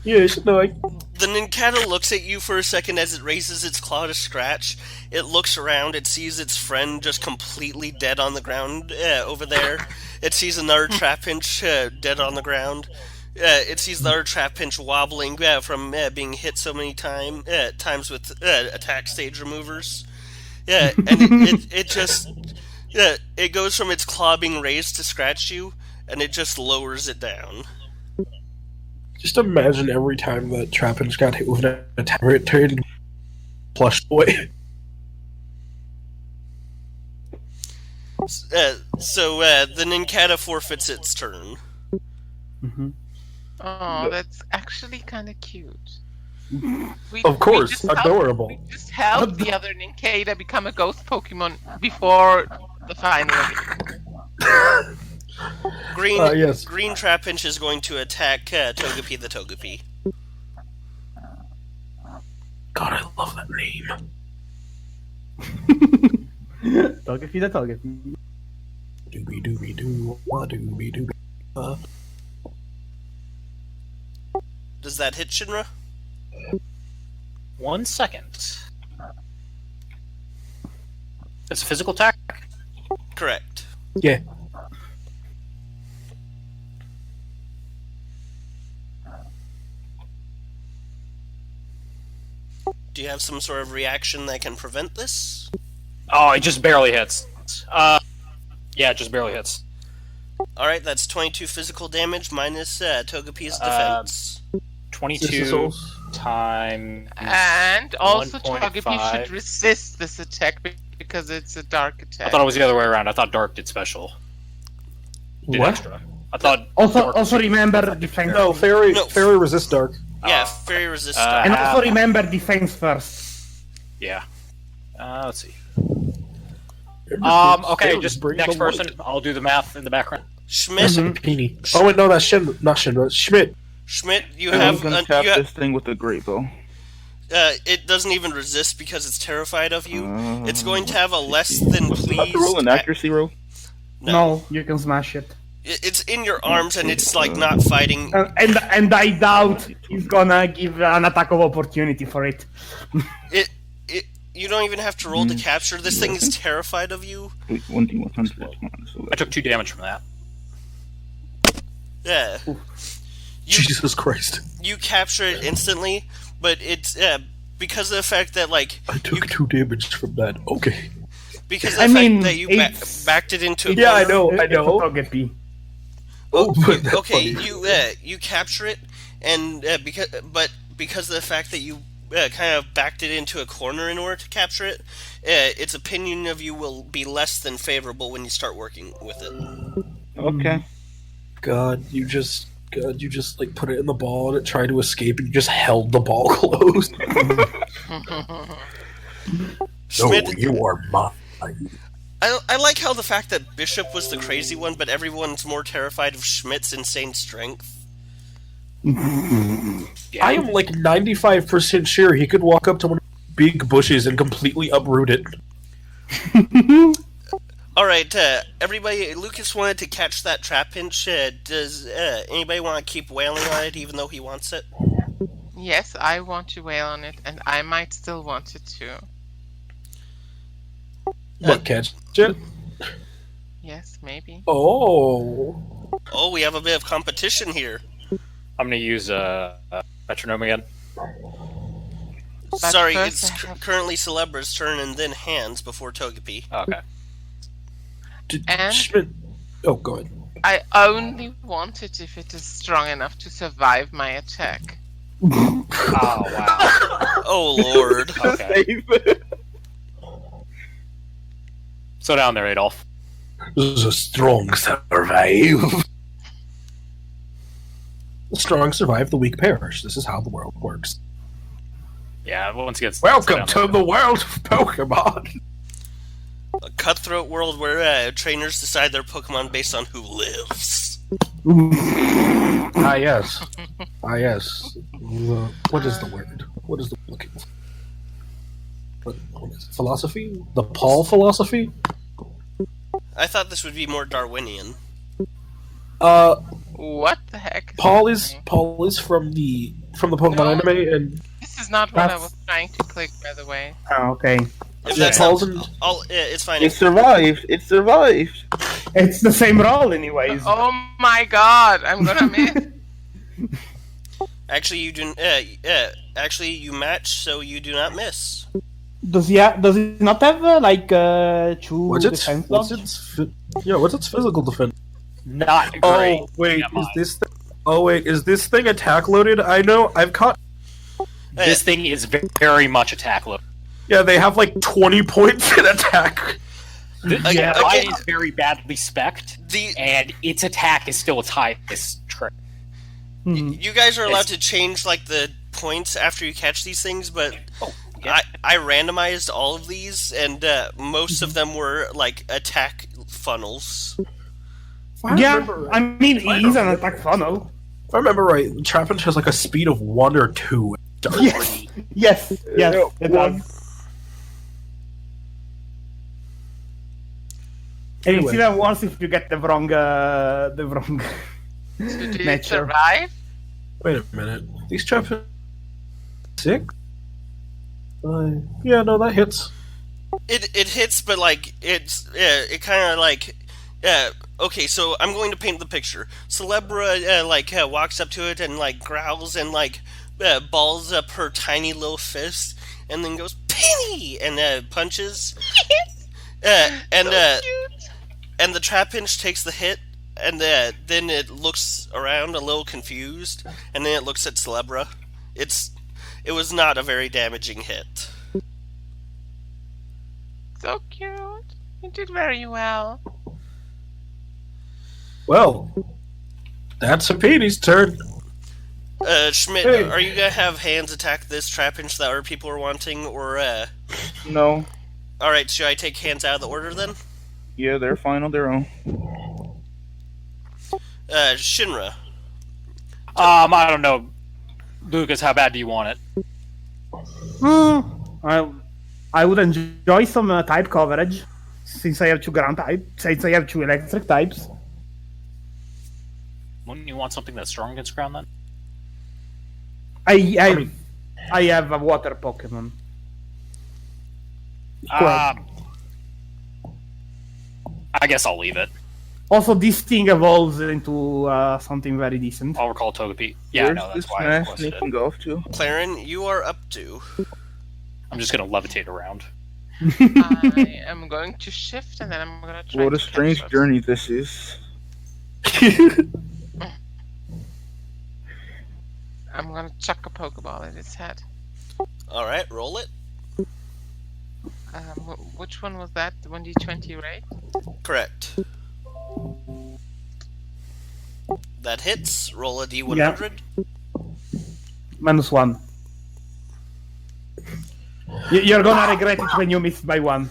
Yeah, it's a 9. The Ninkata looks at you for a second as it raises its claw to scratch. It looks around, it sees its friend just completely dead on the ground over there. It sees another Trapinch dead on the ground. It sees the other Trapinch wobbling from being hit so many times with attack stage removers. Yeah, and it just... it goes from its claw being raised to scratch you, and it just lowers it down. Just imagine every time that Trapinch got hit with an attack, it turned plush boy. So the Ninkata forfeits its turn. Oh, that's actually kind of cute. Of course, adorable. We just helped the other Ninkata become a ghost Pokemon before the final. Green yes. Green Trapinch is going to attack Togepi the Togepi. God, I love that name. Togepi the Togepi. Doobie doobie doo, wah doobie doobie. Does that hit Shinra? 1 second. It's a physical attack? Correct. Yeah. Do you have some sort of reaction that can prevent this? Oh, it just barely hits. Yeah, it just barely hits. Alright, that's 22 physical damage minus Togepi's defense. 22 times... And also 1.5. Togepi should resist this attack because it's a dark attack. I thought it was the other way around. I thought Dark did special. Did What? extra. I thought... Also remember defense. No, Fairy No. resist dark. Yeah, Fairy Resist. And also remember defense first. Yeah. Let's see. Remember, Okay, Fairy just brings next the person. light. I'll do the math in the background. Schmidt, Peony. Oh wait, no, that's not Shinra. Schmidt. you I'm have... gonna tap this thing with a great bow. it doesn't even resist because it's terrified of you. It's going to have a less than Do I have to roll pleased... an accuracy roll? No, you can smash it. It's in your arms and it's like not fighting. And I doubt he's gonna give an attack of opportunity for it. You don't even have to roll to capture. This thing is terrified of you. Wait, 1d100. So I took 2 damage from that. Yeah. Jesus Christ. You capture it instantly, but it's because of the fact that like I took 2 damage from that. Okay. because of the fact that you it's- backed it into a Yeah, I corner. know. It's a Togepi. That's Okay, funny. you capture it, and because of the fact that you kind of backed it into a corner in order to capture it, its opinion of you will be less than favorable when you start working with it. okay. God, you just god, you just like put it in the ball and it tried to escape and you just held the ball closed. Schmidt, No, you are mine. I like how the fact that Bishop was the crazy one, but everyone's more terrified of Schmidt's insane strength. I am like 95% sure he could walk up to one of the big bushes and completely uproot it. Alright, everybody, Lucas wanted to catch that trap pinch. Does anybody want to keep wailing on it even though he wants it? Yes, I want to wail on it, and I might still want it too. What, catch it? Yes, maybe. Oh. Oh, we have a bit of competition here. I'm going to use metronome again. But Sorry, first it's I have- currently Celebra's turn and then Hands before Togepi. Okay. And- Schmidt... Oh, go ahead. I only want it if it is strong enough to survive my attack. Oh, wow. Oh, Lord. Okay. Slow down there, Adolf. This is a strong survive. The strong survive, the weak perish. This is how the world works. Yeah, once again... Welcome to the world of Pokemon. A cutthroat world where trainers decide their Pokemon based on who lives. Ah, yes. Ah, yes. What is the word? What is the looking for? What is it? Philosophy? The Paul philosophy? I thought this would be more Darwinian. What the heck? Paul is from the Pokemon No. anime, and This is not what I That's- was trying to click, by the way. Oh, okay. If Yeah, that's Paul's not, in- it's fine. It survived. It survived. It's the same roll, anyways. Oh my god, I'm gonna miss. Actually, you do. Actually, you match, so you do not miss. Does he not have two what's its defense what's logs? what's its physical defense? Not great. Oh wait, Never mind. is this thing attack loaded? I know I've caught. This thing is very much attack load. Yeah, they have like 20 points in attack. Yeah, again- mine is very badly spec'd, The and its attack is still its highest trait. Mhm. you guys are allowed to change like the points after you catch these things, but Oh, yeah. I randomized all of these, and most of them were like attack funnels. Yeah, I mean, he's an attack funnel. If I remember right, Trapinch has like a speed of 1 or 2. Yes, yes, yes, it one. does. And it's Anyway. even worse if you get the wrong So did it nature. survive? Wait a minute. These Trapinch 6? Yeah, no, that hits. It hits, but like it kind of like okay. So I'm going to paint the picture. Celebra walks up to it and like growls and like balls up her tiny little fist and then goes penny and punches. And the Trapinch takes the hit and then it looks around a little confused and then it looks at Celebra. It was not a very damaging hit. So cute. You did very well. Well, that's Sapini's turn. Schmidt, Hey. are you gonna have Hands attack this Trapinch that other people are wanting, or No. Alright, should I take Hands out of the order then? Yeah, they're fine on their own. Shinra. I don't know. Lucas, how bad do you want it? I would enjoy some type coverage since I have two ground types, since I have two electric types. Wouldn't you want something that's strong against ground then? I have a water Pokemon. I guess I'll leave it. Also, this thing evolves into something very decent. I'll recall Togepi. Yeah, Where's no, that's this why I smash requested they it. can go off to? Claren, you are up to. I'm just gonna levitate around. I am going to shift and then I'm gonna try What a to catch strange us. journey this is. I'm gonna chuck a Pokeball at its head. Alright, roll it. Which one was that? The 1d20, right? Correct. That hits. Roll a d100. -1. You're gonna regret it when you miss by 1.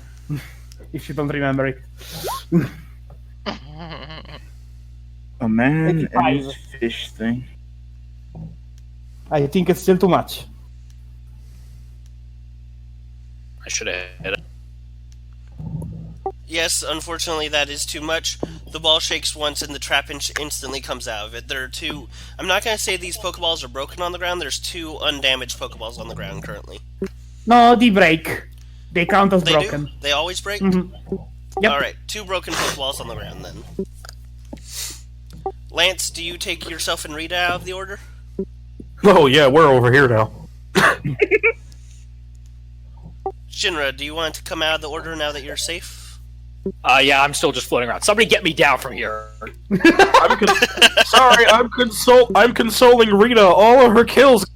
If you don't remember it. A man 85. and his fish thing. I think it's still too much. I should have hit it. Yes, unfortunately that is too much. The ball shakes once and the trap instantly comes out of it. There are 2... I'm not going to say these Pokeballs are broken on the ground. There's 2 undamaged Pokeballs on the ground currently. No, they break. They count as They broken. do? They always break? Yep. Alright, 2 broken Pokeballs on the ground then. Lance, do you take yourself and Rita out of the order? Oh yeah, we're over here now. Shinra, do you want to come out of the order now that you're safe? Yeah, I'm still just floating around. Somebody get me down from here. Sorry, I'm consoling Rita. All of her kills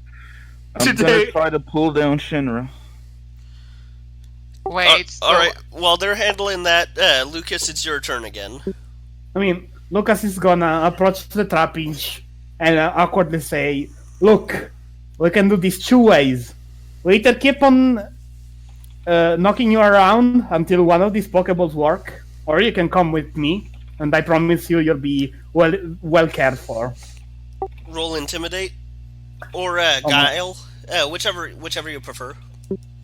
I'm today. gonna try to pull down Shinra. Wait. So Alright, while they're handling that, Lucas, it's your turn again. I mean, Lucas is gonna approach the trapinch and awkwardly say, "Look, we can do this 2 ways. We either keep on knocking you around until one of these Pokeballs work, or you can come with me, and I promise you'll be well cared for." Roll Intimidate. Or Guile. Whichever you prefer.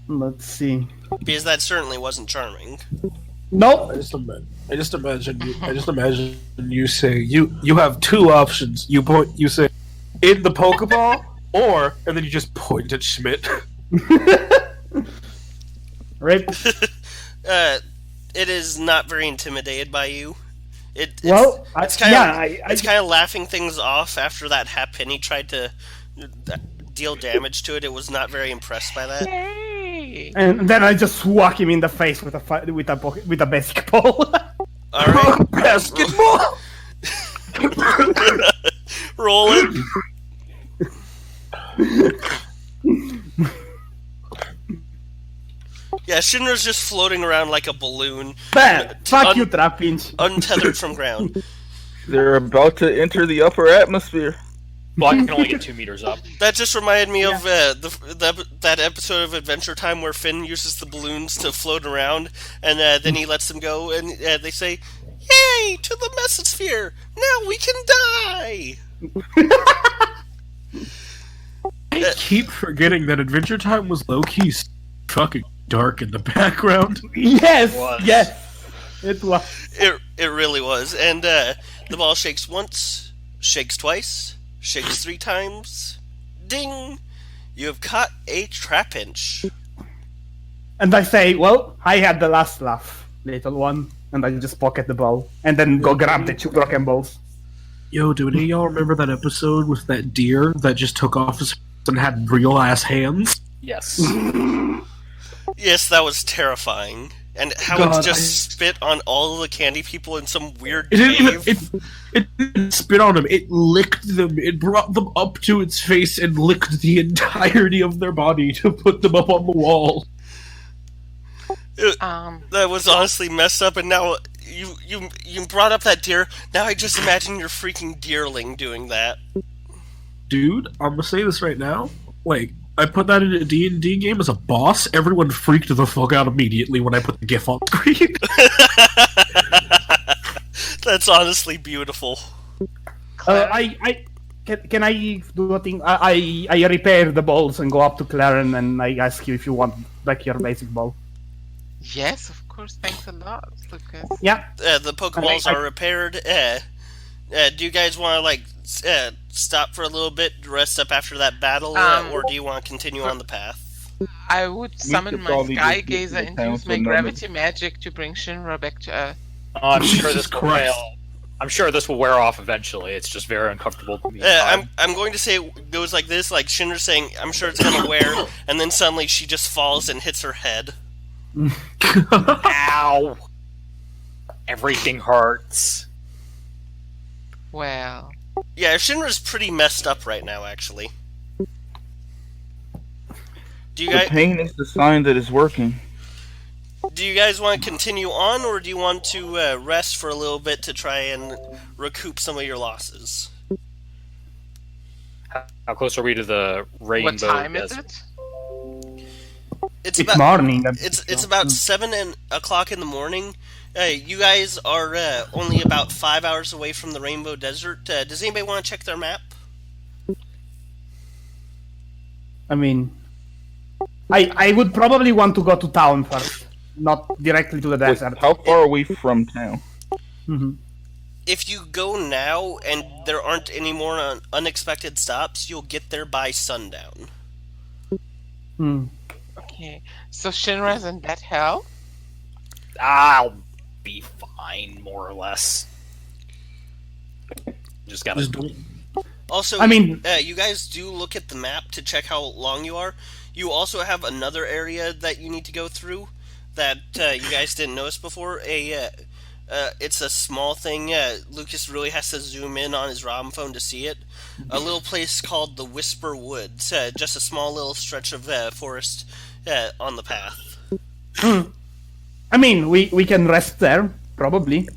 Let's see. Because that certainly wasn't charming. Nope. I just imagine you say you have 2 options. You say in the Pokeball, and then you just point at Schmidt. Right. It is not very intimidated by you. It's kind of laughing things off after that Halfpenny tried to deal damage to it. It was not very impressed by that. Yay! And then I just whack him in the face with a basketball. All right, Basketball. roll it. Yeah, Shinra's just floating around like a balloon, Bad. Fuck you, Trapinch. untethered from ground. They're about to enter the upper atmosphere. Well, I can only get 2 meters up. That just reminded me of that episode of Adventure Time where Finn uses the balloons to float around, and then he lets them go, and they say, "Yay, to the mesosphere! Now we can die!" I keep forgetting that Adventure Time was low-key fucking dark in the background. Yes, It was. yes, it was. It really was. And the ball shakes once, shakes twice, shakes 3 times. Ding! You have caught a Trapinch. And I say, "Well, I had the last laugh, little one," and I just pocket the ball and then go grab the 2 broken balls. Yo, do any of y'all remember that episode with that deer that just took off his and had real ass hands? Yes. Yes, that was terrifying. And how God, it just spit on all of the candy people in some weird It didn't cave. even. It didn't spit on them. It licked them. It brought them up to its face and licked the entirety of their body to put them up on the wall. That was honestly messed up, and now you brought up that deer. Now I just imagine your freaking deerling doing that. Dude, I'm gonna say this right now. Like, I put that in a D&D game as a boss. Everyone freaked the fuck out immediately when I put the GIF on screen. That's honestly beautiful. Can I do a thing? I repair the balls and go up to Claren and I ask you if you want back your basic ball. Yes, of course. Thanks a lot, Lucas. Yeah. The Pokeballs are repaired. Do you guys want to stop for a little bit, rest up after that battle, or do you want to continue on the path? I would summon could my probably Sky just get Gazer the and town use my for gravity magic to bring Shinra back to Earth. I'm sure Jesus this will Christ. fail. I'm sure this will wear off eventually. It's just very uncomfortable to me. Um, I'm going to say it goes like this, like Shinra's saying, "I'm sure it's gonna wear," and then suddenly she just falls and hits her head. Ow! Everything hurts. Well, Yeah, Shinra's pretty messed up right now, actually. Do you The guys pain is the sign that it's working. want to continue on, or do you want to rest for a little bit to try and recoup some of your losses? How close are we to the rainbow? What time is desert? it? It's It's about morning. it's about 7 o'clock in the morning. You guys are only about 5 hours away from the Rainbow Desert. Does anybody want to check their map? I mean, I would probably want to go to town first, not directly to the Wait, desert. how far are we from town? If you go now and there aren't any more unexpected stops, you'll get there by sundown. Okay. So Shinra's in that hell? I'll be fine, more or less. Just gotta. Just don't. Also, I mean- you guys do look at the map to check how long you are. You also have another area that you need to go through that you guys didn't notice before. It's a small thing. Lucas really has to zoom in on his ROM phone to see it. A little place called the Whisper Woods. Just a small little stretch of forest on the path. I mean, we can rest there probably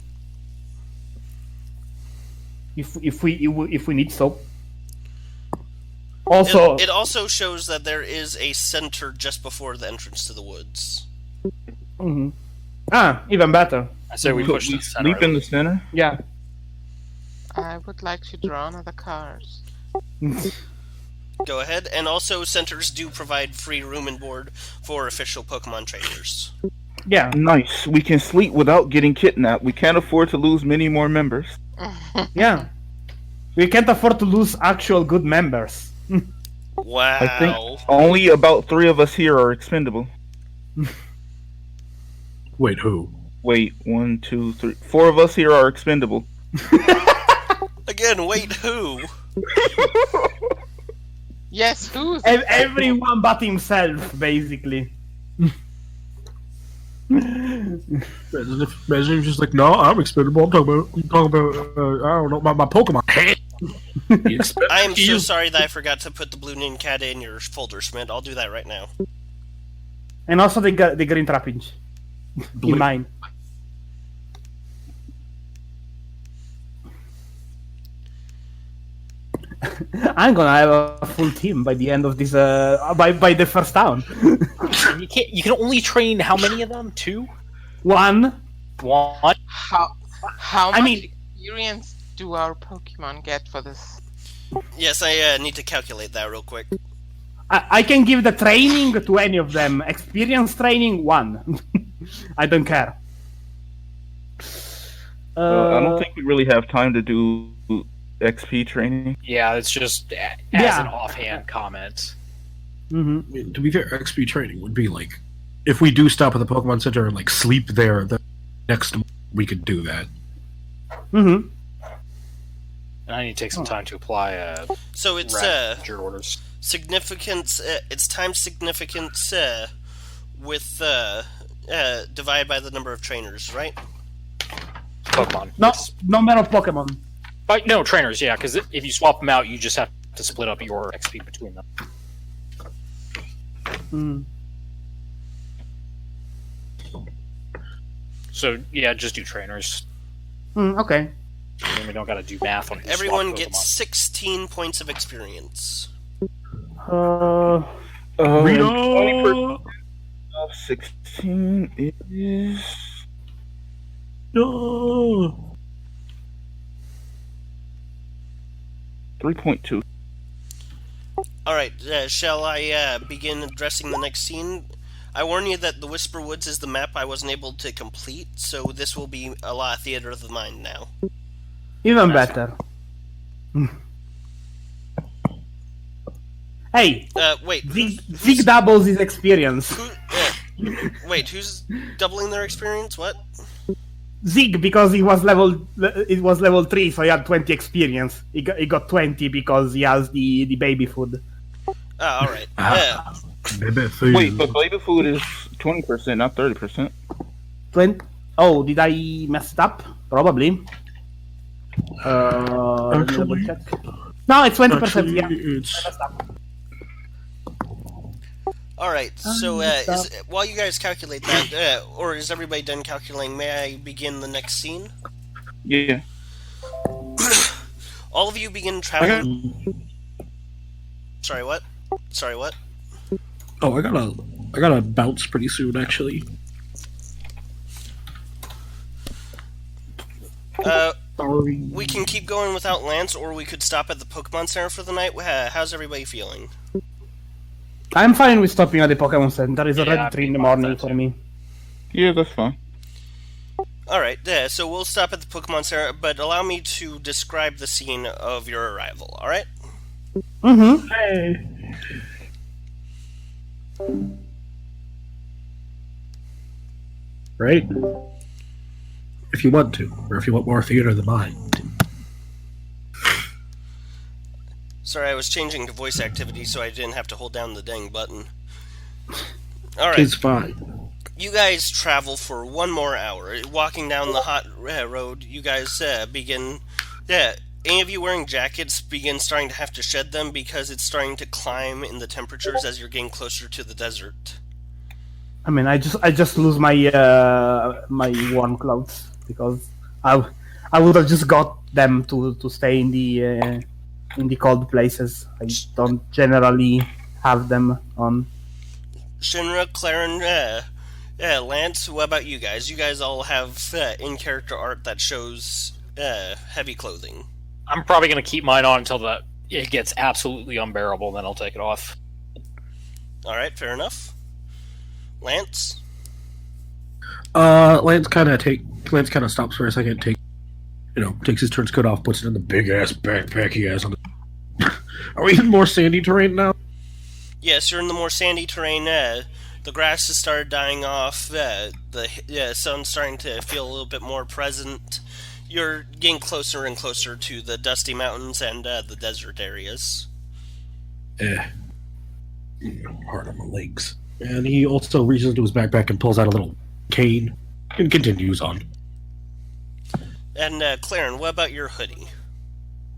if we need so. Also, It also shows that there is a center just before the entrance to the woods. even better. I say we Could push we the center. sleep in the center? Yeah. I would like to draw another cars. Go ahead. And also, centers do provide free room and board for official Pokemon trainers. Yeah. Nice. We can sleep without getting kidnapped. We can't afford to lose many more members. Yeah. We can't afford to lose actual good members. Wow. I think only about 3 of us here are expendable. Wait, who? Wait, 1, 2, 3. 4 of us here are expendable. Again, wait, who? Yes, who's Everyone but himself, basically. Imagine he's just like, no, I'm expendable. I'm talking about I don't know, my Pokemon. I am so sorry that I forgot to put the Blue Nincat in your folder, Schmidt. I'll do that right now. And also the green trappings. In mine. I'm gonna have a full team by the end of this. By the first town. You can't. You can only train how many of them? 2? One. how I much mean- experience do our Pokemon get for this? Yes, I need to calculate that real quick. I can give the training to any of them. Experience training 1. I don't care. I don't think we really have time to do XP training. Yeah, it's just as Yeah. an offhand comment. Mm-hmm. To be fair, XP training would be like, if we do stop at the Pokemon Center and like sleep there, the next month we could do that. Mm-hmm. And I need to take some time to apply So it's your orders. significance. It's time significance with divided by the number of trainers, right? Pokemon. No, Yes. number of Pokemon. No, trainers, yeah, because if you swap them out, you just have to split up your XP between them. Mm. So, yeah, just do trainers. Okay. Then we don't gotta do math on who Everyone swapped gets Pokemon. 16 points of experience. Uh, Rito! 16 is... No! 3.2. Alright, shall I begin addressing the next scene? I warn you that the Whisper Woods is the map I wasn't able to complete, so this will be a lot of theater of the mind now. even better. Hey, Wait, Zig doubles his experience. wait, who's doubling their experience? What? Zig, because it was level 3, so he had 20 experience. He got 20 because he has the baby food. Ah, alright. Wait, but baby food is 20%, not 30%. 20. Oh, did I mess it up? Probably. Actually- check. No, it's 20%. Actually, Yeah. it's Alright, so while you guys calculate that, or is everybody done calculating, may I begin the next scene? Yeah. All of you begin traveling. Sorry, what? Sorry, what? Oh, I gotta bounce pretty soon, actually. Sorry. We can keep going without Lance, or we could stop at the Pokemon Center for the night. How's everybody feeling? I'm fine with stopping at the Pokemon Center. It's already I'd 3 in be the fine with morning that, for too. me. Yeah, that's fine. Alright, yeah, so we'll stop at the Pokemon Center, but allow me to describe the scene of your arrival, alright? Mm-hmm. Hey. Right? If you want to, or if you want more theater than mine. Sorry, I was changing to voice activity so I didn't have to hold down the dang button. Alright, It's fine. you guys travel for 1 more hour. Walking down the hot road, you guys begin... Yeah, any of you wearing jackets begin starting to have to shed them because it's starting to climb in the temperatures as you're getting closer to the desert. I mean, I just lose my my warm clothes because I would have just got them to stay in the cold places. I don't generally have them on. Shinra, Claren, Lance, what about you guys? You guys all have in-character art that shows heavy clothing. I'm probably going to keep mine on until it gets absolutely unbearable, then I'll take it off. Alright, fair enough. Lance? Lance kind of stops for a second, takes his turns coat off, puts it in the big ass backpack he has on the. Are we in more sandy terrain now? Yes, you're in the more sandy terrain. The grass has started dying off. The sun's starting to feel a little bit more present. You're getting closer and closer to the dusty mountains and the desert areas. Hard on my legs. And he also reaches into his backpack and pulls out a little cane and continues on. And Claren, what about your hoodie?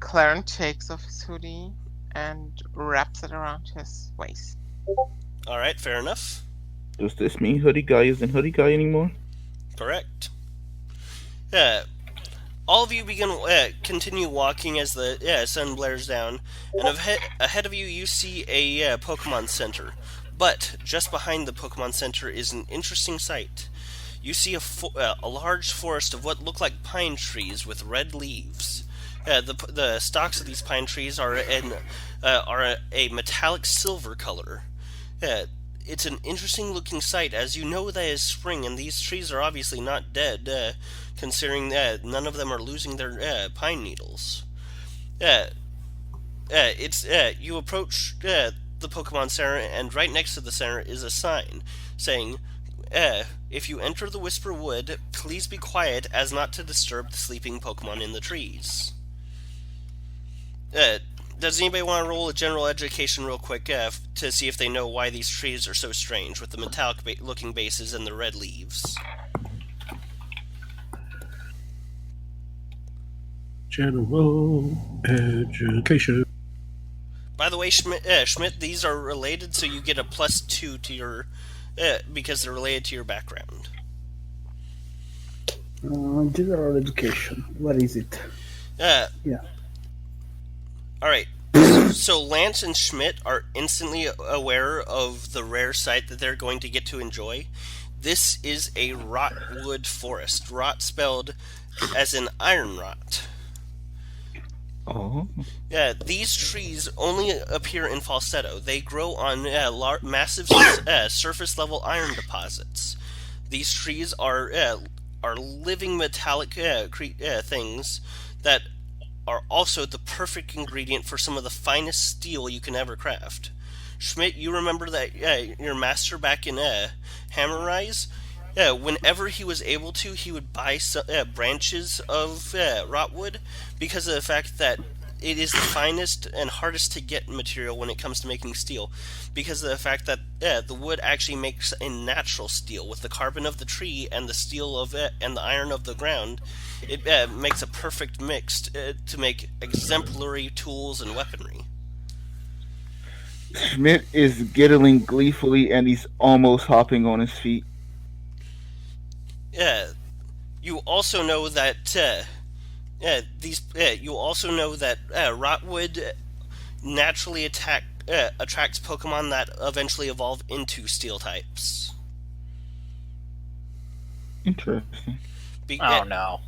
Clarence takes off his hoodie and wraps it around his waist. Alright, fair enough. Does this mean Hoodie Guy isn't Hoodie Guy anymore? Correct. All of you continue walking as the sun blares down, and ahead of you, you see a Pokemon Center. But just behind the Pokemon Center is an interesting sight. You see a large forest of what look like pine trees with red leaves. The stalks of these pine trees are a metallic silver color. It's an interesting looking sight, as you know that it's spring, and these trees are obviously not dead, considering that none of them are losing their pine needles. You approach the Pokemon Center, and right next to the center is a sign saying, if you enter the Whisper Wood, please be quiet as not to disturb the sleeping Pokemon in the trees. Does anybody want to roll a general education real quick to see if they know why these trees are so strange with the metallic-looking bases and the red leaves? General education. By the way, Schmidt, these are related, so you get a +2 to your because they're related to your background. General education. Where is it? Yeah. Alright, so Lance and Schmidt are instantly aware of the rare sight that they're going to get to enjoy. This is a rotwood forest. Rot spelled as in iron rot. Oh. Yeah, these trees only appear in falsetto. They grow on massive surface-level iron deposits. These trees are living metallic things that are also the perfect ingredient for some of the finest steel you can ever craft. Schmidt, you remember that your master back in Hammer Rise? Whenever he was able to, he would buy branches of rotwood because of the fact that it is the finest and hardest to get material when it comes to making steel, because of the fact that the wood actually makes a natural steel with the carbon of the tree and the steel of it and the iron of the ground. It makes a perfect mix to make exemplary tools and weaponry. Schmidt is giggling gleefully, and he's almost hopping on his feet. You also know that rotwood naturally attack attracts Pokemon that eventually evolve into Steel types. Interesting. No.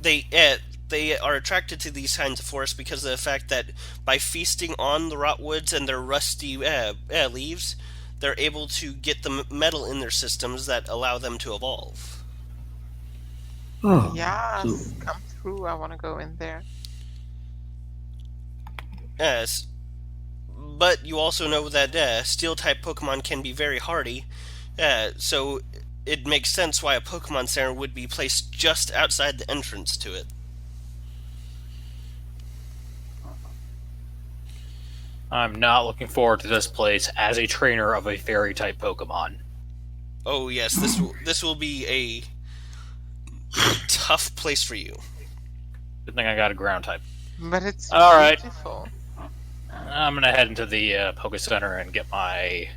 They are attracted to these kinds of forests because of the fact that by feasting on the rotwoods and their rusty leaves, they're able to get the metal in their systems that allow them to evolve. Oh, Yes, so- come through. I want to go in there. Yes, but you also know that Steel-type Pokemon can be very hardy, so it makes sense why a Pokemon Center would be placed just outside the entrance to it. I'm not looking forward to this place as a trainer of a fairy-type Pokemon. Oh yes, this will be a tough place for you. Good thing I got a ground-type. But it's All right. beautiful. I'm gonna head into the Poke Center and get my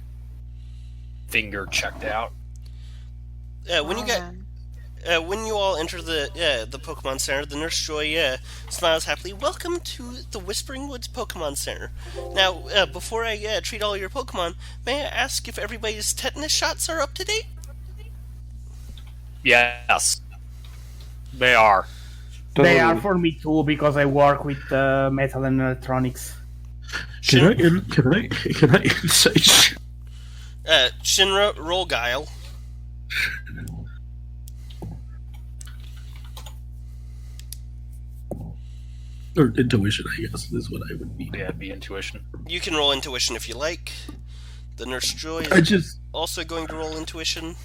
finger checked out. When you get when you all enter the Pokemon Center, the Nurse Joy smiles happily. Welcome to the Whispering Woods Pokemon Center. Now, before I treat all your Pokemon, may I ask if everybody's tetanus shots are up to date? Yes, they are. They are for me too, because I work with metal and electronics. Can I insight? Shinra, roll Guile. Or intuition, I guess, is what I would need. Yeah, it'd be intuition. You can roll Intuition if you like. The Nurse Joy I is just... also going to roll Intuition.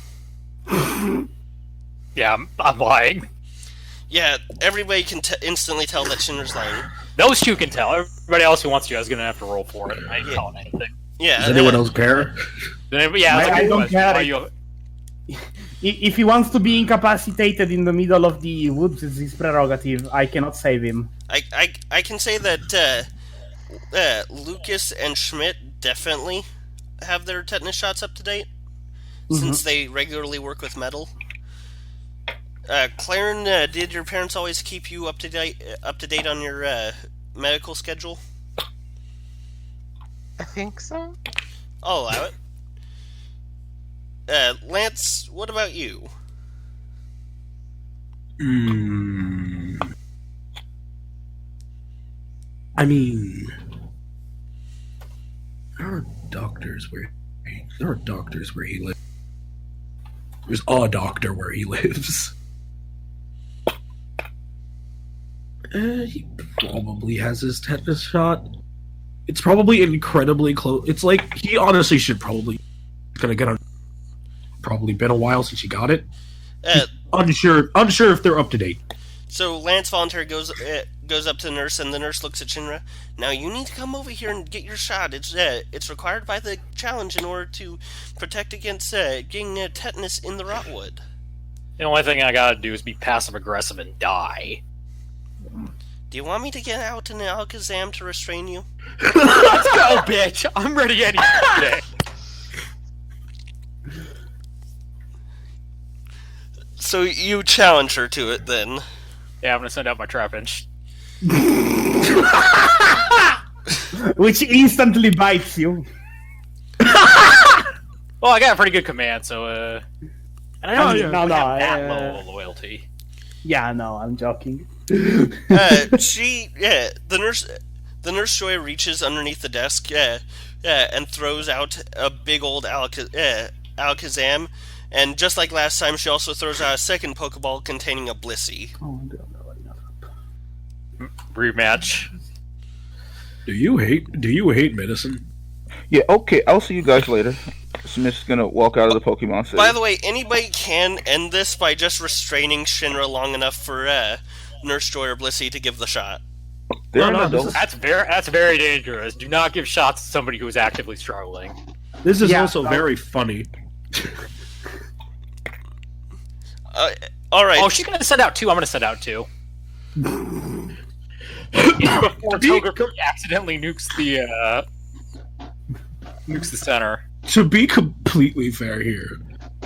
Yeah, I'm lying. Yeah, everybody can instantly tell that Shinra's lying. Those two can tell. Everybody else who wants to is going to have to roll for it. I ain't telling anything. Yeah. Does anyone else care? Yeah, I don't care. You... If he wants to be incapacitated in the middle of the woods, it's his prerogative. I cannot save him. I can say that Lucas and Schmidt definitely have their tetanus shots up to date, since they regularly work with metal. Claren, did your parents always keep you up to date on your medical schedule? I think so. I'll allow it. Lance, what about you? I mean, there are doctors where he lives. There's a doctor where he lives. He probably has his tetanus shot. It's probably incredibly close. It's like he honestly should probably gonna get on. Probably been a while since he got it. Unsure if they're up to date. So Lance voluntarily goes up to the nurse, and the nurse looks at Shinra. Now you need to come over here and get your shot. It's required by the challenge in order to protect against getting tetanus in the rotwood. The only thing I gotta do is be passive aggressive and die. Do you want me to get out an Alakazam to restrain you? Let's go, bitch! I'm ready any day. So you challenge her to it, then? Yeah, I'm gonna send out my Trapinch. Which instantly bites you. Well, I got a pretty good command, so and I don't even have that low of loyalty. Yeah, no, I'm joking. The nurse Joy reaches underneath the desk, and throws out a big old Alakazam, and just like last time, she also throws out a second Pokeball containing a Blissey. Oh, Rematch. Do you hate medicine? Yeah, okay, I'll see you guys later. Smith's gonna walk out of the Pokemon City. By the way, anybody can end this by just restraining Shinra long enough for Nurse Joy or Blissey to give the shot. They're an adult. That's very dangerous. Do not give shots to somebody who is actively struggling. This is also very funny. Alright. Oh, she's gonna send out two. I'm gonna send out two. Before Togepi accidentally nukes the center. To be completely fair here,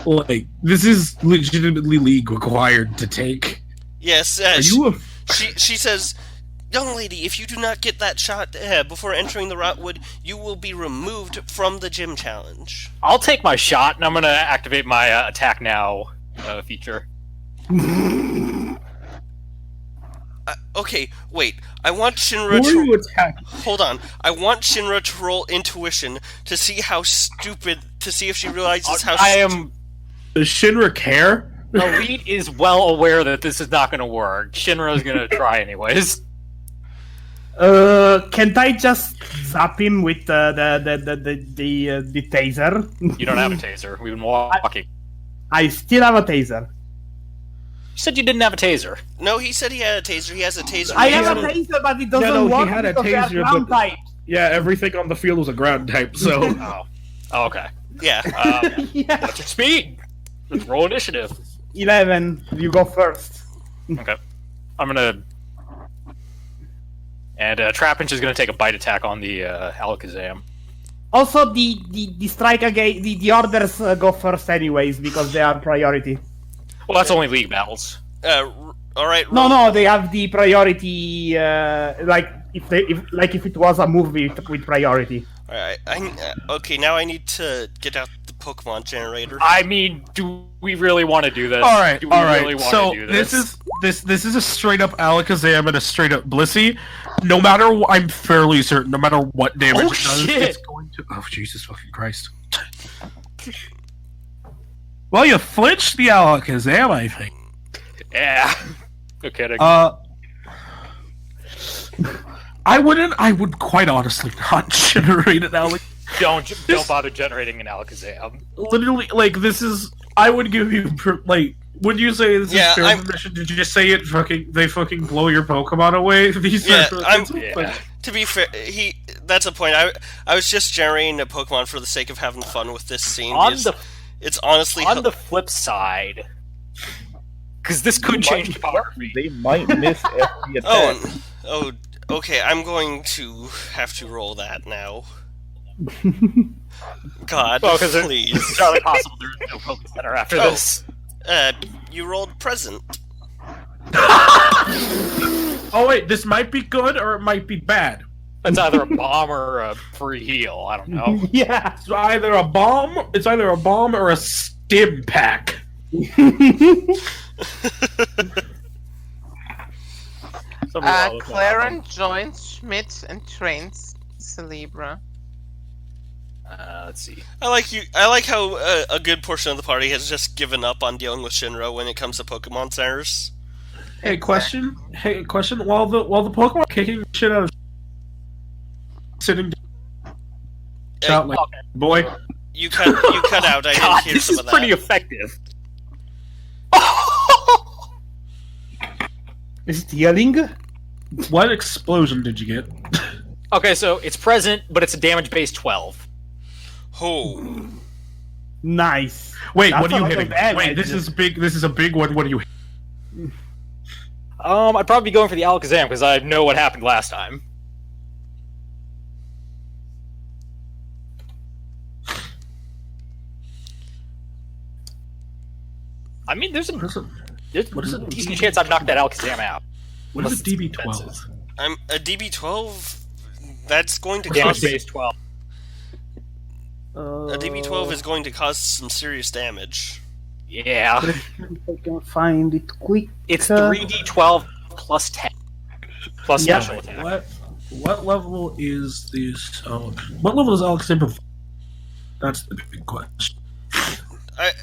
like, this is legitimately league required to take. Yes, Are you a... she says, Young lady, if you do not get that shot before entering the Rotwood, you will be removed from the gym challenge. I'll take my shot, and I'm going to activate my attack now feature. Okay, wait. I want Shinra Who are you attacking? Hold on. I want Shinra to roll intuition to see how stupid... To see if she realizes how... Does Shinra care? The lead is well aware that this is not going to work. Shinra's going to try anyways. Can't I just zap him with the taser? You don't have a taser. We've been walking. I still have a taser. You said you didn't have a taser. No, he said he had a taser. He has a taser. I have a taser, but it doesn't work he had a because they are taser, ground but type. yeah, everything on the field was a ground type. So Oh, okay. Yeah. Yeah. What's your speed? Let's roll initiative. 11. You go first. Okay. I'm gonna... And Trapinch is gonna take a bite attack on the Alakazam. Also, the strike again, the orders go first anyways because they are priority. Well, that's only league battles. All right. No, they have the priority. Like if it was a movie with priority. All right. Okay, now I need to get out the Pokemon generator. I mean, do we really want to do this? All right, do we really want so to do this? this is a straight up Alakazam and a straight up Blissey. No matter what, I'm fairly certain, no matter what damage it does, shit. it's going to. Oh Jesus fucking Christ! Well, you flinched the Alakazam, I think. Yeah. No kidding. I would quite honestly not generate an Alakazam. Don't bother generating an Alakazam. Literally, like, this is. I would give you, like, would you say this is fair permission? Did you just say they fucking blow your Pokemon away? To be fair, that's a point. I was just generating a Pokemon for the sake of having fun with this scene. It's honestly on the flip side, because this could change topography. They might miss every attack. Oh, okay. I'm going to have to roll that now. God, please. It's entirely possible there's no Pokemon Center after this. You rolled present. Oh wait, this might be good or it might be bad. It's either a bomb or a free heal. I don't know. Yeah, It's either a bomb or a stim pack. Claren joins Schmidt and trains Celebra. Let's see. I like how a good portion of the party has just given up on dealing with Shinra when it comes to Pokemon centers. Hey, question. While the Pokemon kicking shit out of sitting shout like boy. You cut out. I didn't hear some of that. This is pretty effective. is it healing? What explosion did you get? Okay, so it's present, but it's a damage base 12. Oh, Nice. Wait, That's what are you a lot hitting? of damage. Wait, this is big. This is a big one. What are you hitting? I'd probably be going for the Alakazam because I know what happened last time. I mean, there's a decent chance I've knocked that Alakazam out. What is a DB12? I'm a DB12. That's going to Damage cause base 12. a DB12 is going to cause some serious damage. Yeah. I can find it quick. It's 3d12 plus 10. Plus special attack. What level is this? What level is Alakazam? That's the big question.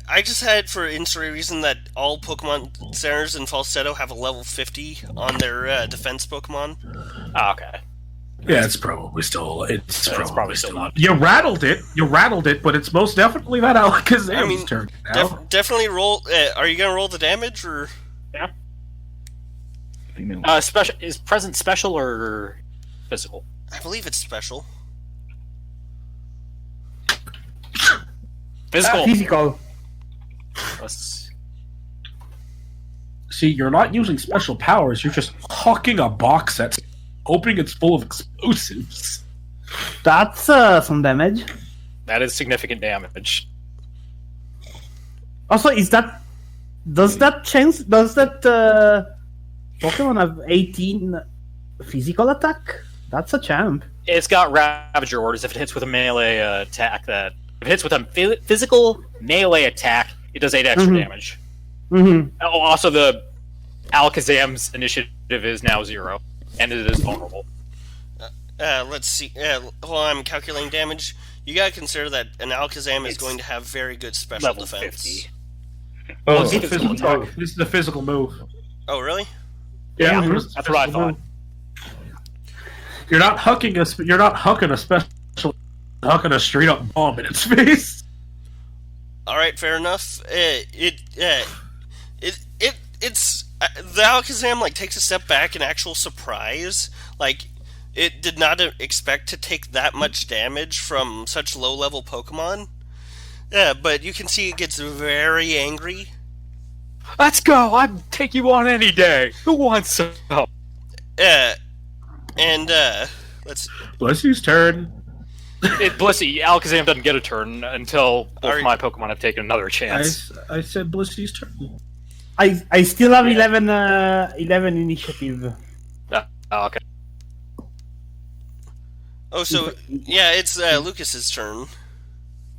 I just had for in-story reason that all Pokemon centers in Falsetto have a level 50 on their defense Pokemon. Oh, okay. Yeah, it's probably still. It's probably still not. You rattled it, but it's most definitely that Alakazam's turn now. Definitely roll. Are you gonna roll the damage or? Yeah. Special is present special or physical? I believe it's special. Physical. Physical. See, you're not using special powers. You're just hawking a box that's hoping it's full of explosives. That's some damage. That is significant damage. Also, does that Pokemon have 18 Physical attack? That's a champ. It's got Ravager orders. If it hits with a melee attack, if it hits with a physical melee attack, it does 8 extra damage. Mm-hmm. Oh, also, the Alakazam's initiative is now 0, and it is vulnerable. Let's see. While I'm calculating damage, you gotta consider that an Alakazam is going to have very good special level defense. 50. Oh, It's this a physical attack. is the physical move. Oh, really? Yeah, Mhm. this is the That's what I physical thought. move. You're not hucking a. You're not hucking a special. Hucking a straight up bomb in its face. All right, fair enough. It's the Alakazam like takes a step back in actual surprise. Like, it did not expect to take that much damage from such low-level Pokemon. Yeah, but you can see it gets very angry. Let's go! I'd take you on any day! Who wants some? Let's. Blessy's turn. Blissey, Alakazam doesn't get a turn until both Alright. my Pokemon have taken another chance. I said Blessy's turn. I still have 11 initiative. Okay. Oh, so yeah, it's Lucas's turn.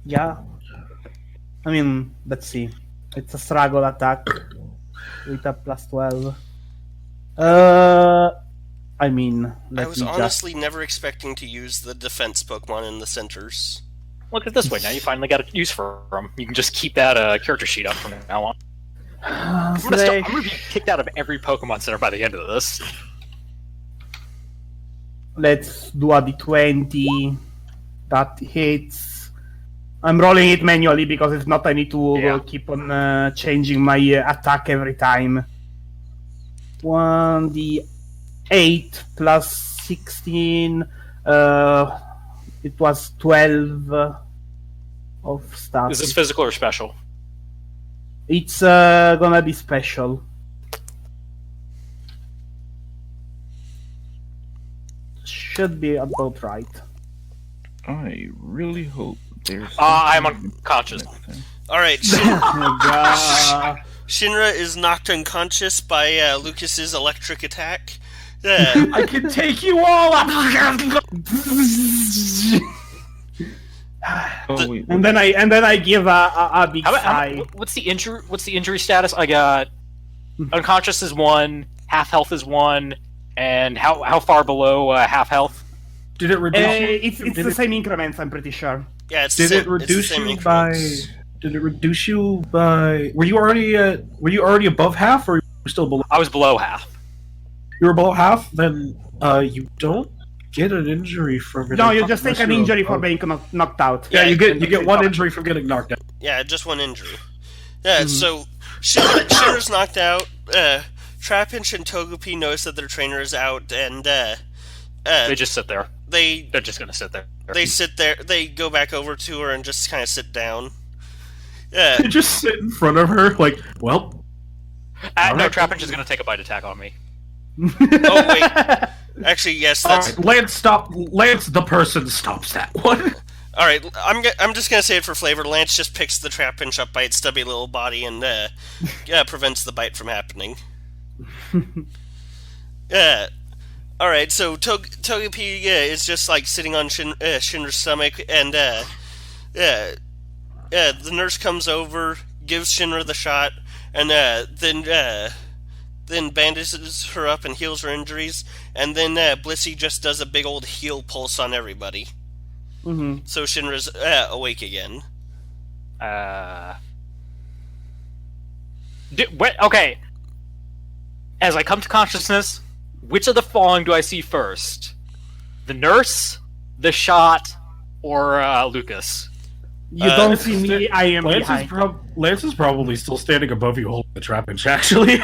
Yeah. I mean, let's see. It's a struggle attack with a plus 12. I mean, I let was me honestly never expecting to use the defense Pokemon in the centers. Look at it this way, now you finally got a use for them. You can just keep that character sheet up from now on. I'm gonna be kicked out of every Pokemon Center by the end of this. Let's do a d20. That hits. I'm rolling it manually because if not, I need to keep on changing my attack every time. 1d8 plus 16. It was 12 of stuff. Is this physical or special? It's gonna be special. Should be about right. I really hope there's. I'm unconscious. All right, Oh Shinra is knocked unconscious by Lucas's electric attack. Yeah. I can take you all. Oh, wait, And then I give a big sigh. What's the injury status? I got unconscious is 1, half health is 1, and how far below half health? Did it reduce? It's the same increments, I'm pretty sure. Yeah, it's Did the it same, it's the reduce same you by? increments. Did it reduce you by? Were you already above half, or were you still below? I was below half. You were below half. Then you don't get an injury from it. No, you just take an Unless injury you're for above. being knocked out. Yeah, you And get one injury from getting knocked out. Yeah, just one injury. Yeah, so Shinra's knocked out. Trapinch and Togepi notice that their trainer is out, and They just sit there. They're just gonna sit there. They sit there. They go back over to her and just kind of sit down. Yeah. You just sit in front of her, like, well. No, Alright. Trapinch is gonna take a bite attack on me. Oh wait. Actually, yes. That's Lance, the person, stops that one. all right. I'm just gonna say it for flavor. Lance just picks the Trapinch up by its stubby little body and prevents the bite from happening. All right. So Togepi is just like sitting on Shinra's stomach, and the nurse comes over, gives Shinra the shot, and then bandages her up and heals her injuries, and then Blissey just does a big old heal pulse on everybody. Mm-hmm. So Shinra's awake again. Okay. As I come to consciousness, which of the following do I see first? The nurse, the shot, or Lucas? You don't see me, I am behind. Lance is probably still standing above you holding the Trapinch, actually.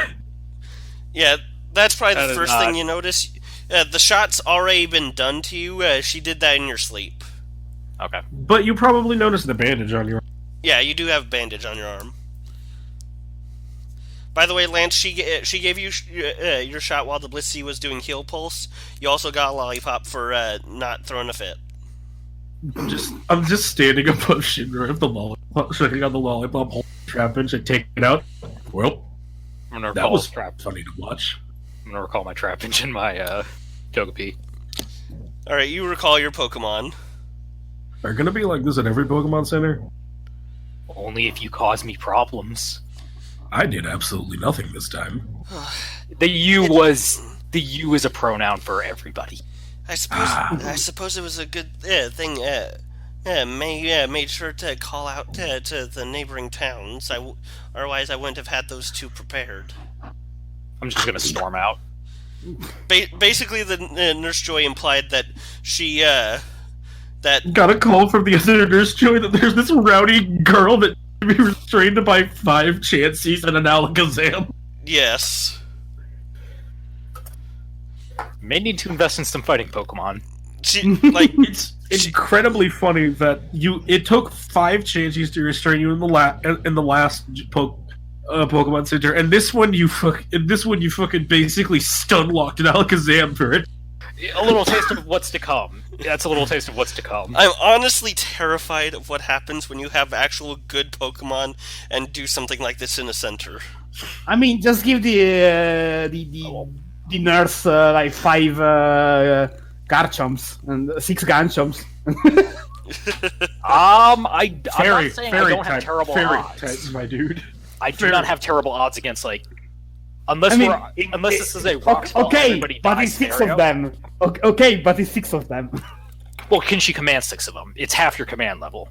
Yeah, that's probably That the is first not- thing you notice. The shot's already been done to you. She did that in your sleep. Okay. But you probably noticed the bandage on your. Yeah, you do have a bandage on your arm. By the way, Lance, she gave you your shot while the Blissey was doing heal pulse. You also got a lollipop for not throwing a fit. I'm just standing above Shinra with the lollipop, sucking on the lollipop, holding the Trapinch, and take it out. Well, I'm gonna that recall was funny to watch. I'm gonna recall my Trapinch in my Togepi. Alright, you recall your Pokemon. Are gonna be like this at every Pokemon Center? Only if you cause me problems. I did absolutely nothing this time. The you is a pronoun for everybody. I suppose it was a good thing. Made sure to call out to the neighboring towns. Otherwise, I wouldn't have had those two prepared. I'm just gonna storm out. Basically, the Nurse Joy implied that she Got a call from the other Nurse Joy that there's this rowdy girl that to be restrained by 5 Chanseys and an Alakazam. Yes. May need to invest in some fighting Pokemon. It's incredibly funny that it took 5 Chanseys to restrain you in the last Pokemon Center, and this one you fucking basically stun locked an Alakazam for it. A little taste of what's to come. That's a little taste of what's to come. I'm honestly terrified of what happens when you have actual good Pokemon and do something like this in a center. I mean, just give the nurse like 5 Garchomps and 6 Ganchoms. I'm not saying I don't have terrible odds. Type, my dude. I do not have terrible odds against unless this is a rock everybody but dies it's 6 scenario. of them. Okay, but it's 6 of them. Well, can she command 6 of them? It's half your command level.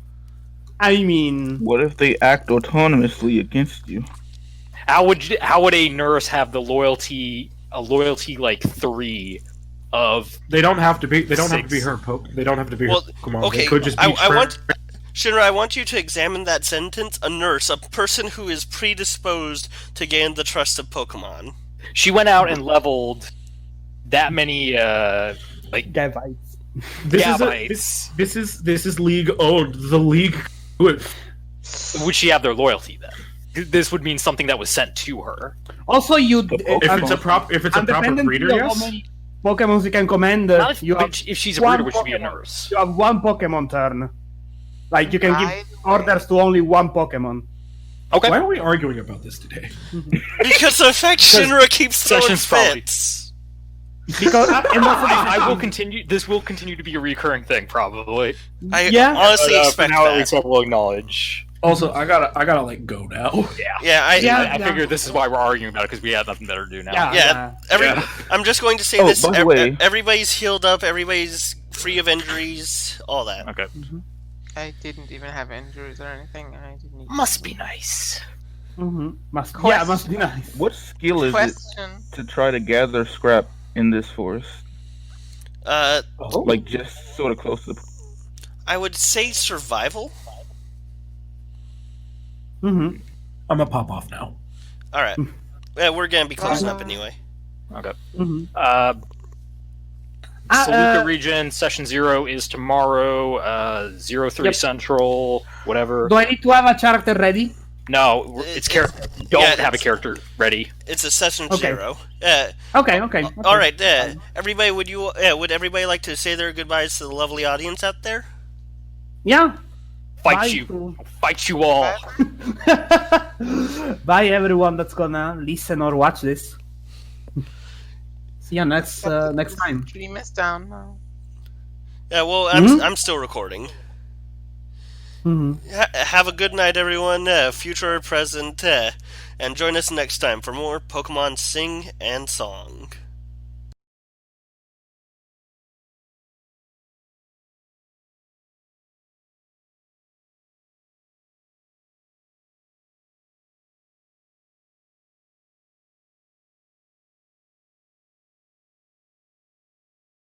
I mean, What if they act autonomously against you? How would a nurse have the loyalty 3 of? They don't have to be. They don't have to be 6. her. They don't have to be her Pokemon. Okay, They could just be. Shinra, I want you to examine that sentence. A nurse, a person who is predisposed to gain the trust of Pokemon. She went out and leveled that many Gavites. This is league owned. The league. Would she have their loyalty then? This would mean something that was sent to her. Also, If it's a proper breeder, how yes. many Pokemon you can command? If she's a breeder, would she be a nurse? You have 1 Pokemon turn. Like, you can give orders to only 1 Pokemon. Okay. Why are we arguing about this today? Because of the fact Shinra keeps throwing Sessions probably- fits. Because I will continue. This will continue to be a recurring thing, probably. I Yeah. honestly For expect now, at that. least I will acknowledge. Also, I gotta like go now. Yeah, I figured this is why we're arguing about it, because we have nothing better to do now. Yeah. I'm just going to say Oh, this. by the way- Everybody's healed up. Everybody's free of injuries. All that. Okay. I didn't even have injuries or anything. I didn't. Even... Must be nice. Must be nice. What skill is Question. it to try to gather scrap in this forest? Like just sort of close to the. I would say survival. Mm-hmm. I'm gonna pop off now. All right. Yeah, we're gonna be closing up anyway. Okay. Mm-hmm. Saluka region session 0 is tomorrow. 03 Central. Whatever. Do I need to have a character ready? No, it's don't have a character ready. It's a session Okay. 0. Okay. All right. Everybody, would everybody like to say their goodbyes to the lovely audience out there? Yeah. Fight you all. Bye, everyone that's gonna listen or watch this. See you next time. Stream is down now. Yeah. Well, I'm still recording. Mm-hmm. Have a good night, everyone. Future or present, and join us next time for more Pokemon Sing and Song.